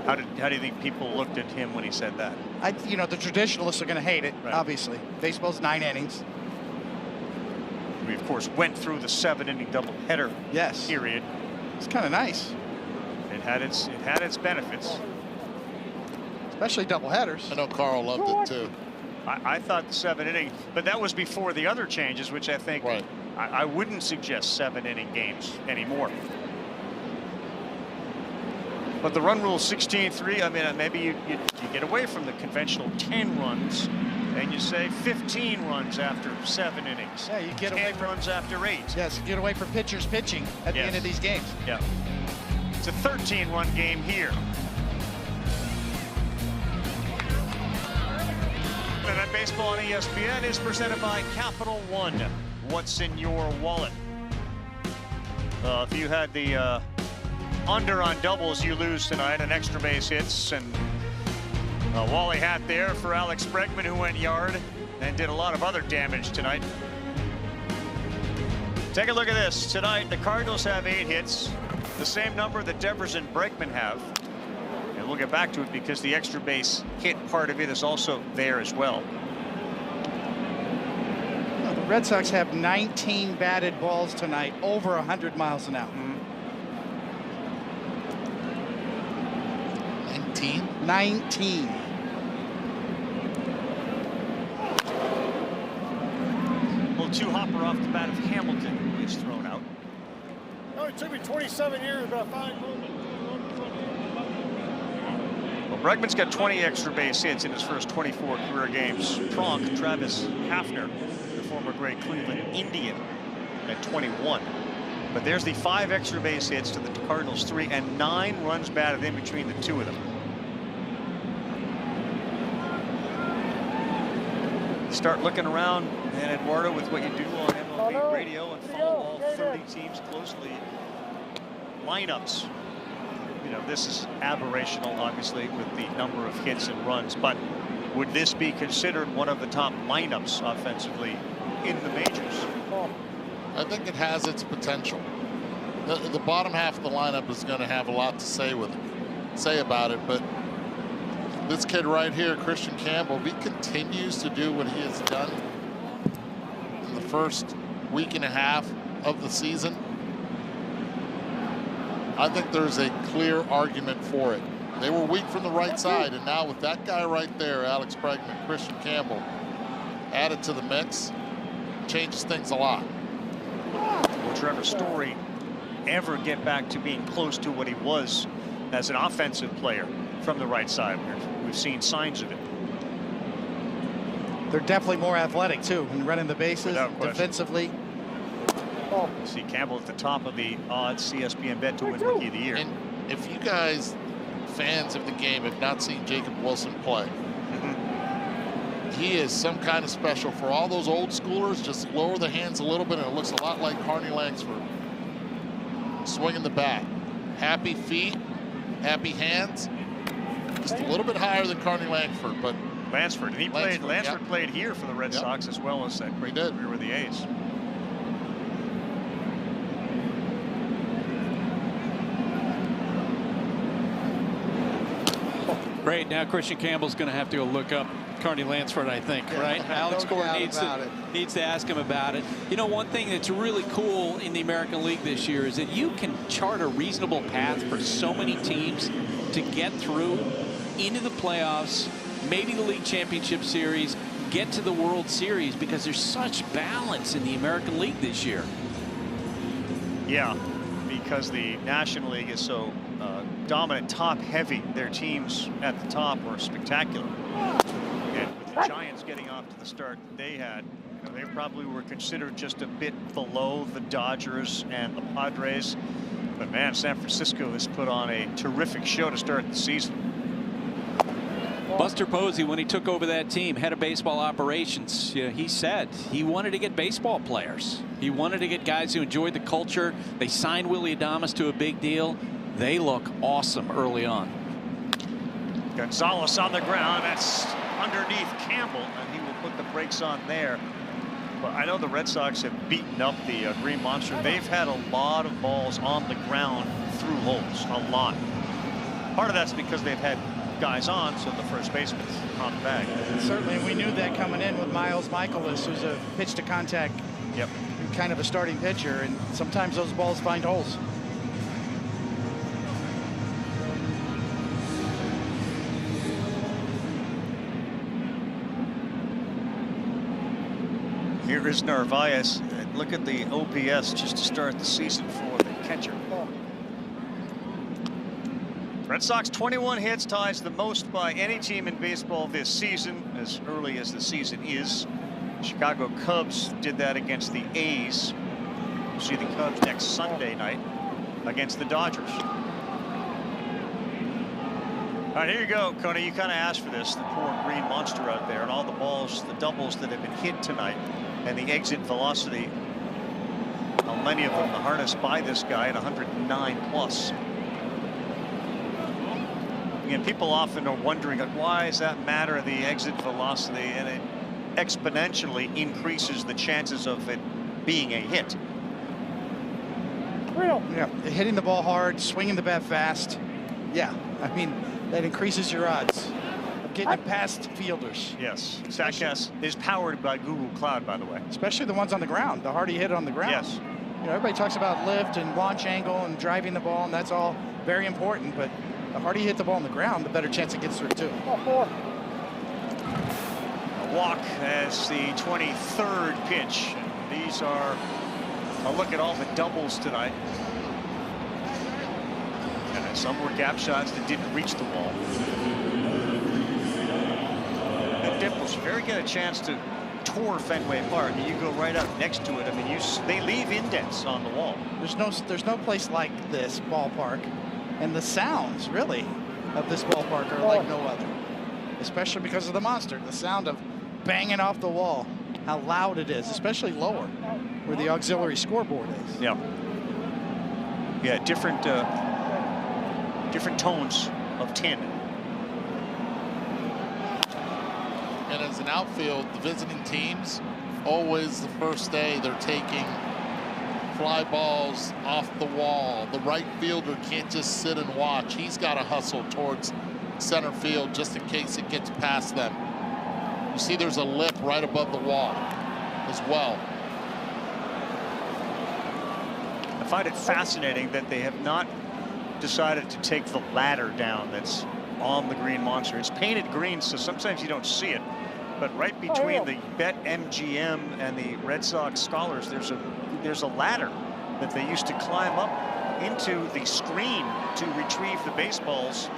How do you think people looked at him when he said that? You know, the traditionalists are going to hate it, obviously. Baseball's 9 innings. We, of course, went through the 7-inning doubleheader period. It's kind of nice. It had its benefits. Especially doubleheaders. I know Carl loved it too. I thought 7 innings, but that was before the other changes, which I think I wouldn't suggest 7-inning games anymore. But the run rule 16-3, I mean, maybe you get away from the conventional 10 runs and you say 15 runs after 7 innings. Yeah, you get away from runs after 8. Yes, get away from pitchers pitching at the end of these games. Yeah. It's a 13-run game here. And that baseball on ESPN is presented by Capital One. What's in your wallet? If you had the under on doubles, you lose tonight, and extra base hits, and a Wally hat there for Alex Bregman, who went yard and did a lot of other damage tonight. Take a look at this. Tonight, the Cardinals have 8 hits, the same number that Devers and Bregman have. And we'll get back to it because the extra base hit part of it is also there as well. The Red Sox have 19 batted balls tonight, over 100 miles an hour. 19? Well, 2 hopper off the bat of Hamilton, who is thrown out. Oh, it took me 27 years, but I finally moved it. Well, Bregman's got 20 extra base hits in his first 24 career games. Tronk, Travis Hafner, the former great Cleveland Indian, at 21. But there's the 5 extra base hits to the Cardinals 3 and 9 runs batted in between the 2 of them. Start looking around, and Eduardo, with what you do on MLB radio and follow all 30 teams closely. Lineups. You know, this is aberrational, obviously, with the number of hits and runs, but would this be considered one of the top lineups offensively in the majors? I think it has its potential. The bottom half of the lineup is going to have a lot to say about it, but this kid right here, Christian Campbell, if he continues to do what he has done in the first week and a half of the season, I think there's a clear argument for it. They were weak from the right side, and now with that guy right there, Alex Bregman, Christian Campbell, added to the mix, changes things a lot. Will Trevor Story ever get back to being close to what he was as an offensive player from the right side? We've seen signs of it. They're definitely more athletic too, when running the bases defensively. See Campbell at the top of the odds CSPN bet to win Rookie of the Year. And if you guys, fans of the game, have not seen Jacob Wilson play, he is some kind of special. For all those old schoolers, just lower the hands a little bit and it looks a lot like Carney Langsford. Swinging the bat. Happy feet, happy hands. Just a little bit higher than Carney Langsford, but Lansford, and he played. Lansford played here for the Red Sox as well as that great career with the A's. Great. Now Christian Campbell's going to have to go look up Carney Lansford, I think, right? Alex Gordon needs to ask him about it. You know, one thing that's really cool in the American League this year is that you can chart a reasonable path for so many teams to get through into the playoffs, maybe the League Championship Series, get to the World Series, because there's such balance in the American League this year. Yeah, because the National League is so dominant, top-heavy. Their teams at the top are spectacular. And with the Giants getting off to the start they had, you know, they probably were considered just a bit below the Dodgers and the Padres. But man, San Francisco has put on a terrific show to start the season. Buster Posey, when he took over that team, head of baseball operations, he said he wanted to get baseball players. He wanted to get guys who enjoyed the culture. They signed Willy Adames to a big deal. They look awesome early on. Gonzalez on the ground. That's underneath Campbell, and he will put the brakes on there. But I know the Red Sox have beaten up the Green Monster. They've had a lot of balls on the ground through holes, a lot. Part of that's because they've had guys on, so the first baseman's on the bag. Certainly, we knew that coming in with Miles Michaelis, who's a pitch to contact, kind of a starting pitcher, and sometimes those balls find holes. Here is Narvaez. Look at the OPS just to start the season for the catcher. Red Sox 21 hits, ties the most by any team in baseball this season, as early as the season is. Chicago Cubs did that against the A's. We'll see the Cubs next Sunday night against the Dodgers. All right, here you go, Coney. You kind of asked for this, the poor green monster out there, and all the balls, the doubles that have been hit tonight, and the exit velocity. How many of them are harnessed by this guy at 109 plus. Again, people often are wondering, why does that matter, the exit velocity, and it exponentially increases the chances of it being a hit. Yeah, hitting the ball hard, swinging the bat fast. Yeah, I mean, that increases your odds of getting it past fielders. Yes, Statcast is powered by Google Cloud, by the way. Especially the ones on the ground, the harder you hit it on the ground. Yes. You know, everybody talks about lift and launch angle and driving the ball, and that's all very important, but the harder you hit the ball on the ground, the better chance it gets through, too. A walk as the 23rd pitch. These are a look at all the doubles tonight. And some were gap shots that didn't reach the wall. The dimples very get a chance to tour Fenway Park, and you go right up next to it. I mean, they leave indents on the wall. There's no place like this ballpark, and the sounds really of this ballpark are like no other, especially because of the monster. The sound of banging off the wall, how loud it is, especially lower where the auxiliary scoreboard is. Yeah. Yeah, different tones of tin. And as an outfield, the visiting teams, always the first day they're taking fly balls off the wall. The right fielder can't just sit and watch. He's got to hustle towards center field just in case it gets past them. You see there's a lip right above the wall as well. I find it fascinating that they have not decided to take the ladder down that's on the green monster. It's painted green, so sometimes you don't see it. But right between the BetMGM and the Red Sox Scholars, there's a ladder that they used to climb up into the screen to retrieve the baseballs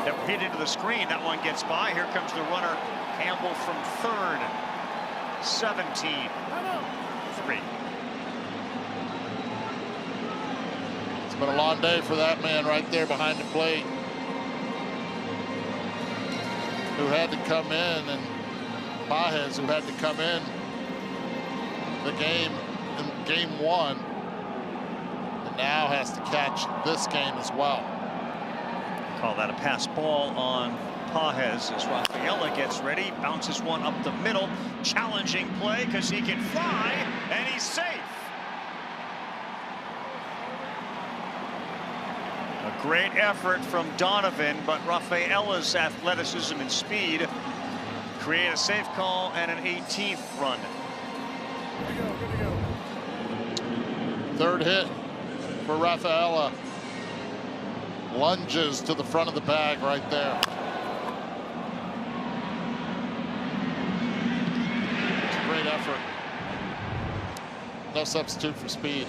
that were hit into the screen. That one gets by. Here comes the runner, Campbell from third. 17-3. It's been a long day for that man right there behind the plate, who had to come in, and Pages, who had to come in game one, and now has to catch this game as well. Call that a pass ball on Pages as Rafaela gets ready, bounces one up the middle, challenging play because he can fly, and he's safe. A great effort from Donovan, but Rafaela's athleticism and speed create a safe call and an 18th run. Third hit for Rafaela. Lunges to the front of the bag right there. It's a great effort. No substitute for speed.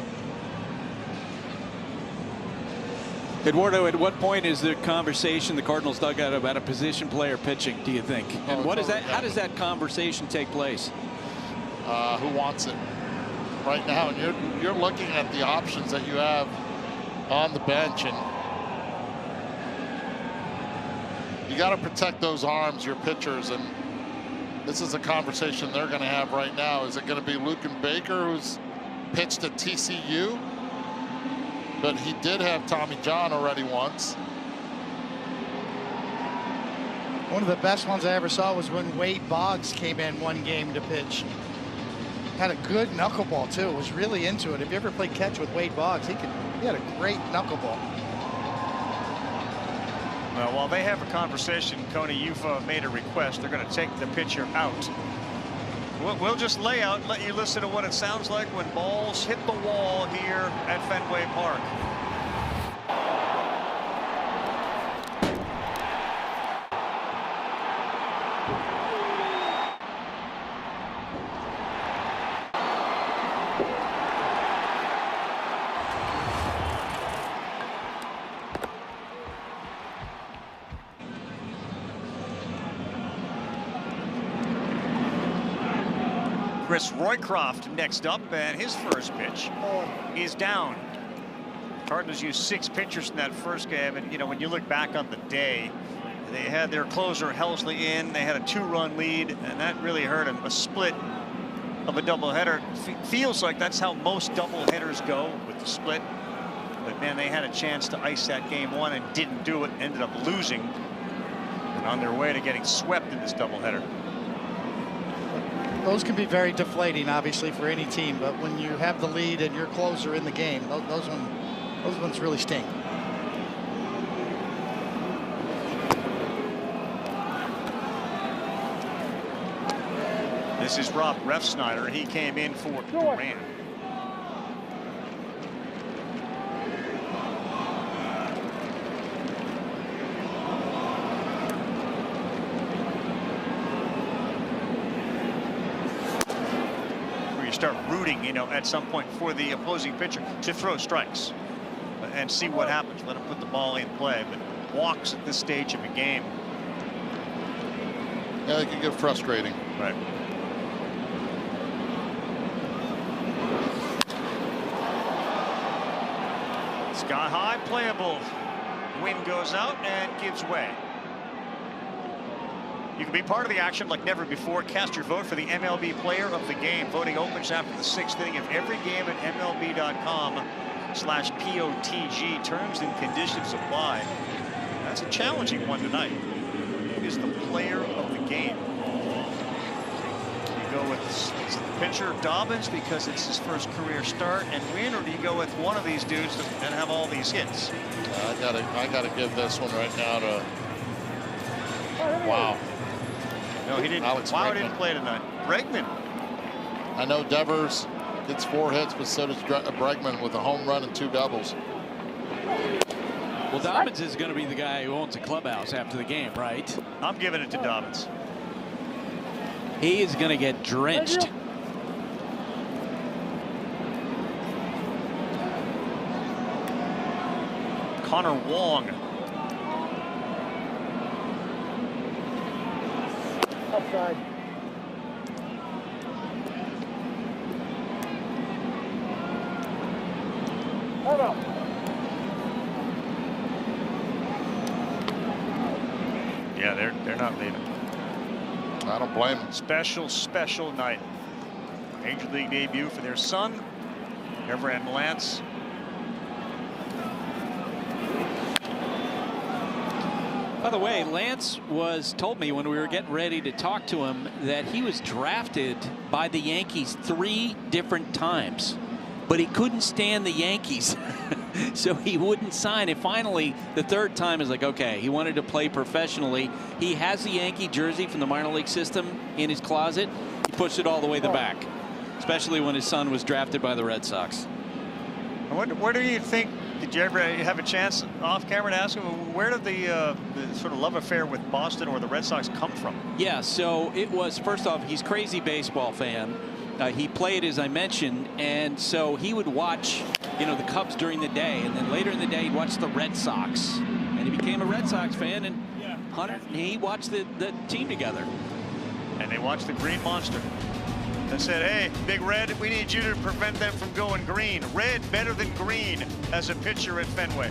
Eduardo, at what point is the conversation the Cardinals dugout about a position player pitching, do you think? And what is that? How does that conversation take place? Who wants it right now? And you're looking at the options that you have on the bench, and you got to protect those arms, your pitchers, and this is a conversation they're going to have right now. Is it going to be Lucan Baker, who's pitched at TCU? But he did have Tommy John already once. One of the best ones I ever saw was when Wade Boggs came in one game to pitch. Had a good knuckleball too. Was really into it. If you ever played catch with Wade Boggs, he had a great knuckleball. Well, while they have a conversation, Coney, you've made a request. They're going to take the pitcher out. We'll just lay out and let you listen to what it sounds like when balls hit the wall here at Fenway Park. Chris Roycroft next up, and his first pitch is down. Cardinals used 6 pitchers in that first game, and you know, when you look back on the day, they had their closer Helsley in. They had a 2-run lead, and that really hurt them. A split of a doubleheader feels like that's how most doubleheaders go, with the split. But man, they had a chance to ice that game 1 and didn't do it. Ended up losing, and on their way to getting swept in this doubleheader. Those can be very deflating, obviously, for any team. But when you have the lead and you're closer in the game, those ones really sting. This is Rob Refsnyder. He came in for Duran. Start rooting, you know, at some point for the opposing pitcher to throw strikes and see what happens. Let him put the ball in play, but walks at this stage of a game. Yeah, it can get frustrating. Right. Sky high, playable. Wind goes out and gives way. You can be part of the action like never before. Cast your vote for the MLB Player of the Game. Voting opens after the 6th inning of every game at MLB.com/POTG. Terms and conditions apply. That's a challenging one tonight. Who is the player of the game? You go with the pitcher Dobbins because it's his first career start and win, or do you go with one of these dudes that have all these hits? I gotta give this one right now to. Wow. No, he didn't. Wow, didn't play tonight. Bregman. I know Devers gets 4 hits, but so does Bregman with a home run and 2 doubles. Well, Dobbins is going to be the guy who owns the clubhouse after the game, right? I'm giving it to Dobbins. He is going to get drenched. Connor Wong. Outside. Hold up. Yeah, they're not leaving. I don't blame them. Special night. Major League debut for their son, Everett Lance. By the way, Lance told me when we were getting ready to talk to him that he was drafted by the Yankees 3 different times, but he couldn't stand the Yankees, so he wouldn't sign. And finally, the 3rd time is like, okay, he wanted to play professionally. He has the Yankee jersey from the minor league system in his closet. He pushed it all the way to the back, especially when his son was drafted by the Red Sox. Where do you think? Did you ever have a chance off camera to ask him where did the sort of love affair with Boston or the Red Sox come from? Yeah, so it was, first off, he's a crazy baseball fan. He played, as I mentioned, and so he would watch, you know, the Cubs during the day, and then later in the day he'd watch the Red Sox, and he became a Red Sox fan. And Hunter and he watched the team together, and they watched the Green Monster. They said, hey, Big Red, we need you to prevent them from going green. Red better than green as a pitcher at Fenway.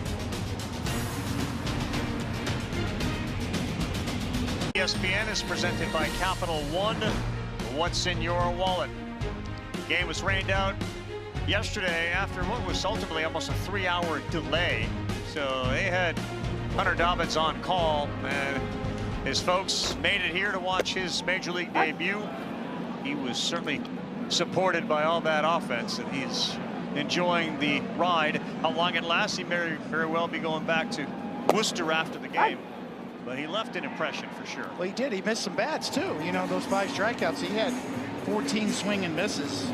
ESPN is presented by Capital One. What's in your wallet? The game was rained out yesterday after what was ultimately almost a 3-hour delay. So they had Hunter Dobbins on call, and his folks made it here to watch his Major League debut. He was certainly supported by all that offense, and he's enjoying the ride. How long it lasts, he may very well be going back to Worcester after the game. But he left an impression for sure. Well, he did. He missed some bats, too. You know, those 5 strikeouts. He had 14 swing and misses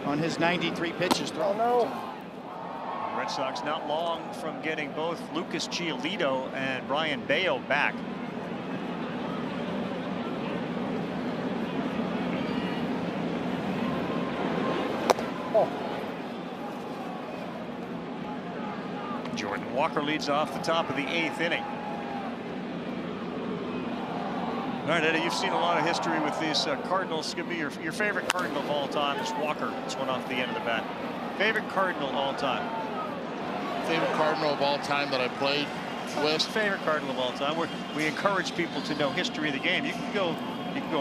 on his 93 pitches thrown. The Red Sox not long from getting both Lucas Giolito and Brian Bayo back. Jordan Walker leads off the top of the 8th inning. All right, Eddie, you've seen a lot of history with these Cardinals. Give me your favorite Cardinal of all time. It's Walker. It's one off the end of the bat. Favorite Cardinal all time. Favorite Cardinal of all time that I played with. Favorite Cardinal of all time. We encourage people to know history of the game. You can go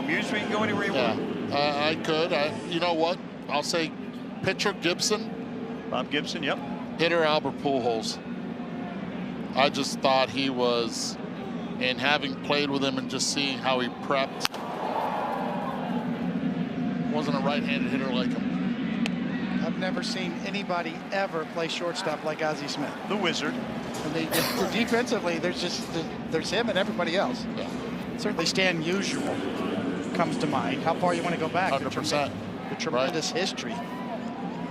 music. You can go anywhere you want. I could. You know what? I'll say pitcher Gibson. Bob Gibson. Yep. Hitter Albert Pujols. I just thought he was, and having played with him and just seeing how he prepped, wasn't a right-handed hitter like him. I've never seen anybody ever play shortstop like Ozzie Smith. The Wizard. And defensively, there's him and everybody else. Yeah. Certainly Stan Musial comes to mind. How far you want to go back? 100%. The tremendous history.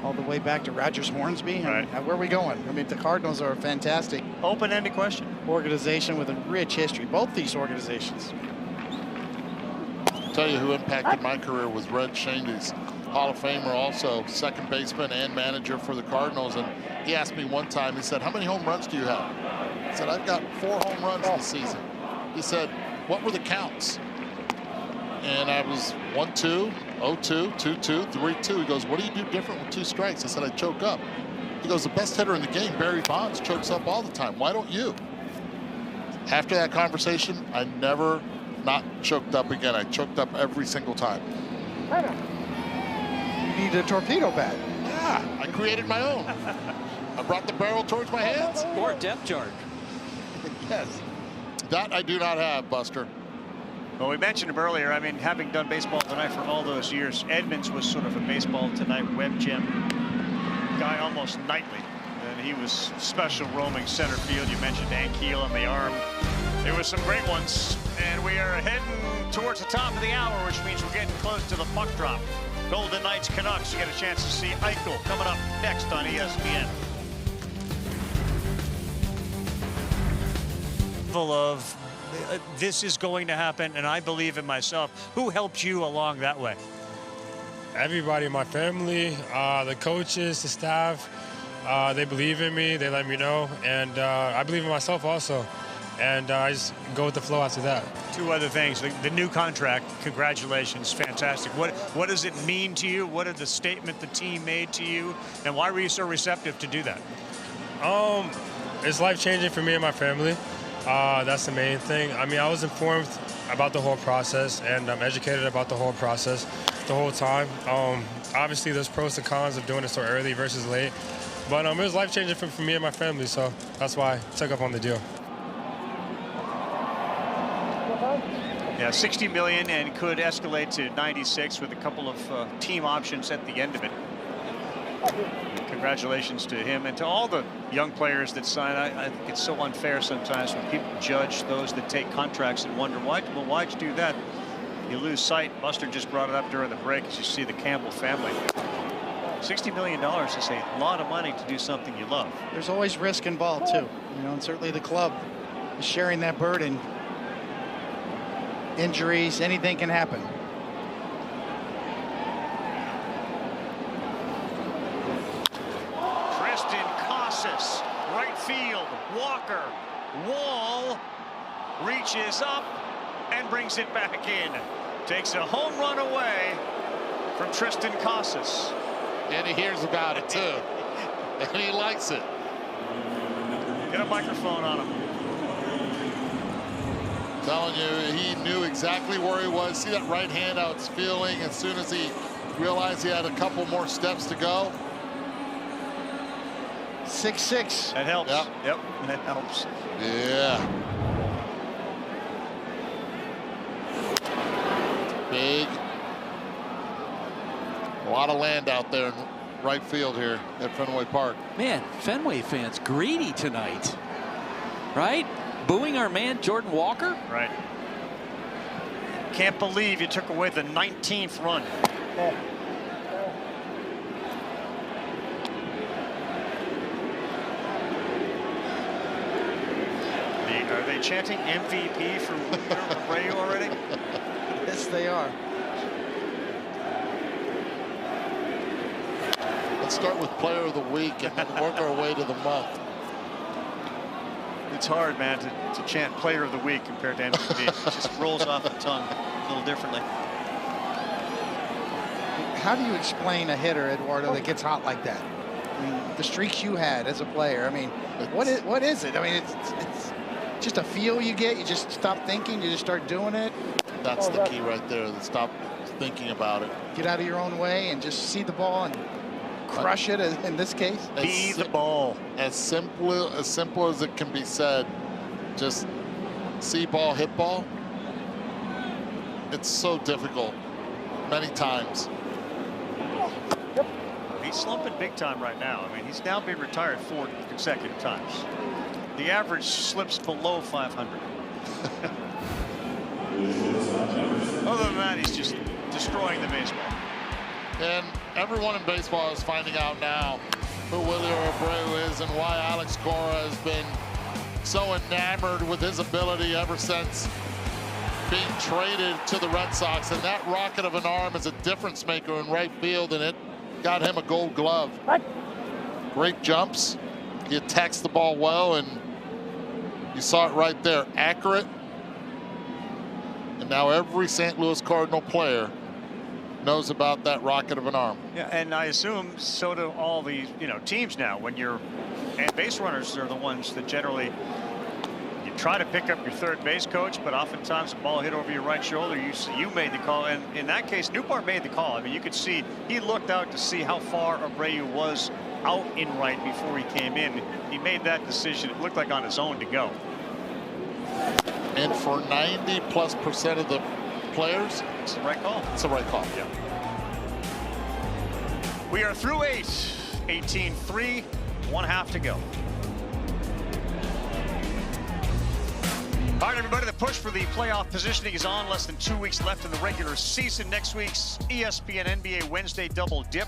All the way back to Rogers Hornsby. Right. Where are we going? I mean, the Cardinals are a fantastic open-ended question. Organization with a rich history. Both these organizations. I'll tell you who impacted my career was Red Shandy's Hall of Famer, also second baseman and manager for the Cardinals. And he asked me one time, he said, how many home runs do you have? I said, I've got 4 home runs this season. He said, what were the counts? And I was 1-2, 0-2, 2-2, 3-2. He goes, what do you do different with 2 strikes? I said, I choke up. He goes, the best hitter in the game, Barry Bonds, chokes up all the time. Why don't you? After that conversation, I never not choked up again. I choked up every single time. You need a torpedo bat. Yeah, I created my own. I brought the barrel towards my hands. Or a depth chart. Yes. That I do not have, Buster. Well, we mentioned him earlier. I mean, having done Baseball Tonight for all those years, Edmonds was sort of a Baseball Tonight web gem guy almost nightly. And he was special roaming center field. You mentioned Ankiel on the arm. There were some great ones. And we are heading towards the top of the hour, which means we're getting close to the puck drop. Golden Knights Canucks. You get a chance to see Eichel coming up next on ESPN. Of this is going to happen, and I believe in myself. Who helped you along that way? Everybody, my family, the coaches, the staff, they believe in me. They let me know, and I believe in myself also. And I just go with the flow after that. 2 other things. The new contract, congratulations, fantastic. What does it mean to you? What is the statement the team made to you? And why were you so receptive to do that? It's life-changing for me and my family. That's the main thing. I mean, I was informed about the whole process, and I'm educated about the whole process the whole time. Obviously, there's pros and cons of doing it so early versus late. But it was life-changing for me and my family, so that's why I took up on the deal. Yeah, $60 million and could escalate to 96 with a couple of team options at the end of it. Congratulations to him and to all the young players that sign. I think it's so unfair sometimes when people judge those that take contracts and wonder why'd you do that? You lose sight. Buster just brought it up during the break as you see the Campbell family. $60 million is a lot of money to do something you love. There's always risk involved too, and certainly the club is sharing that burden. Injuries, anything can happen. Tristan Casas, right field. Walker, Wall reaches up and brings it back in. Takes a home run away from Tristan Casas. And he hears about it too. And he likes it. Get a microphone on him. Telling you, he knew exactly where he was. See that right hand, how it's feeling as soon as he realized he had a couple more steps to go. 6-6. That helps. Yep, that helps. Yeah. Big. A lot of land out there in right field here at Fenway Park. Man, Fenway fans greedy tonight, right? Booing our man Jordan Walker. Right. Can't believe you took away the 19th run. Are they chanting MVP for Abreu already? Yes, they are. Let's start with Player of the Week and then work our way to the month. It's hard, man, to chant player of the week compared to MVP. It just rolls off the tongue a little differently. How do you explain a hitter, Eduardo, that gets hot like that? I mean, the streaks you had as a player. I mean, what is it? I mean, it's just a feel you get. You just stop thinking. You just start doing it. That's the key right there. Stop thinking about it. Get out of your own way and just see the ball and crush it. In this case, be the ball. As simple as it can be said. Just see ball, hit ball. It's so difficult. Many times. He's slumping big time right now. I mean, he's now been retired 4 consecutive times. The average slips below 500. Other than that, he's just destroying the baseball. And everyone in baseball is finding out now who Wilyer Abreu is and why Alex Cora has been so enamored with his ability ever since being traded to the Red Sox. And that rocket of an arm is a difference maker in right field, and it got him a Gold Glove. Great jumps. He attacks the ball well, and you saw it right there. Accurate. And now every St. Louis Cardinal player knows about that rocket of an arm. Yeah, and I assume so do all the teams now. When you're and base runners are the ones that generally you try to pick up your third base coach, but oftentimes the ball hit over your right shoulder. You made the call, and in that case, Newpart made the call. I mean, you could see he looked out to see how far Abreu was out in right before he came in. He made that decision. It looked like on his own to go. And for 90+% of the players, it's the right call. It's the right call. Yeah. We are through 8. 18-3, 1/2 to go. All right, everybody, the push for the playoff positioning is on. Less than 2 weeks left in the regular season. Next week's ESPN NBA Wednesday double dip.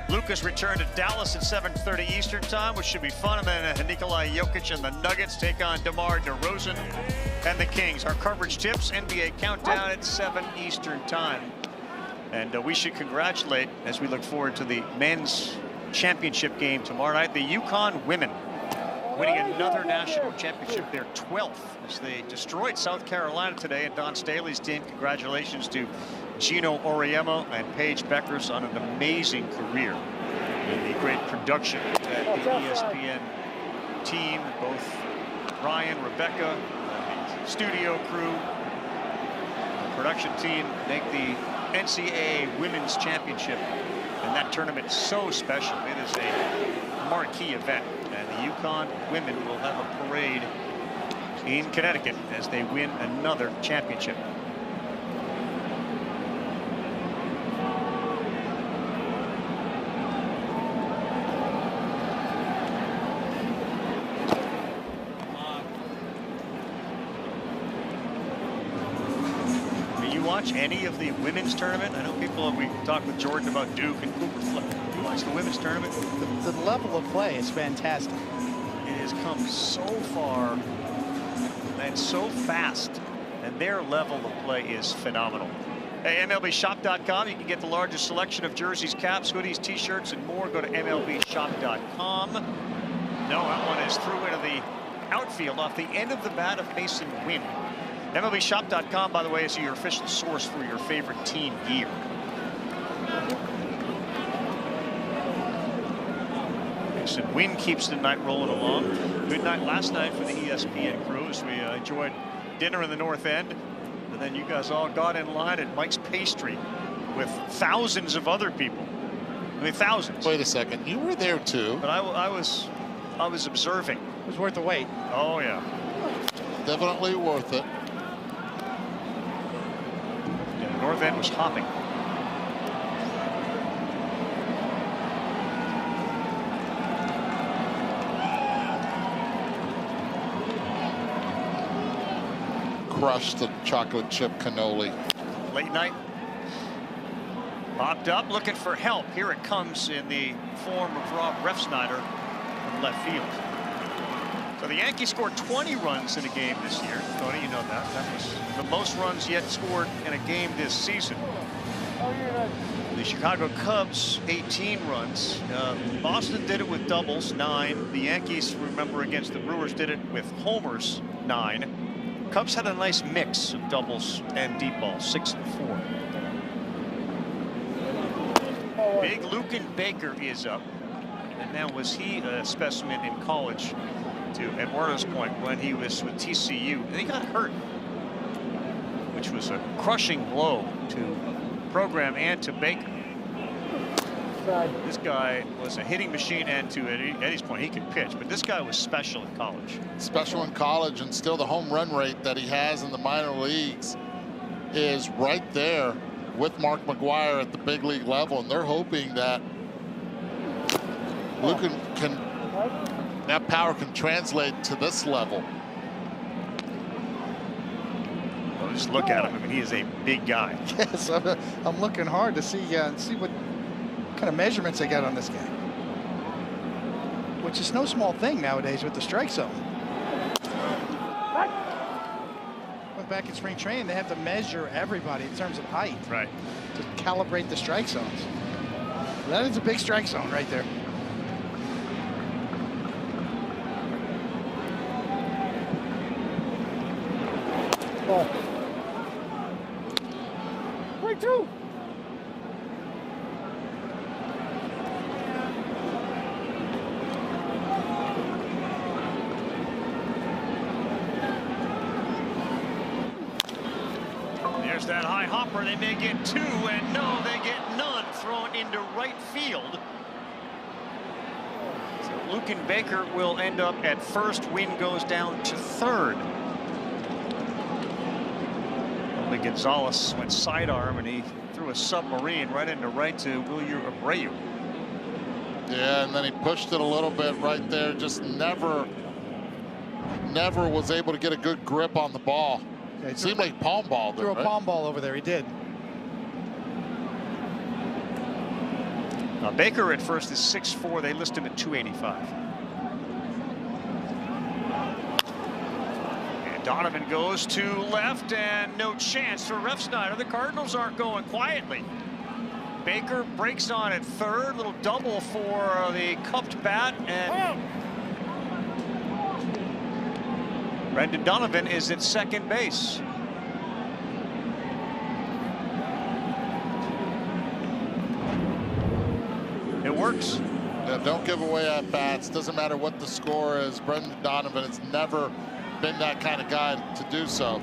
Lucas returned to Dallas at 7:30 Eastern time, which should be fun. And then Nikola Jokic and the Nuggets take on DeMar DeRozan and the Kings. Our coverage tips, NBA countdown at 7 Eastern time. And we should congratulate, as we look forward to the men's championship game tomorrow night, the UConn women winning another national championship, their 12th, as they destroyed South Carolina today. And Don Staley's team, congratulations to Gino Auriemma and Paige Beckers on an amazing career and the great production that the ESPN team, both Ryan, Rebecca, the studio crew, the production team, make the NCAA Women's Championship and that tournament so special. It is a marquee event, and the UConn women will have a parade in Connecticut as they win another championship. Watch any of the women's tournament? I know we talked with Jordan about Duke and Cooper Flip. You watch the women's tournament? The level of play is fantastic. It has come so far and so fast, and their level of play is phenomenal. Hey, MLBshop.com. You can get the largest selection of jerseys, caps, hoodies, t-shirts, and more. Go to MLBshop.com. No, that one is through into the outfield off the end of the bat of Mason Wynn. MLBshop.com, by the way, is your official source for your favorite team gear. Mason Wynn keeps the night rolling along. Good night last night for the ESPN crew as we enjoyed dinner in the North End. And then you guys all got in line at Mike's Pastry with thousands of other people. I mean, thousands. Wait a second. You were there, too. But I was observing. It was worth the wait. Oh, yeah. Definitely worth it. North End was hopping. Crushed the chocolate chip cannoli. Late night. Popped up, looking for help. Here it comes in the form of Rob Refsnyder from left field. So the Yankees scored 20 runs in a game this year. Tony, you know that. That was the most runs yet scored in a game this season. The Chicago Cubs, 18 runs. Boston did it with doubles, 9. The Yankees, remember, against the Brewers did it with homers, 9. Cubs had a nice mix of doubles and deep balls, 6 and 4. Big Lucan Baker is up. And now, was he a specimen in college, to Eduardo's point, when he was with TCU? And he got hurt, which was a crushing blow to program and to Baker. This guy was a hitting machine, and to Eddie's point, he could pitch, but this guy was special in college. Special in college, and still the home run rate that he has in the minor leagues is right there with Mark McGwire at the big league level, and they're hoping that Lucan that power can translate to this level. Well, just look at him. I mean, he is a big guy. Yes, I'm looking hard to see what kind of measurements they got on this guy, which is no small thing nowadays with the strike zone. Went back in spring training, they have to measure everybody in terms of height, right, to calibrate the strike zones. That is a big strike zone right there. Break through. There's that high hopper. They may get 2, and no, they get none. Thrown into right field. So Lucan Baker will end up at first. Wynn goes down to third. Only Gonzalez went sidearm, and he threw a submarine right into right to Wilyer Abreu. Yeah, and then he pushed it a little bit right there. Just never was able to get a good grip on the ball. Okay, it seemed like palm ball there, threw a right? palm ball over there. He did. Now Baker at first is 6'4". They list him at 285. And Donovan goes to left, and no chance for Refsnyder. The Cardinals aren't going quietly. Baker breaks on at third. Little double for the cupped bat, and Brendan Donovan is at second base. It works. Yeah, don't give away at bats. Doesn't matter what the score is. Brendan Donovan has never been that kind of guy to do so.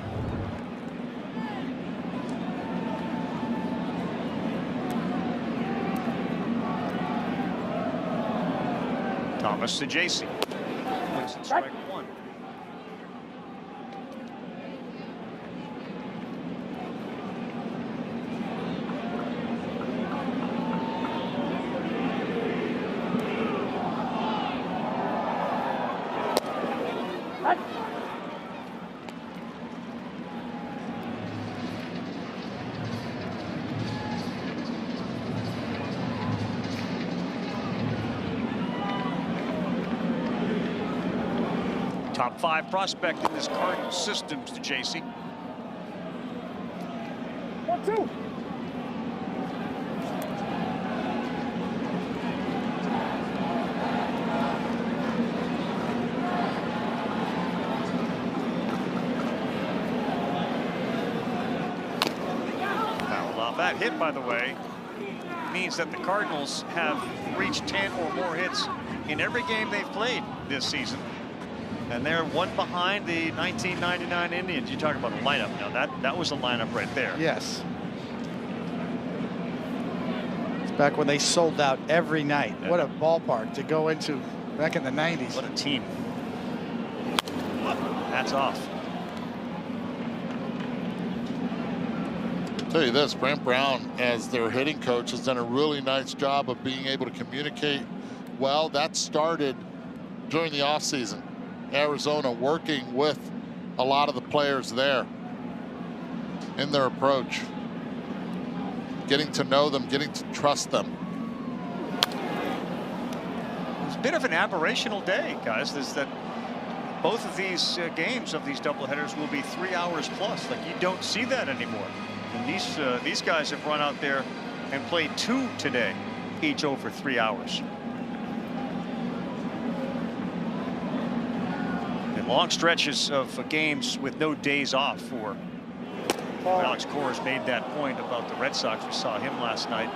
Thomas to JC. Winston strike 1. Top 5 prospect in this Cardinals system to JC. 1-2. Fouled off. That hit, by the way, means that the Cardinals have reached 10 or more hits in every game they've played this season. And they're one behind the 1999 Indians. You talk about a lineup. Now that was a lineup right there. Yes. It's back when they sold out every night. What a ballpark to go into back in the 90s. What a team. Hats off. I'll tell you this, Brent Brown, as their hitting coach, has done a really nice job of being able to communicate well. That started during the offseason. Arizona working with a lot of the players there in their approach, getting to know them, getting to trust them. It's a bit of an aberrational day, guys. There's that both of these games of these doubleheaders will be 3 hours plus. Like, you don't see that anymore. And these guys have run out there and played 2 today, each over 3 hours. And long stretches of games with no days off for Alex Cora's made that point about the Red Sox. We saw him last night.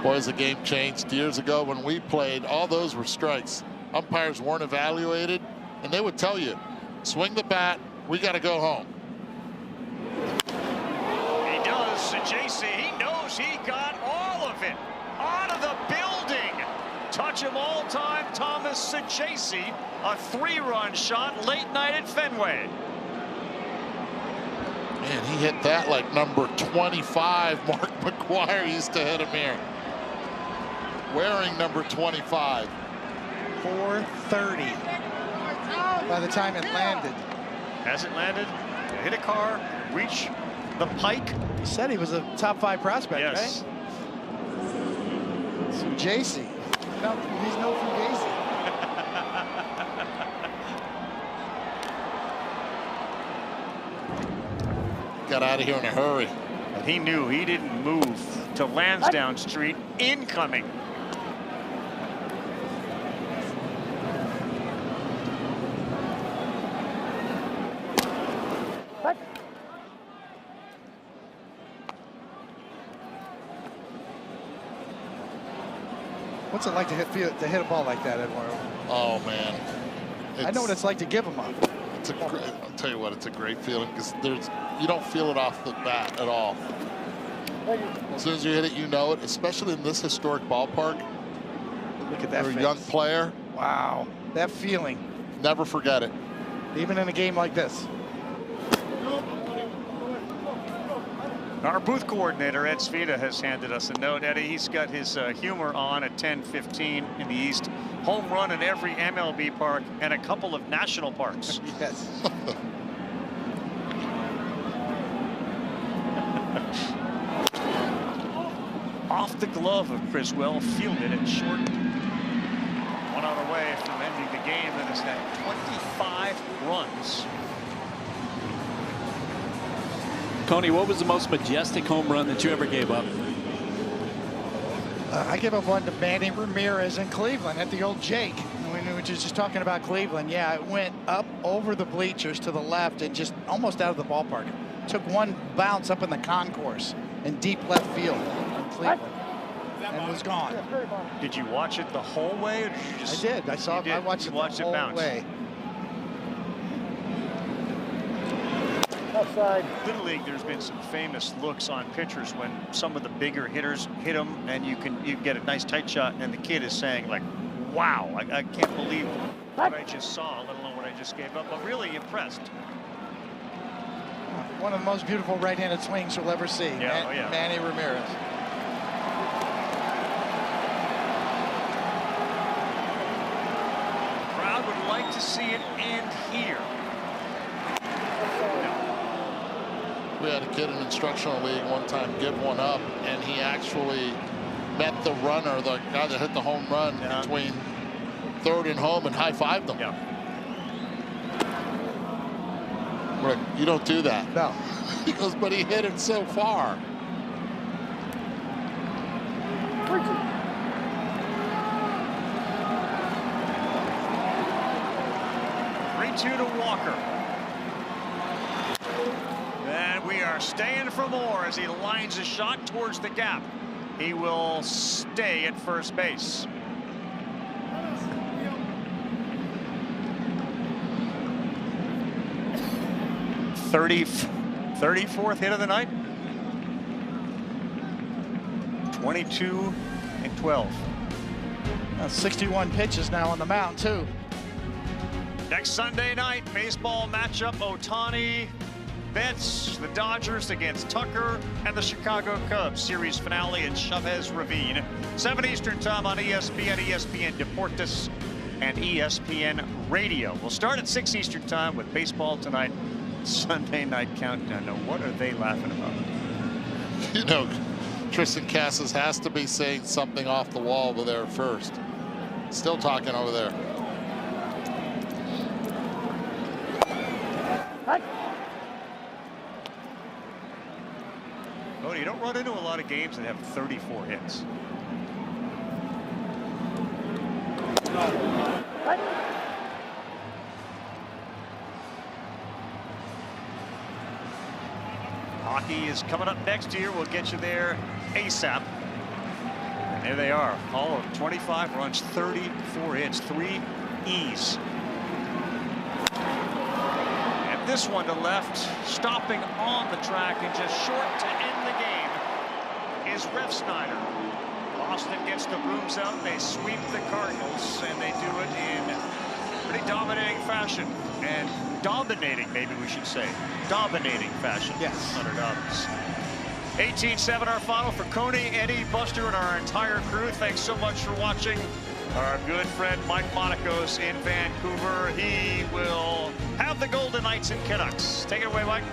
Boys, the game changed years ago when we played. All those were strikes. Umpires weren't evaluated, and they would tell you, swing the bat, we got to go home. He does. JC, he knows he got all of it out of the building. Touch him all time, Thomas Saggese, a 3-run shot late night at Fenway. Man, he hit that like number 25. Mark McGuire used to hit him here. Wearing number 25. 430 by the time it landed. Has it landed? Hit a car, reach the pike. He said he was a top 5 prospect, yes. Right? So JC. No, he's no Fugazi. Got out of here in a hurry. And he knew he didn't move to Lansdowne Street. Incoming. What's it like to hit a ball like that, Eduardo? Oh man, I know what it's like to give them up. It's a great, I'll tell you what, it's a great feeling because you don't feel it off the bat at all. As soon as you hit it, you know it, especially in this historic ballpark. Look at that. You're a young player. Wow, that feeling. Never forget it. Even in a game like this. Our booth coordinator, Ed Svita, has handed us a note. Eddie, he's got his humor on at 10:15 in the East. Home run in every MLB park and a couple of national parks. Yes. Off the glove of Criswell, fielded it short. 1 out away from ending the game that has had 25 runs. Coney, what was the most majestic home run that you ever gave up? I gave up one to Manny Ramirez in Cleveland at the old Jake. We were just talking about Cleveland. Yeah, it went up over the bleachers to the left and just almost out of the ballpark. Took one bounce up in the concourse in deep left field in Cleveland and was gone. Did you watch it the whole way, or did you just? I did. I watched it the whole bounce. way. Outside. Little League, there's been some famous looks on pitchers when some of the bigger hitters hit them, and you get a nice tight shot, and the kid is saying like, "Wow, I can't believe what I just saw, let alone what I just gave up." But really impressed. One of the most beautiful right-handed swings you'll ever see. Yeah, Manny Ramirez. The crowd would like to see it end here. We had a kid in instructional league one time give one up, and he actually met the runner, the guy that hit the home run between third and home, and high-fived him. Yeah. Rick, you don't do that. No. He goes, but he hit it so far. To Walker. And we are staying for more as he lines a shot towards the gap. He will stay at first base. $34th hit of the night. 22 and 12. 61 pitches now on the mound too. Next Sunday night, baseball matchup, Ohtani, Betts, the Dodgers against Tucker, and the Chicago Cubs. Series finale at Chavez Ravine. 7 Eastern time on ESPN, ESPN Deportes, and ESPN Radio. We'll start at 6 Eastern time with baseball tonight. Sunday night countdown. Now, what are they laughing about? You know, Tristan Casas has to be saying something off the wall over there first. Still talking over there. Tony, you don't run into a lot of games that have 34 hits. Hockey is coming up next year. We'll get you there ASAP. And there they are. All of 25 runs, 34 hits, 3 E's. And this one to left, stopping on the track and just short to end the game is Rev Snyder. Boston gets the brooms out. They sweep the Cardinals, and they do it in pretty dominating fashion. And dominating, maybe we should say. Dominating fashion. Yes. Hunter Dobbins. 18-7 our final for Coney, Eddie, Buster, and our entire crew. Thanks so much for watching. Our good friend Mike Monaco's in Vancouver. He will have the Golden Knights and Canucks. Take it away, Mike.